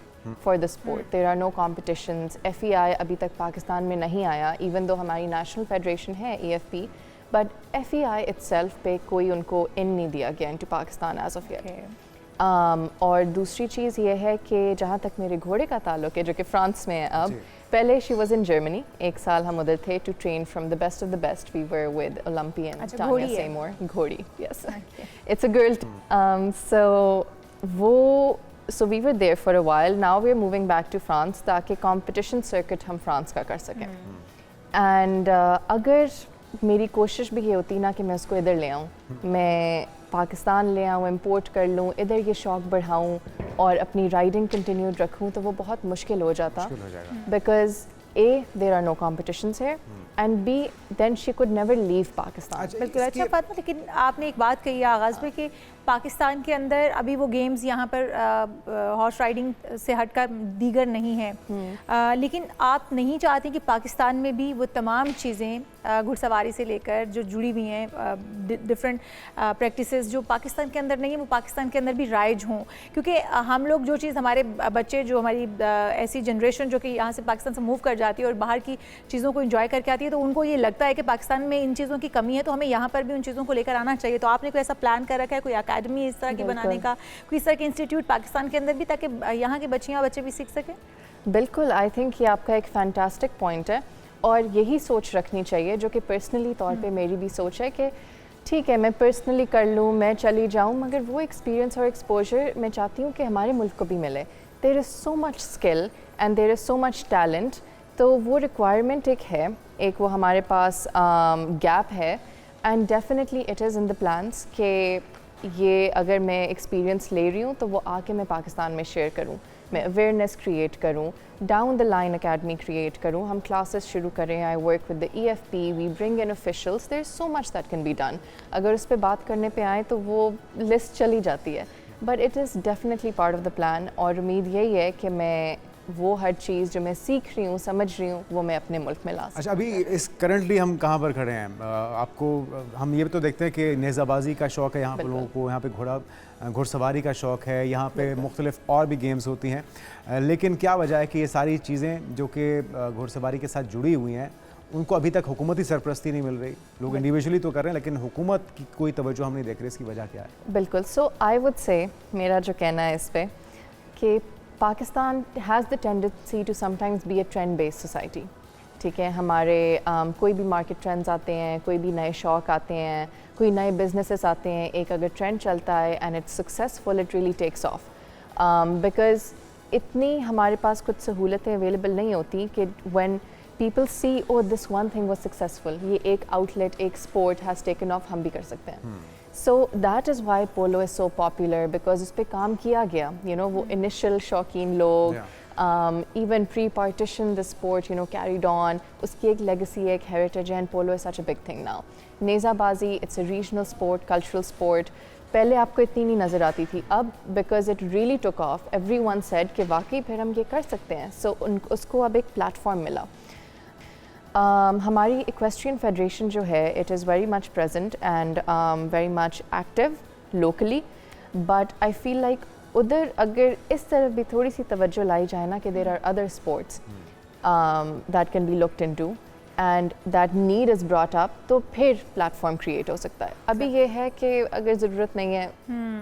for the sport. There are no competitions. FEI अभी तक पाकिस्तान में नहीं आया, even though हमारी national federation है EFP, but FEI itself पे कोई उनको in नहीं दिया गया into Pakistan as of yet. और दूसरी चीज़ ये है कि जहाँ तक मेरे घोड़े का ताल्लुक है, जो कि फ्रांस में है अब, पहले शी वॉज इन जर्मनी, एक साल हम उधर थे to train from the best of the best. We were with Olympian Tania Seymour, घोड़ी, yes, it's a girl. So we were there for a while. Now we are moving back to France ताकि competition circuit हम France का कर सकें। And अगर मेरी कोशिश भी ये होती ना कि मैं उसको इधर ले आऊँ, मैं पाकिस्तान ले आऊँ, इम्पोर्ट कर लूँ, इधर ये शौक़ बढ़ाऊँ और अपनी राइडिंग कंटिन्यूड रखूँ, तो वो बहुत मुश्किल हो जाता, because there are no competitions here and B, then she could never leave Pakistan. बिल्कुल। अच्छा फातिमा, लेकिन आपने एक बात कही है आगाज़ में कि पाकिस्तान के अंदर अभी वो गेम्स यहाँ पर हॉर्स राइडिंग से हटकर दीगर नहीं है, लेकिन आप नहीं चाहते कि पाकिस्तान में भी वो तमाम चीज़ें घुड़सवारी से लेकर जो जुड़ी हुई हैं डिफरेंट प्रैक्टिसेस जो पाकिस्तान के अंदर नहीं है वो पाकिस्तान के अंदर भी राइज हों, क्योंकि हम लोग जो चीज़ हमारे बच्चे जो हमारी ऐसी जनरेशन जो कि यहाँ से पाकिस्तान से मूव कर जाती है और बाहर की चीज़ों को एंजॉय करके आती है, तो उनको ये लगता है कि पाकिस्तान में इन चीज़ों की कमी है, तो हमें यहाँ पर भी उन चीज़ों को लेकर आना चाहिए। तो आपने कोई ऐसा प्लान कर रखा है, कोई अकेडमी इस तरह की बनाने का, कोई इस तरह के इंस्टीट्यूट पाकिस्तान के अंदर भी, ताकि यहाँ के बच्चियाँ बच्चे भी सीख सकें? बिल्कुल, आई थिंक ये आपका एक फैंटास्टिक पॉइंट है और यही सोच रखनी चाहिए, जो कि पर्सनली तौर पे मेरी भी सोच है कि ठीक है मैं पर्सनली कर लूँ, मैं चली जाऊँ, मगर वो एक्सपीरियंस और एक्सपोजर मैं चाहती हूँ कि हमारे मुल्क को भी मिले। There is so much skill and there is so much talent, तो वो रिक्वायरमेंट एक वो हमारे पास गैप है and definitely it is in the plans कि ये अगर मैं एक्सपीरियंस ले रही हूँ तो वो आके मैं पाकिस्तान में शेयर करूँ, मैं अवेयरनेस क्रिएट करूँ, down the line academy create करूँ, हम क्लासेस शुरू करें। I work with the EFP, we bring in officials, there is so much that can be done. अगर उस पर बात करने पे आए तो वो लिस्ट चली जाती है, but it is definitely part of the plan और उम्मीद यही है कि मैं वो हर चीज़ जो मैं सीख रही हूँ, समझ रही हूँ, वो मैं अपने मुल्क में ला सकूँ। अच्छा, अभी इस करंटली हम कहाँ पर खड़े हैं? आपको हम ये भी तो देखते हैं कि नेज़ाबाजी का शौक़ है यहाँ पर लोगों को, यहाँ पे घुड़सवारी का शौक़ है, यहाँ पे मुख्तलिफ और भी गेम्स होती हैं, लेकिन क्या वजह है कि ये सारी चीज़ें जो कि घुड़सवारी के साथ जुड़ी हुई हैं उनको अभी तक हुकूमती सरपरस्ती नहीं मिल रही? लोग इंडिविजुअली तो कर रहे हैं लेकिन हुकूमत की कोई तवज्जो हम नहीं देख रहे, इसकी वजह क्या है? बिल्कुल, सो आई वुड से, मेरा जो कहना है इस पर कि Pakistan has the tendency to sometimes be a trend based society. ठीक है, हमारे कोई भी मार्केट ट्रेंड्स आते हैं, कोई भी नए शौक आते हैं, कोई नए बिजनेसेस आते हैं, एक अगर ट्रेंड चलता है and it's successful, it really takes off, because इतनी हमारे पास कुछ सहूलतें अवेलेबल नहीं होती कि when people see oh this one thing was successful, ये एक आउटलेट, एक स्पोर्ट हैज़ टेकन ऑफ, हम भी कर सकते हैं। So that is why polo is so popular, because उस पे काम किया गया, you know, वो initial शौकीन लोग, even pre-partition the sport, you know, carried on, उसकी एक legacy, एक heritage है, and polo is such a big thing now. नेज़ाबाजी, it's a regional sport, cultural sport, पहले आपको इतनी नहीं नज़र आती थी, अब because it really took off, everyone said कि वाकई फिर हम ये कर सकते हैं, so उसको अब एक platform मिला। हमारी इक्वेस्ट्रियन फेडरेशन जो है, it is very much present and very much active locally, but I feel like उधर अगर इस तरफ भी थोड़ी सी तवज्जो लाई जाए ना कि there are other sports that can be looked into and that need is brought up, तो फिर प्लेटफॉर्म क्रिएट हो सकता है। अभी ये है कि अगर ज़रूरत नहीं है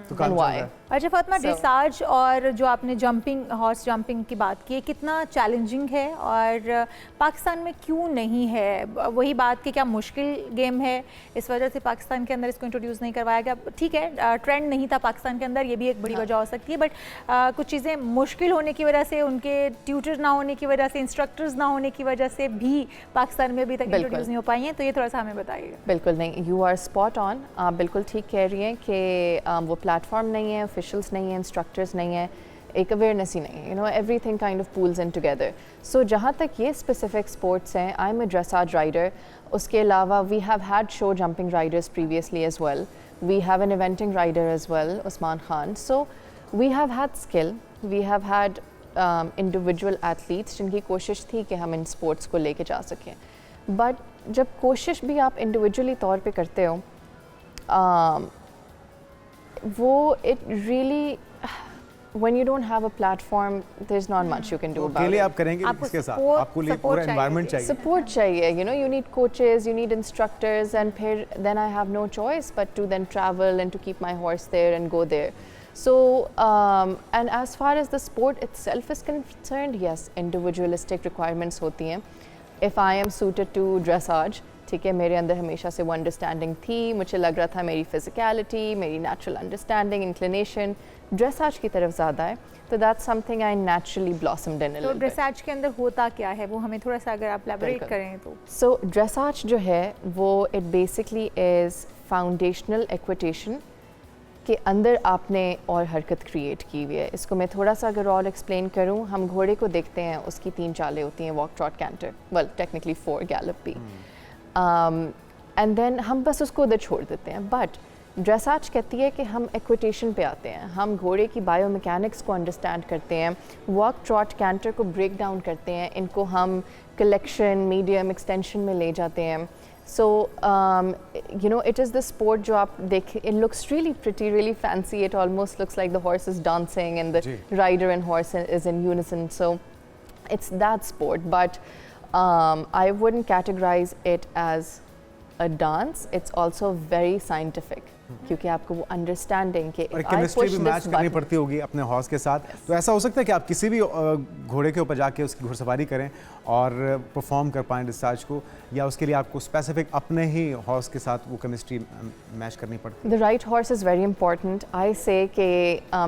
तो then why? अच्छा फातिमा, ड्रेसाज और जो आपने जंपिंग, हॉर्स जंपिंग की बात की, कितना चैलेंजिंग है और पाकिस्तान में क्यों नहीं है? वही बात कि क्या मुश्किल गेम है, इस वजह से पाकिस्तान के अंदर इसको इंट्रोड्यूस नहीं करवाया गया? ठीक है, ट्रेंड नहीं था पाकिस्तान के अंदर, ये भी एक बड़ी वजह हो सकती है, बट कुछ चीज़ें मुश्किल होने की वजह से, उनके ट्यूटर ना होने की वजह से, इंस्ट्रक्टर्स ना होने की वजह से भी पाकिस्तान में अभी तक इंट्रोड्यूस नहीं हो पाई हैं, तो ये थोड़ा सा हमें बताइएगा। बिल्कुल नहीं, यू आर स्पॉट ऑन, आप बिल्कुल ठीक कह रही हैं कि वो प्लेटफॉर्म नहीं है, ऑफिशियल्स नहीं है, इंस्ट्रक्टर्स नहीं है, एक अवेयरनेस ही नहीं है, you know, everything kind of pools in together. सो जहाँ तक ये स्पेसिफिक स्पोर्ट्स हैं, I am a dressage rider, उसके अलावा we have had show jumping riders previously as well, we have an eventing rider as well, Usman Khan, so we have had skill, we have had individual athletes जिनकी कोशिश थी कि हम in sports को लेके जा सकें, बट जब कोशिश भी आप इंडिविजुअली तौर पे करते हो, वो it really, when you don't have a platform, there's not much you can do about it. अकेले आप करेंगे किसके साथ? आपको लिए पूरा environment चाहिए। Support चाहिए, you know, you need coaches, you need instructors, and फिर then I have no choice but to then travel and to keep my horse there and go there. So, and as far as the sport itself is concerned, yes, individualistic requirements होती हैं. If I am suited to dressage, ठीक है, मेरे अंदर हमेशा से वो understanding थी, मुझे लग रहा था मेरी फिजिकलिटी, मेरी नेचुरल अंडरस्टैंडिंग, इंक्लिनेशन ड्रेसाज की तरफ ज़्यादा है, तो that's something I naturally blossomed in a little bit. तो ड्रेसाज के अंदर होता क्या है, वो हमें थोड़ा सा अगर आप एलैबोरेट करें तो? सो ड्रेसाज जो है वो इट बेसिकली इज़ फाउंडेशनल इक्विटेशन के अंदर आपने और हरकत क्रिएट की हुई है। इसको मैं थोड़ा सा अगर और एक्सप्लेन करूं, हम घोड़े को देखते हैं, उसकी 3 चालें होती हैं, walk, trot, canter, well technically 4, gallop भी, एंड देन हम बस उसको उधर छोड़ देते हैं। बट ड्रेसाज कहती है कि हम इक्विटेशन पे आते हैं, हम घोड़े की बायोमैकेनिक्स को अंडरस्टैंड करते हैं, वॉक, ट्रॉट, कैंटर को ब्रेक डाउन करते हैं, इनको हम कलेक्शन, मीडियम, एक्सटेंशन में ले जाते हैं। So, you know, it is the sport जो आप देखें, it looks really pretty, really fancy. It almost looks like the horse is dancing and the rider and horse is in unison. So, it's that sport. But I wouldn't categorize it as a dance. It's also very scientific. क्योंकि आपको वो understanding के और chemistry भी match करनी पड़ती होगी अपने हॉर्स के साथ। तो ऐसा हो सकता है कि आप किसी भी घोड़े के ऊपर जाके उसकी घुड़सवारी करें और परफॉर्म कर पाएँ ड्रेसाज को, या उसके लिए आपको स्पेसिफिक अपने ही हॉर्स के साथ वो केमिस्ट्री मैच करनी पड़ती है? The right horse is very important. I say कि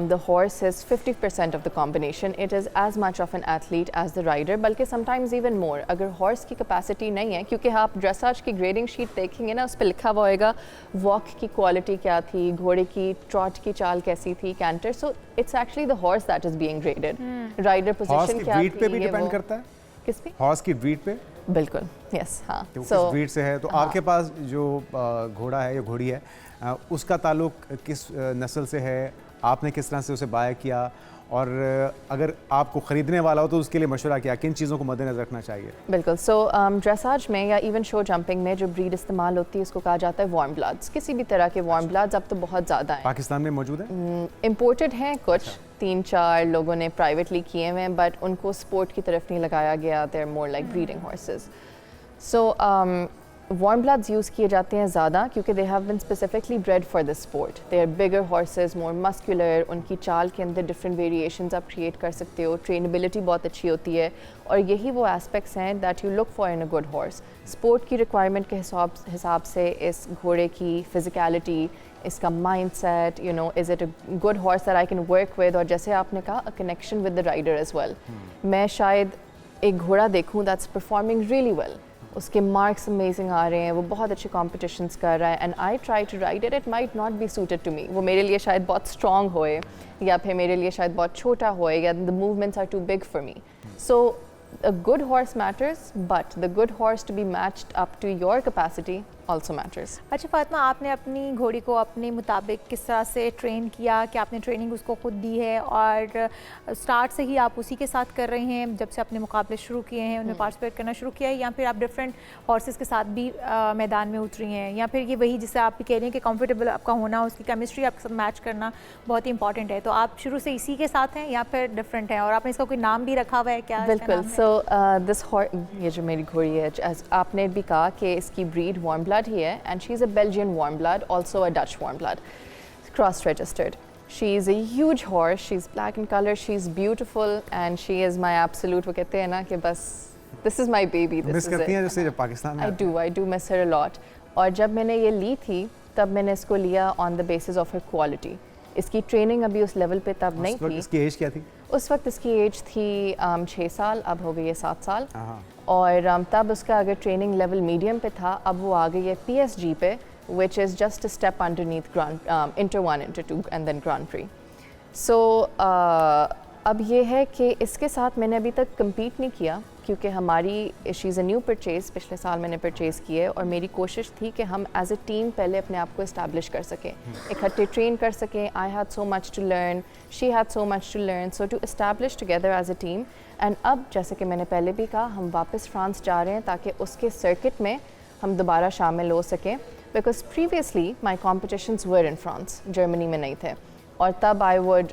the horse is 50% of the combination. It is as much of an athlete as the rider, बल्कि sometimes even more. अगर हॉर्स की कैपेसिटी नहीं है, क्योंकि आप ड्रेसाज की ग्रेडिंग शीट देखेंगे ना, उस पर लिखा हुआ होगा वॉक की क्वालिटी क्या थी, घोड़े की ट्रॉट की चाल कैसी थी, canter, so it's actually the horse that is being graded. Rider position क्या थी, ब्रीड पे भी डिपेंड करता है? किस पे? हॉर्स की ब्रीड पे? बिल्कुल, यस, हाँ। तो किस ब्रीड से है? तो आपके पास जो घोड़ा है या घोड़ी है, उसका ताल्लुक किस नस्ल से है? आपने किस तरह से उसे बाय किया? और अगर आपको ख़रीदने वाला हो तो उसके लिए मशवरा क्या, किन चीज़ों को मद्देनज़र रखना चाहिए? बिल्कुल, सो ड्रेसाज में या इवन शो जंपिंग में जो ब्रीड इस्तेमाल होती है उसको कहा जाता है वार्म ब्लड्स। किसी भी तरह के वार्म ब्लड्स अब तो बहुत ज़्यादा हैं। पाकिस्तान में मौजूद है? इम्पोर्टेड हैं कुछ, 3-4 लोगों ने प्राइवेटली किए हुए हैं, बट उनको स्पोर्ट की तरफ नहीं लगाया गया। They are more like breeding horses. So warm bloods use किए जाते हैं ज़्यादा क्योंकि they have been specifically bred for this sport. They are bigger horses, more muscular, उनकी चाल के अंदर डिफरेंट वेरिएशंस आप क्रिएट कर सकते हो, ट्रेनेबिलिटी बहुत अच्छी होती है, और यही वो एस्पेक्ट्स हैं that you look for in a good horse. Sport की रिक्वायरमेंट के हिसाब से इस घोड़े की फिजिकलिटी, इसका mindset, you know, is it a good horse that I can work with, और जैसे आपने कहा a connection with the rider as well. मैं शायद एक घोड़ा देखूँ दैट्स परफॉर्मिंग रियली वेल, उसके मार्क्स अमेजिंग आ रहे हैं, वो बहुत अच्छे कॉम्पिटिशन्स कर रहा है, and I try to ride it, it might not be suited to me. वो मेरे लिए शायद बहुत स्ट्रॉन्ग होए, या फिर मेरे लिए शायद बहुत छोटा होए, या the movements are too big for me. So a good horse matters, but the good horse to be matched up to your capacity also matters. अच्छा फातिमा, आपने अपनी घोड़ी को अपने मुताबिक किस तरह से ट्रेन किया? क्या आपने ट्रेनिंग उसको खुद दी है, और स्टार्ट से ही आप उसी के साथ कर रहे हैं जब से अपने मुकाबले शुरू किए हैं, उनमें पार्टिसिपेट करना शुरू किया है, या फिर आप डिफरेंट हॉर्सेस के साथ भी मैदान में उतरी हैं, या फिर ये वही जिससे आप कह रही हैं कि कंफर्टेबल आपका होना, उसकी केमिस्ट्री आपके साथ मैच करना बहुत ही इंपॉर्टेंट है, तो आप शुरू से इसी के साथ हैं या फिर डिफरेंट हैं? और आपने इसका कोई नाम भी रखा हुआ है क्या? बिल्कुल, सो दिस ये जो मेरी घोड़ी है, आपने भी कहा कि इसकी ब्रीड वार्म ब्लड ही है, and she's a Belgian warm blood, also a Dutch warm blood, cross-registered. She's a huge horse, she's black in color, she's beautiful, and she is my absolute, वो कहते हैं ना कि बस this is my baby, this miss is करती हैं it. जैसे जब पाकिस्तान में? I do miss her a lot. और जब मैंने ये ली थी तब मैंने इसको लिया on the basis of her quality. इसकी ट्रेनिंग अभी उस लेवल पे तब नहीं थी। इसकी एज क्या थी? उस वक्त इसकी एज थी 6 साल, अब हो गई है 7 साल। और तब उसका अगर ट्रेनिंग लेवल मीडियम पे था, अब वो आ गई है PSG पे, which is just a step underneath Inter 1, Inter 2 and then Grand Prix. So अब ये है कि इसके साथ मैंने अभी तक compete नहीं किया क्योंकि हमारी she is a new purchase, पिछले साल मैंने परचेज़ की है, और मेरी कोशिश थी कि हम एज अ टीम पहले अपने आप को इस्टेब्लिश कर सकें, इकट्ठे ट्रेन कर सकें। I had so much to learn, she had so much to learn, so to establish together as a team. And अब जैसे कि मैंने पहले भी कहा, हम वापस फ्रांस जा रहे हैं ताकि उसके सर्किट में हम दोबारा शामिल हो सकें, because previously my competitions were in France, Germany में नहीं थे। और तब I would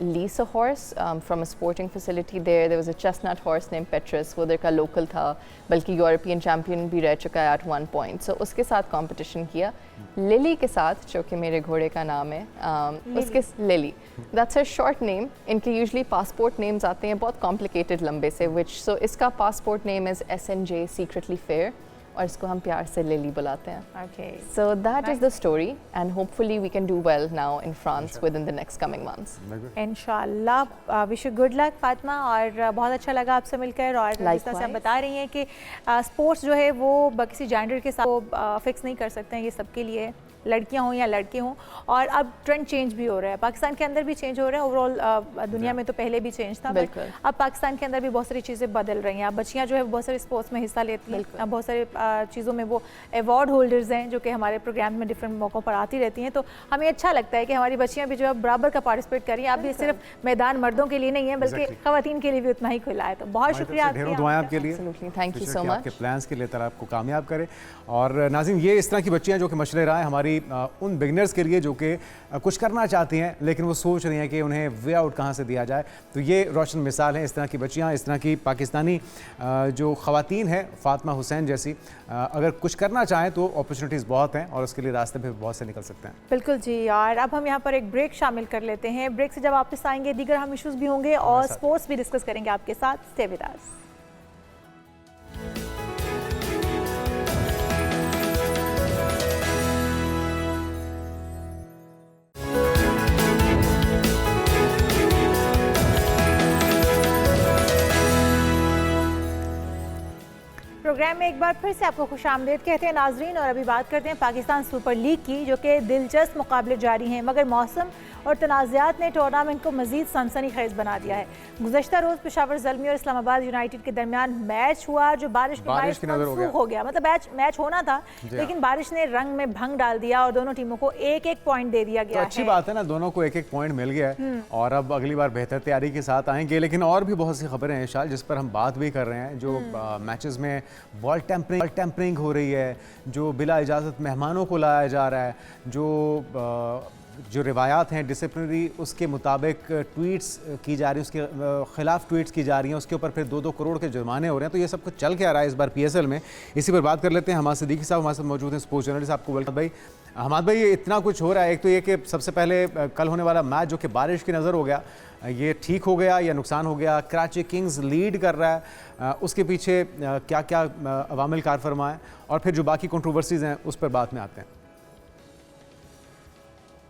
lease a horse from a sporting facility there was a chestnut horse name Petrus, वो उधर का लोकल था, बल्कि यूरोपियन चैम्पियन भी रह चुका है एट 1 पॉइंट। सो उसके साथ कंपटीशन किया, लिली के साथ, जो कि मेरे घोड़े का नाम है, उसके lily, that's her short name. इनके यूजली पासपोर्ट नेम्स आते हैं बहुत कॉम्प्लिकेटेड लंबे से, विच सो इसका passport name is SNJ secretly fair, और इसको हम प्यार से लिली बुलाते हैं। Okay. So that is the story, and hopefully we can do well now in France within the next coming months. इंशाल्लाह। Wish you good luck Fatima, और बहुत अच्छा लगा आपसे मिलकर। और जिस तरह से आप बता रही हैं कि स्पोर्ट्स जो है वो किसी जेंडर के साथ फिक्स नहीं कर सकते हैं, ये सबके लिए लड़कियां हों या लड़के हों। और अब ट्रेंड चेंज भी हो रहा है, पाकिस्तान के अंदर भी चेंज हो रहा है, ओवरऑल दुनिया में तो पहले भी चेंज था, बट अब पाकिस्तान के अंदर भी बहुत सारी चीज़ें बदल रही हैं। अब बच्चियाँ जो है बहुत सारे स्पोर्ट्स में हिस्सा लेती हैं, अब बहुत सारी चीज़ों में वो अवार्ड होल्डर्स हैं जो कि हमारे प्रोग्राम में डिफरेंट मौक़ों पर आती रहती हैं। तो हमें अच्छा लगता है कि हमारी बच्चियाँ भी जो है बराबर का पार्टिसिपेट करी। अब ये सिर्फ मैदान मर्दों के लिए नहीं है बल्कि खवातीन के लिए भी उतना ही खुला है। तो बहुत शुक्रिया आपके लिए, थैंक यू सो मच। आपके प्लान्स के लिए तरह आपको कामयाब करे। और नाज़रीन, ये इस तरह की बच्चियाँ जो कि मशवरे राय हमारी उन बिगनर्स के लिए जो कि कुछ करना चाहती हैं लेकिन वो सोच रही हैं कि उन्हें वे आउट कहाँ से दिया जाए। तो ये रोशन मिसाल है इस तरह की बच्चियाँ, इस तरह की पाकिस्तानी जो ख़वातीन हैं, फ़ातिमा हुसैन जैसी, अगर कुछ करना चाहें तो अपॉर्चुनिटीज़ बहुत हैं और उसके लिए रास्ते भी बहुत से निकल सकते हैं। बिल्कुल जी। और अब हम यहाँ पर एक ब्रेक शामिल कर लेते हैं। ब्रेक से जब वापस आएंगे दीगर हम इश्यूज़ भी होंगे और स्पोर्ट्स भी डिस्कस करेंगे आपके साथ। Stay with us. प्रोग्राम में एक बार फिर से आपको खुशामदीद कहते हैं नाजरीन। और अभी बात करते हैं पाकिस्तान सुपर लीग की, जो कि दिलचस्प मुकाबले जारी हैं, मगर मौसम और तनाज़ात ने टूर्नामेंट को मज़ीद सनसनीखेज बना दिया है। गुज़श्ता रोज़ पेशावर ज़ल्मी और इस्लामाबाद यूनाइटेड के दरमियान मैच हुआ जो बारिश की मनसूख हो गया। मतलब मैच होना था लेकिन बारिश ने रंग में भंग डाल दिया और दोनों टीमों को एक एक पॉइंट दे दिया गया। तो अच्छी बात है ना, दोनों को एक एक पॉइंट मिल गया है और अब अगली बार बेहतर तैयारी के साथ आएंगे। लेकिन और भी बहुत सी खबरें हैं शायद जिस पर हम बात भी कर रहे हैं। जो मैचेस में बॉल टेम्परिंग हो रही है, जो बिला इजाज़त मेहमानों को लाया जा रहा है, जो रिवायात हैं डिसिप्लिनरी उसके मुताबिक ट्वीट्स की जा रही है, उसके ख़िलाफ़ ट्वीट्स की जा रही हैं, उसके ऊपर फिर 2-2 करोड़ के जुर्माने हो रहे हैं। तो ये सब कुछ चल के आ रहा है इस बार PSL में। इसी पर बात कर लेते हैं। हमाद सिद्दीकी साहब हमारे साथ मौजूद हैं, स्पोर्ट्स जर्नलिस्ट। आपको वेलकम भाई। हमाद भाई, ये इतना कुछ हो रहा है, एक तो ये कि सबसे पहले कल होने वाला मैच जो कि बारिश की नज़र हो गया, ये ठीक हो गया या नुकसान हो गया? कराची किंग्स लीड कर रहा है, उसके पीछे क्या क्या अवामिल कार फरमा है, और फिर जो बाकी कंट्रोवर्सीज़ हैं उस पर बाद में आते हैं।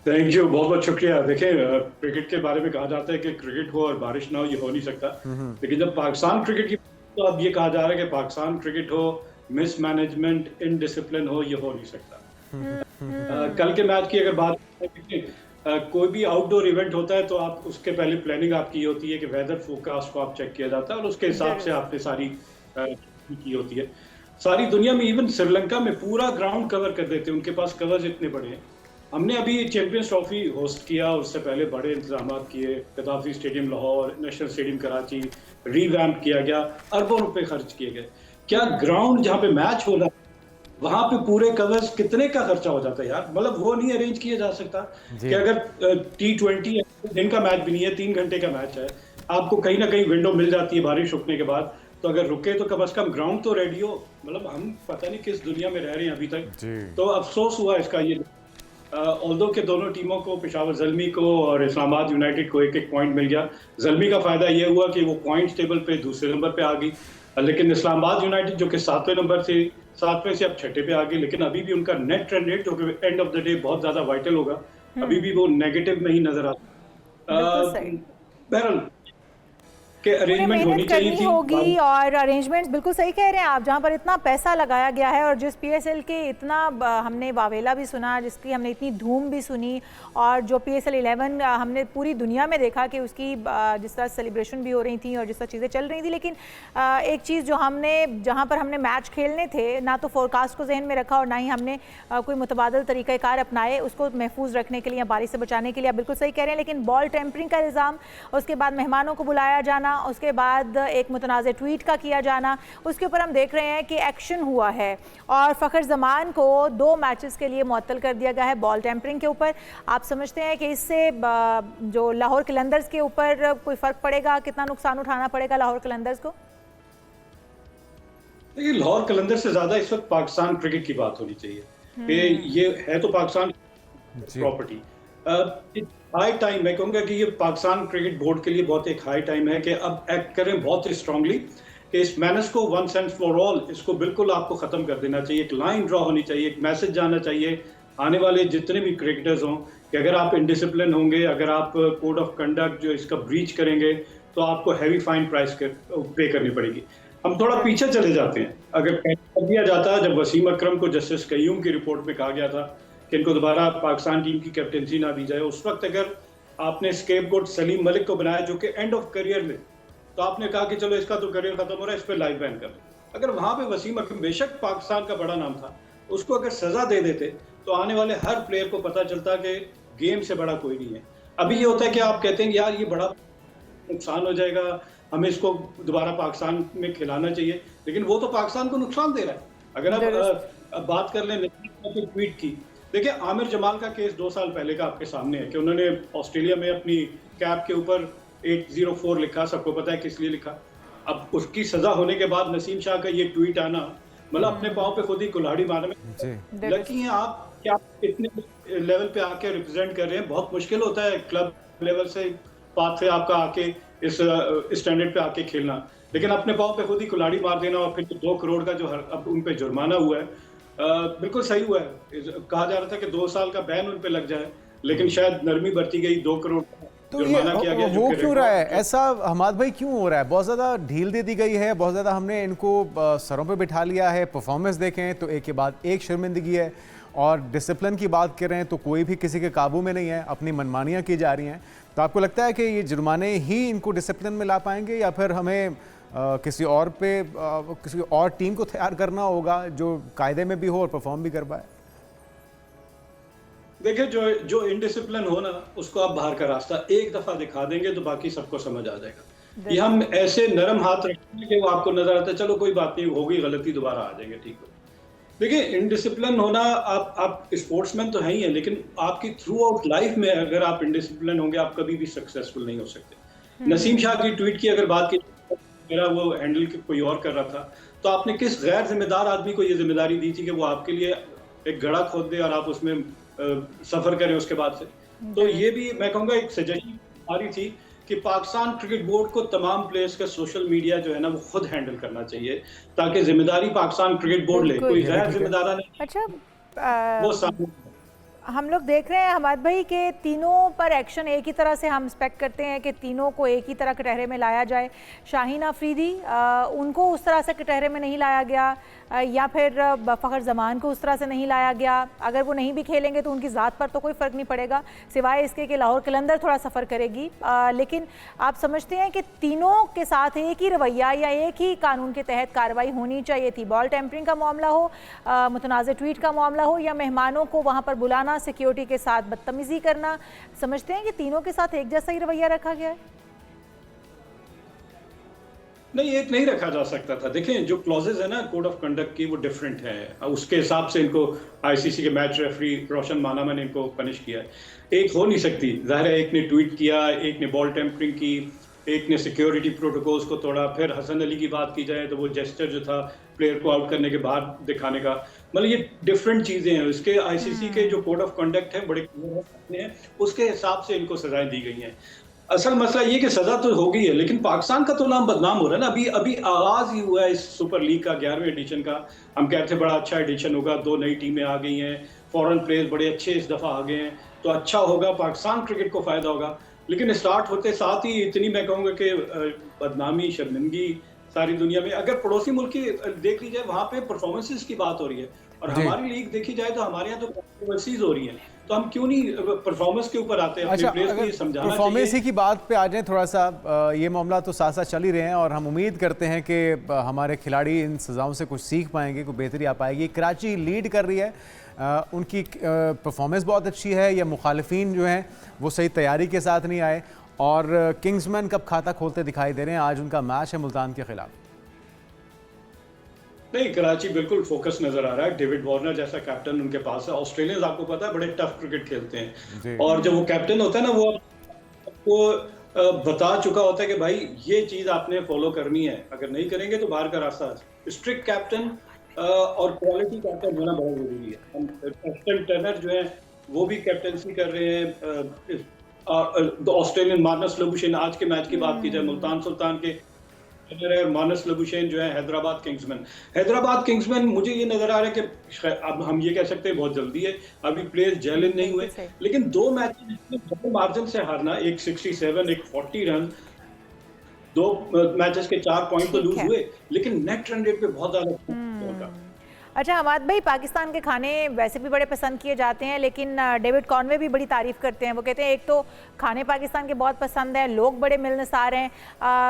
थैंक यू, बहुत बहुत शुक्रिया। देखें, क्रिकेट के बारे में कहा जाता है कि क्रिकेट हो और बारिश ना हो, ये हो नहीं सकता। लेकिन जब पाकिस्तान क्रिकेट की तो अब ये कहा जा रहा है कि पाकिस्तान क्रिकेट हो, मिसमैनेजमेंट, इनडिसिप्लिन हो, ये हो नहीं सकता। कल के मैच की अगर बात करें, कोई भी आउटडोर इवेंट होता है तो आप उसके पहले प्लानिंग आपकी होती है कि वेदर फोरकास्ट को आप चेक किया जाता है और उसके हिसाब से आपने सारी की होती है। सारी दुनिया में, इवन श्रीलंका में पूरा ग्राउंड कवर कर देते हैं, उनके पास कवर्स इतने बड़े हैं। हमने अभी चैंपियंस ट्रॉफी होस्ट किया, उससे पहले बड़े इंतजाम किए, Gaddafi stadium Lahore, national stadium Karachi revamp किया गया, अरबों रुपए खर्च किए गए। क्या ग्राउंड जहाँ पे मैच हो रहा है वहां पे पूरे कवर्स कितने का खर्चा हो जाता है यार? मतलब वो नहीं अरेंज किया जा सकता कि अगर T20 दिन का मैच भी नहीं है, 3 घंटे का मैच है, आपको कहीं ना कहीं विंडो मिल जाती है बारिश रुकने के बाद, तो अगर रुके तो कम से कम ग्राउंड तो रेडी हो। मतलब हम पता नहीं किस दुनिया में रह रहे हैं अभी तक। तो अफसोस हुआ इसका ये, ऑल्दो के दोनों टीमों को, पेशावर ज़ल्मी को और इस्लामाबाद यूनाइटेड को एक एक पॉइंट मिल गया। ज़ल्मी का फायदा ये हुआ कि वो पॉइंट टेबल पे दूसरे नंबर पे आ गई, लेकिन इस्लामाबाद यूनाइटेड जो कि 7वें नंबर से 7वें से अब 6ठे पे आ गई। लेकिन अभी भी उनका नेट रन रेट जो कि एंड ऑफ द डे बहुत ज्यादा वाइटल होगा, अभी भी वो नेगेटिव में ही नजर आता है। बहरहाल के अरेंजमेंट होनी चाहिए थी होगी, और अरेंजमेंट्स बिल्कुल सही कह रहे हैं आप। जहाँ पर इतना पैसा लगाया गया है और जिस PSL के इतना हमने वावेला भी सुना, जिसकी हमने इतनी धूम भी सुनी, और जो PSL 11 हमने पूरी दुनिया में देखा कि उसकी जिस तरह सेलिब्रेशन भी हो रही थी और जिस तरह चीज़ें चल रही थी। लेकिन एक चीज़ जो हमने, जहाँ पर हमने मैच खेलने थे, ना तो फोरकास्ट को जहन में रखा और ना ही हमने कोई मुतबादल तरीक़ाकार अपनाए उसको महफूज रखने के लिए या बारिश से बचाने के लिए। आप बिल्कुल सही कह रहे हैं। लेकिन बॉल टेम्परिंग का इल्ज़ाम, उसके बाद मेहमानों को बुलाया जाना, उसके बाद एक मुतनाज़ ट्वीट का किया जाना, उसके ऊपर हम देख रहे हैं कि एक्शन हुआ है और फ़खर ज़मान को 2 मैचेस के लिए मुअत्तल कर दिया गया है बॉल टेम्परिंग के ऊपर। आप समझते हैं कि इससे जो लाहौर कलंदर्स के ऊपर कोई फ़र्क पड़ेगा? कितना नुकसान उठाना पड़ेगा लाहौर कलंदर्स को? देखिए, लाहौर कलंदर से ज़्यादा इस वक्त पाकिस्तान क्रिकेट की बात होनी चाहिए कि ये है तो पाकिस्तान प्रॉपर्टी। हाई टाइम, मैं कहूँगा कि ये पाकिस्तान क्रिकेट बोर्ड के लिए बहुत एक हाई टाइम है कि अब एक्ट करें बहुत ही स्ट्रांगली कि इस मैनेज को वंस एंड फॉर ऑल, इसको बिल्कुल आपको ख़त्म कर देना चाहिए। एक लाइन ड्रॉ होनी चाहिए, एक मैसेज जाना चाहिए आने वाले जितने भी क्रिकेटर्स हों कि अगर आप इनडिसिप्लिन होंगे, अगर आप कोड ऑफ कंडक्ट जो इसका ब्रीच करेंगे तो आपको हैवी फाइन प्राइस पे करनी पड़ेगी। हम थोड़ा पीछे चले जाते हैं, अगर कर दिया जाता जब वसीम अकरम को जस्टिस कय्यूम की रिपोर्ट में कहा गया था कि इनको दोबारा पाकिस्तान टीम की कैप्टनसी ना दी जाए। उस वक्त अगर आपने स्केपगोट सलीम मलिक को बनाया जो कि एंड ऑफ करियर में, तो आपने कहा कि चलो इसका तो करियर खत्म हो रहा है, इस पर लाइफ बैन कर दो। अगर वहां पे वसीम अकरम बेशक पाकिस्तान का बड़ा नाम था, उसको अगर सजा दे देते तो आने वाले हर प्लेयर को पता चलता कि गेम से बड़ा कोई नहीं है। अभी ये होता है कि आप कहते हैं यार ये बड़ा नुकसान हो जाएगा, हमें इसको दोबारा पाकिस्तान में खिलाना चाहिए, लेकिन वो तो पाकिस्तान को नुकसान दे रहा है। अगर आप बात कर लें ट्वीट की, देखिए आमिर जमाल का केस 2 साल पहले का आपके सामने है कि उन्होंने ऑस्ट्रेलिया में अपनी कैप के ऊपर 804 लिखा, सबको पता है किस लिए लिखा। अब उसकी सजा होने के बाद नसीम शाह का ये ट्वीट आना, मतलब अपने पाँव पे खुद ही कुल्हाड़ी मारने में लकी हैं आप कि आप इतने लेवल पे आके रिप्रेजेंट कर रहे हैं। बहुत मुश्किल होता है क्लब लेवल से पाथ से आपका आके इस स्टैंडर्ड पे आके खेलना, लेकिन अपने पाँव पे खुद ही कुल्हाड़ी मार देना और फिर 2 करोड़ का जो अब उन पे जुर्माना हुआ है, बिल्कुल सही हुआ है। कहा जा रहा था कि 2 साल का बैन उन पे लग जाए, लेकिन शायद नरमी बरती गई, 2 करोड़ तो ये हो क्यों रहा है ऐसा हमाद भाई, क्यों हो रहा है? बहुत ज़्यादा ढील दे दी गई है, बहुत ज़्यादा हमने इनको सरों पे बिठा लिया है। परफॉर्मेंस देखें तो एक के बाद एक शर्मिंदगी है, और डिसिप्लिन की बात कर रहे हैं तो कोई भी किसी के काबू में नहीं है, अपनी मनमानियाँ की जा रही हैं। तो आपको लगता है कि ये जुर्माने ही इनको डिसिप्लिन में ला पाएंगे, या फिर हमें किसी और टीम को तैयार करना होगा जो कायदे में भी हो और परफॉर्म भी कर पाए? देखिए जो इनडिसिप्लिन हो ना, उसको आप बाहर का रास्ता एक दफा दिखा देंगे तो बाकी सबको समझ आ जाएगा। ये हम ऐसे नरम हाथ रखेंगे कि वो आपको नजर आता है, चलो कोई बात नहीं, होगी गलती, दोबारा आ जाएंगे, ठीक है। देखिए इनडिसिप्लिन होना, आप स्पोर्ट्समैन तो है ही है, लेकिन आपकी थ्रू आउट लाइफ में अगर आप इनडिसिप्लिन होंगे, आप कभी भी सक्सेसफुल नहीं हो सकते। नसीम शाह की ट्वीट की अगर बात की, मेरा वो हैंडल कोई और कर रहा था, तो आपने किस गैर जिम्मेदार आदमी को ये जिम्मेदारी दी थी कि वो आपके लिए एक गड़ा खोद दे और आप उसमें सफर करें उसके बाद से? तो ये भी मैं कहूँगा एक सजेशन आ रही थी कि पाकिस्तान क्रिकेट बोर्ड को तमाम प्लेयर्स का सोशल मीडिया जो है ना वो खुद हैंडल करना चाहिए, ताकि जिम्मेदारी पाकिस्तान क्रिकेट बोर्ड ले, कोई गैर जिम्मेदार नहीं। अच्छा, वो सामने हम लोग देख रहे हैं हमाद भाई के तीनों पर एक्शन एक ही तरह से हम एक्सपेक्ट करते हैं कि तीनों को एक ही तरह कटहरे में लाया जाए। शाहीन अफरीदी उनको उस तरह से कटहरे में नहीं लाया गया, या फिर फ़खर जमान को उस तरह से नहीं लाया गया। अगर वो नहीं भी खेलेंगे तो उनकी ज़ात पर तो कोई फ़र्क नहीं पड़ेगा, सिवाय इसके कि लाहौर कलंदर थोड़ा सफ़र करेगी। लेकिन आप समझते हैं कि तीनों के साथ एक ही रवैया या एक ही कानून के तहत कार्रवाई होनी चाहिए थी? बॉल टेम्परिंग का मामला हो, मुतनाज़ ट्वीट का मामला हो, या मेहमानों को वहाँ पर बुलाना, सिक्योरिटी के साथ बदतमीजी करना, समझते हैं कि तीनों के साथ एक जैसा ही रवैया रखा गया है? नहीं, एक नहीं रखा जा सकता था। देखें जो क्लॉजेज है ना कोड ऑफ कंडक्ट की, वो डिफरेंट है, उसके हिसाब से इनको आईसीसी के मैच रेफरी रोशन मानामा ने इनको पनिश किया है। एक हो नहीं सकती, जाहिर है एक ने ट्वीट किया, एक ने बॉल टेम्परिंग की, एक ने सिक्योरिटी प्रोटोकॉल्स को तोड़ा। फिर हसन अली की बात की जाए तो वो जेस्चर जो था प्लेयर को आउट करने के बाद दिखाने का, मतलब ये डिफरेंट चीज़ें हैं। उसके आईसीसी के जो कोड ऑफ कंडक्ट है बड़े हैं, उसके हिसाब से इनको सजाएं दी गई हैं। असल मसला ये कि सजा तो हो गई है, लेकिन पाकिस्तान का तो नाम बदनाम हो रहा है ना। अभी आगाज ही हुआ है इस सुपर लीग का, 11वें एडिशन का। हम कहते हैं बड़ा अच्छा एडिशन होगा, 2 नई टीमें आ गई हैं, फॉरेन प्लेयर्स बड़े अच्छे इस दफ़ा आ गए हैं, तो अच्छा होगा, पाकिस्तान क्रिकेट को फ़ायदा होगा। लेकिन स्टार्ट होते साथ ही इतनी मैं कहूँगा कि बदनामी, शर्मिंदगी सारी दुनिया में। अगर पड़ोसी मुल्क की देख ली जाए, वहाँ पे परफॉर्मेंसेस की बात हो रही है, और हमारी लीग देखी जाए तो हमारे यहाँ तो कंट्रोवर्सीज हो रही हैं। तो हम क्यों नहीं परफॉर्मेंस के ऊपर आते हैं? अच्छा, अपने प्लेयर्स को ये समझाना चाहिए। परफॉर्मेंस ही की बात पे आ जाए थोड़ा सा, ये मामला तो साथ साथ चल ही रहे हैं, और हम उम्मीद करते हैं कि हमारे खिलाड़ी इन सज़ाओं से कुछ सीख पाएंगे, कुछ बेहतरी आ पाएगी। कराची लीड कर रही है, उनकी परफॉर्मेंस बहुत अच्छी है, या मुखालिफिन जो हैं वो सही तैयारी के साथ नहीं आए, और किंग्समैन कब खाता खोलते दिखाई दे रहे हैं। आज उनका मैच है मुल्तान के खिलाफ। नहीं, कराची बिल्कुल फोकस नजर आ रहा है। डेविड वार्नर जैसा कैप्टन उनके पास है। ऑस्ट्रेलियंस आपको पता है बड़े टफ क्रिकेट खेलते हैं, और जब वो कैप्टन होता है ना, वो आपको बता चुका होता है कि भाई ये चीज आपने फॉलो करनी है, अगर नहीं करेंगे तो बाहर का रास्ता है। स्ट्रिक्ट कैप्टन और क्वालिटी कैप्टन होना बहुत जरूरी है। कैप्टन टर्नर जो है वो भी कैप्टनसी कर रहे हैं। ऑस्ट्रेलियन मार्नस लबुशेन, आज के मैच की बात की जाए, मुल्तान सुल्तान के मानस लबुशेन जो है हैदराबाद किंग्समैन, मुझे ये नजर आ रहा है कि अब हम ये कह सकते हैं बहुत जल्दी है, अभी प्लेयर्स जेल इन नहीं हुए, लेकिन 2 मैच मार्जिन से हारना, एक 67 एक 40 रन, 2 मैचेस के 4 पॉइंट तो लूज हुए, लेकिन नेट रन रेट पे बहुत ज्यादा। अच्छा हमाद भाई, पाकिस्तान के खाने वैसे भी बड़े पसंद किए जाते हैं, लेकिन डेविड कॉनवे भी बड़ी तारीफ़ करते हैं। वो कहते हैं एक तो खाने पाकिस्तान के बहुत पसंद हैं, लोग बड़े मिलनसार हैं,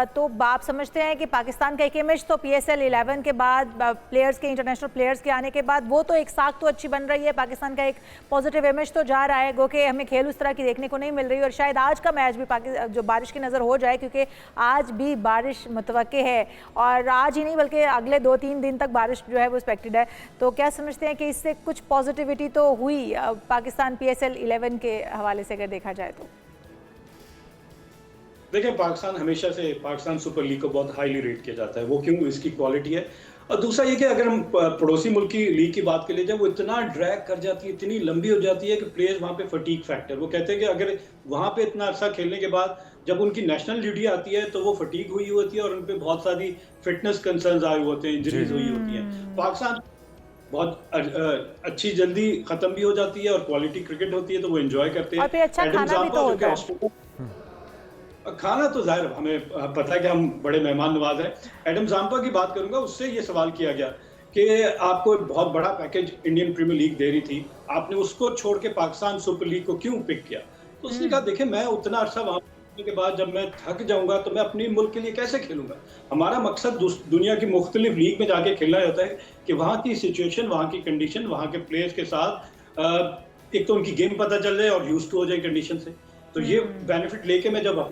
तो आप समझते हैं कि पाकिस्तान का एक इमेज तो PSL 11 के बाद प्लेयर्स के, इंटरनेशनल प्लेयर्स के आने के बाद वो तो एक साख तो अच्छी बन रही है, पाकिस्तान का एक पॉजिटिव इमेज तो जा रहा है, गो कि हमें खेल उस तरह की देखने को नहीं मिल रही, और शायद आज का मैच भी जो बारिश की नज़र हो जाए, क्योंकि आज भी बारिश मुतवक्के है, और आज ही नहीं बल्कि अगले 2-3 दिन तक बारिश जो है वो एक्सपेक्टेड है। तो क्या समझते हैं कि इससे कुछ पॉजिटिविटी तो हुई पाकिस्तान PSL 11 के हवाले से अगर देखा जाए तो? देखिए, पाकिस्तान हमेशा से पाकिस्तान सुपर लीग को बहुत हाईली रेट किया जाता है। वो क्यों? इसकी क्वालिटी है। और दूसरा ये कि अगर हम पड़ोसी मुल्क की लीग की बात कर ले जाए, वो इतना ड्रैग कर जाती है, इतनी लंबी हो जाती है कि प्लेयर्स वहाँ पे फटीग फैक्टर, वो कहते हैं कि अगर वहाँ पे इतना अर्सा खेलने के बाद जब उनकी नेशनल ड्यूटी आती है तो वो फटीग हुई होती है और उन पे बहुत सारी फिटनेस कंसर्न्स आए होते हैं, इंजरीज हुई होती हैं। पाकिस्तान बहुत अच्छी जल्दी खत्म भी हो जाती है और क्वालिटी क्रिकेट होती है, तो वो एंजॉय करते हैं। और फिर अच्छा खाना भी तो होता है। खाना तो जाहिर हमें पता है कि हम बड़े मेहमान नवाज हैं। एडम जाम्पा की बात करूंगा, उससे ये सवाल किया गया कि आपको बहुत बड़ा पैकेज इंडियन प्रीमियर लीग दे रही थी, आपने उसको छोड़ के पाकिस्तान सुपर लीग को क्यों पिक किया? तो उसने कहा देखिए, मैं उतना अर्सा वहां के बाद जब मैं थक जाऊंगा तो मैं अपने मुल्क के लिए कैसे खेलूंगा? हमारा मकसद दुनिया की मुख्तलिफ लीग में जाके खेलना होता है कि वहाँ की सिचुएशन, वहाँ की कंडीशन, वहाँ के प्लेयर्स के साथ एक तो उनकी गेम पता चल जाए और यूज्ड टू हो जाए कंडीशन से। तो ये बेनिफिट लेके मैं जब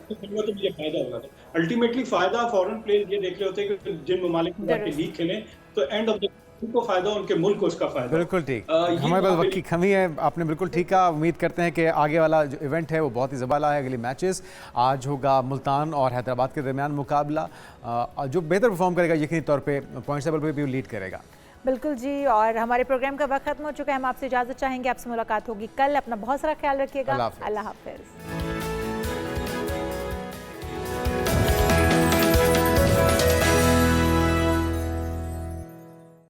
खेलूंगा तो मुझे फायदा होगा। अल्टीमेटली फायदा फॉरेन प्लेयर ये देख रहे होते हैं कि जिन ममालिक में जाके लीग खेलें तो एंड ऑफ द उनको फायदा, उनके मुल्क को उसका फायदा। बिल्कुल ठीक। हमारे पास वक्त की कमी है, आपने बिल्कुल ठीक कहा। उम्मीद करते हैं कि आगे वाला जो इवेंट है वो बहुत ही ज़बरदस्त है। अगले मैचेस आज होगा मुल्तान और हैदराबाद के दरमियान मुकाबला, जो बेहतर परफॉर्म करेगा यकीनी तौर पे पॉइंट्स टेबल पे भी लीड करेगा। बिल्कुल जी, और हमारे प्रोग्राम का वक्त खत्म हो चुका है। हम आपसे इजाज़त चाहेंगे, आपसे मुलाकात होगी कल। अपना बहुत सारा ख्याल रखिएगा। अल्लाह हाफिज़।